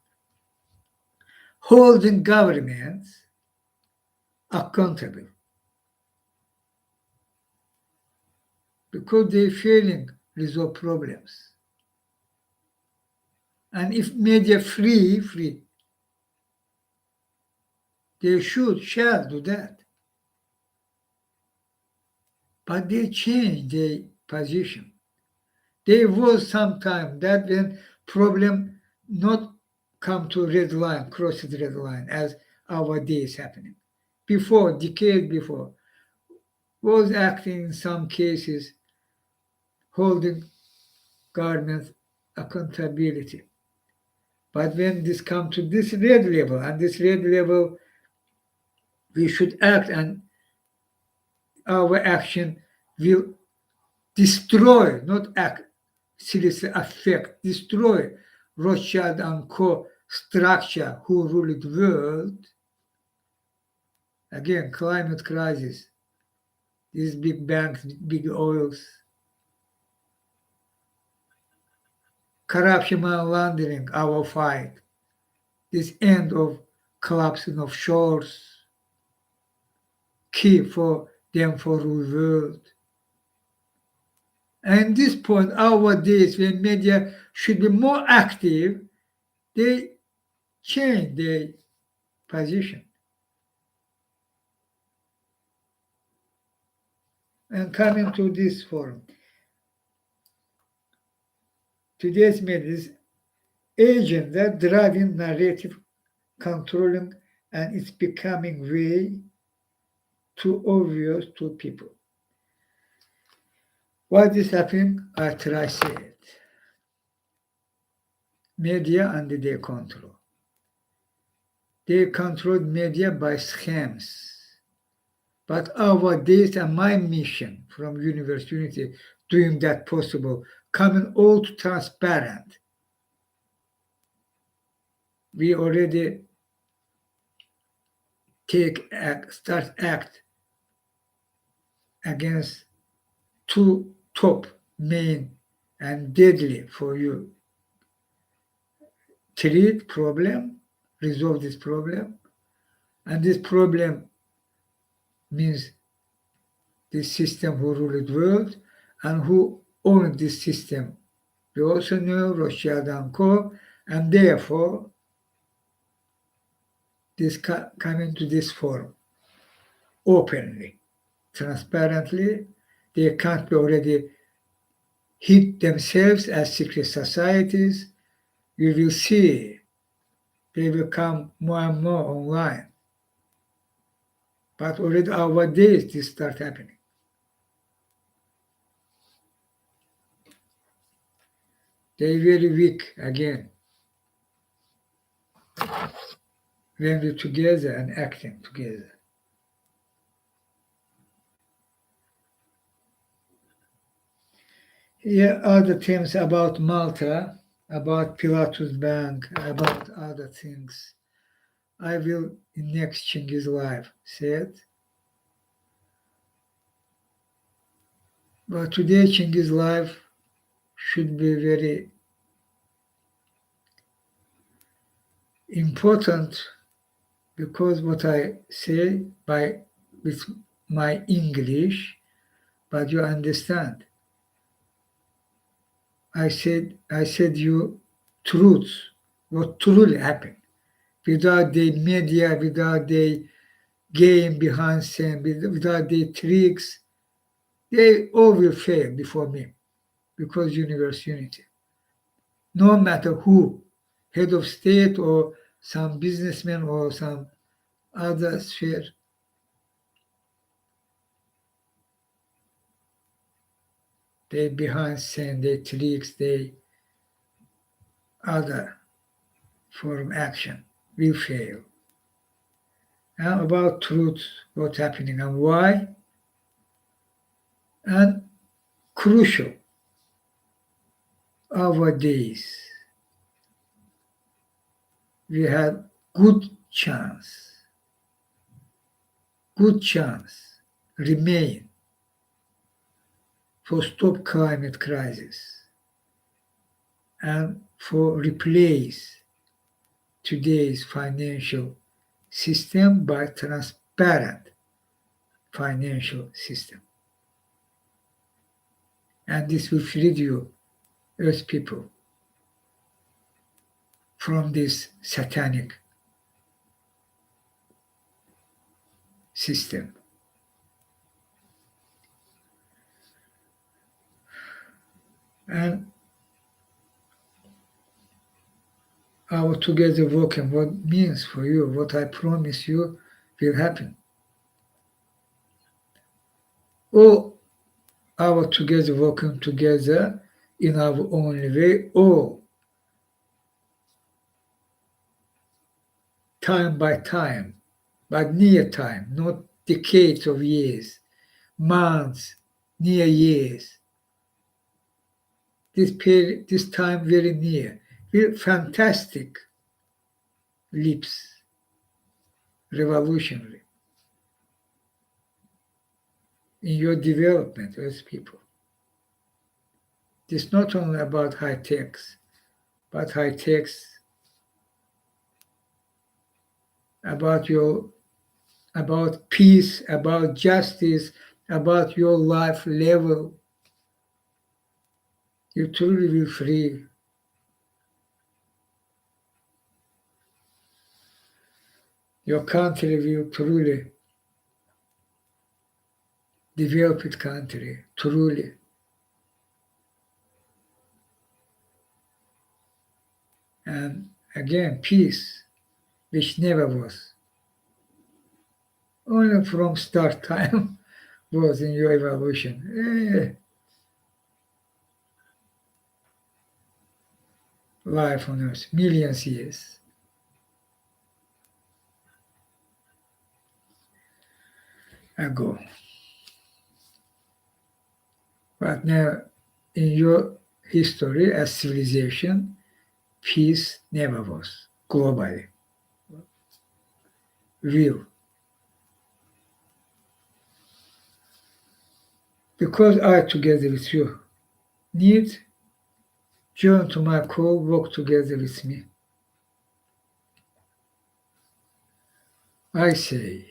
S1: holding governments accountable because they're failing resolve problems. And if media free, they shall do that. But they change their position. There was some time that when problem not come to red line, cross the red line, as our day is happening. Before, decade before, was acting in some cases, holding government accountability. But when this come to this red level, and this red level, we should act, and our action will destroy, not act, seriously affect, destroy Rothschild and Co. structure who ruled the world. Again, climate crisis, these big banks, big oils, corruption and laundering, our fight, this end of collapsing of shores, key for them for the world. And this point, our days when media should be more active, they change their position. And coming to this forum, today's media is agenda driving narrative, controlling, and it's becoming way too obvious to people. What is happening? I try to say it. Media under their control. They control media by schemes. But our days and my mission from university doing that possible, coming all to transparent. We already start act against two top main and deadly for you. Treat problem, resolve this problem, and this problem means the system who rule the world and who own this system. We also know Rothschild and Co. And therefore, this coming to this forum openly, transparently, they can't be already hid themselves as secret societies you will see they will come more and more online. But already nowadays this start happening. They very weak again when we're together and acting together. Here are the things about Malta, about Pilatus Bank, about other things. I will in next Chinghiz live say it. But today Chinghiz live should be very important because what I say by with my English, but you understand. I said you truths, what truly happened, without the media, without the game behind scene, without the tricks, they all will fail before me because universe unity. No matter who, head of state or some businessman or some other sphere, they behind scene, they tricks, they other form action will fail. Now about truth, what's happening and why, and crucial our days. We have good chance remain for stop climate crisis and for replace today's financial system by transparent financial system. And this will free you, Earth people, from this satanic system. And our together working, what means for you, what I promise you will happen. All our together working together in our own way, all time by time, but near time, not decades of years, months, near years. This period, this time very near, with fantastic leaps, revolutionary in your development as people. It's not only about high techs, but high techs about peace, about justice, about your life level. You truly will free. Your country will truly developed country, truly. And again, peace, which never was. Only from start time was in your evolution. Life on earth, millions years ago. But now, in your history as civilization, peace never was globally. Will. Because I, together with you, need join to my call, work together with me. I say,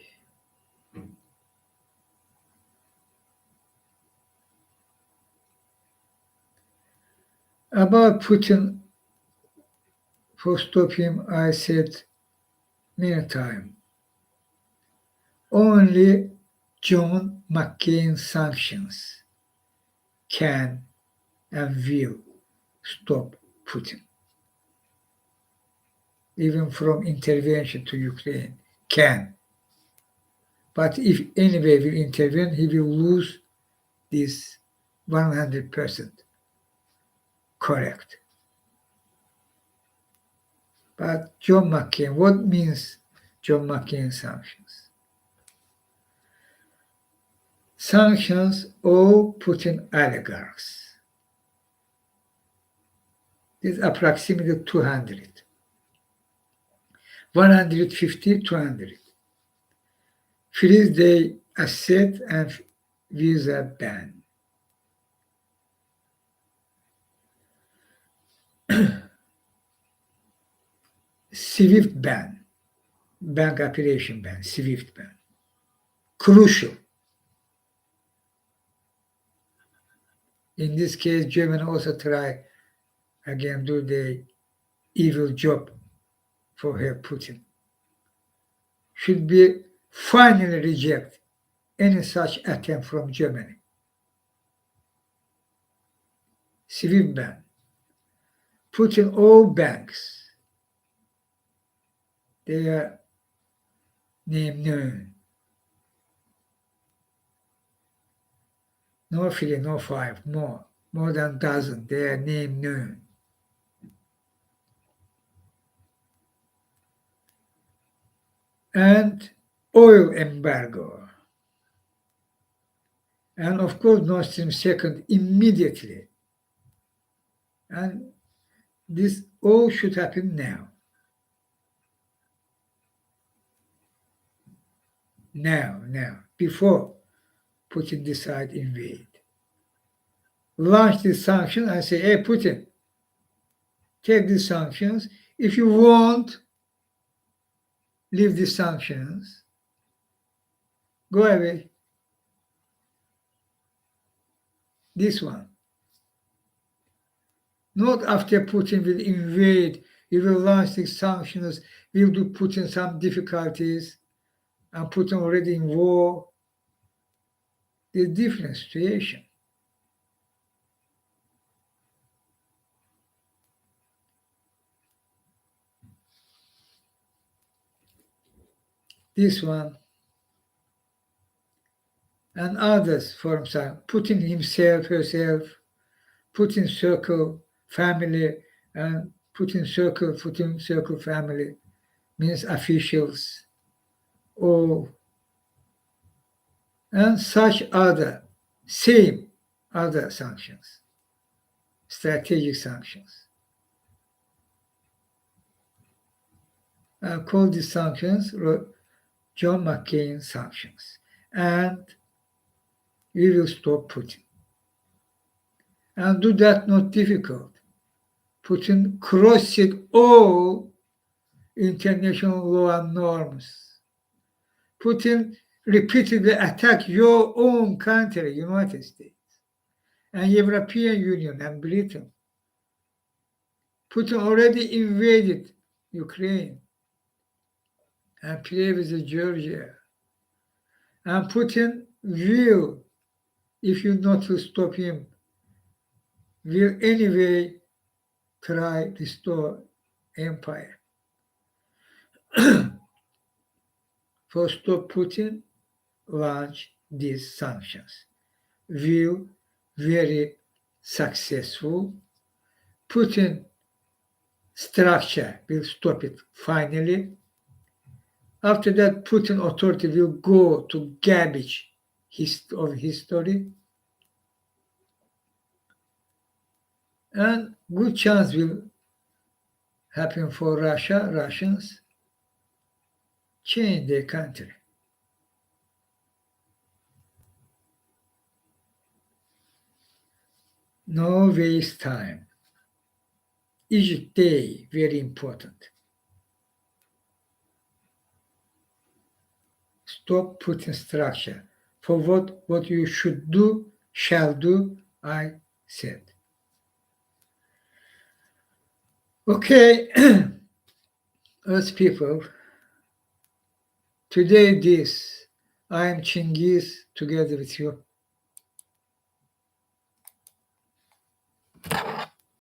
S1: about Putin, for stop him, I said many times, only John McCain sanctions can and will stop Putin. even from intervention to Ukraine, can. But if anyway will intervene, he will lose this 100% correct. But John McCain, what means John McCain sanctions? Sanctions all Putin oligarchs. This is approximately 200. 150, 200. Freeze their asset and visa ban. SWIFT ban, bank operation ban, SWIFT ban. Crucial. In this case, Germany also try again do the evil job for her Putin. Should be finally reject any such attempt from Germany. SWIFT ban. Putin all banks, they are name known. No three, no five, more than a dozen, they are name known. And oil embargo. And of course, Nord Stream 2 immediately. And this all should happen now. Now, before Putin decide invade. Launch these sanctions and say, hey, Putin, take these sanctions. If you won't leave these sanctions, go away. This one. Not after Putin will invade, he will launch these sanctions, will do Putin some difficulties, and Putin already in war. There's a different situation. This one and others for himself, Putin himself, herself, Putin circle family, and Putin circle family means officials, or and such other same other sanctions, strategic sanctions. I call these sanctions John McCain sanctions, and we will stop Putin. And do that not difficult. Putin crossed all international law and norms. Putin repeatedly attacked your own country, United States, and European Union and Britain. Putin already invaded Ukraine and played with Georgia. And Putin will, if you not to stop him, will anyway try to restore empire. For stop Putin, launch these sanctions. Will very successful. Putin structure will stop it finally. After that, Putin authority will go to garbage of history. And good chance will happen for Russians change their country. No waste time. Each day very important. Stop Putin structure. For what you should do, shall do, I said. Okay, Earth people, today I am Chinghiz together with you.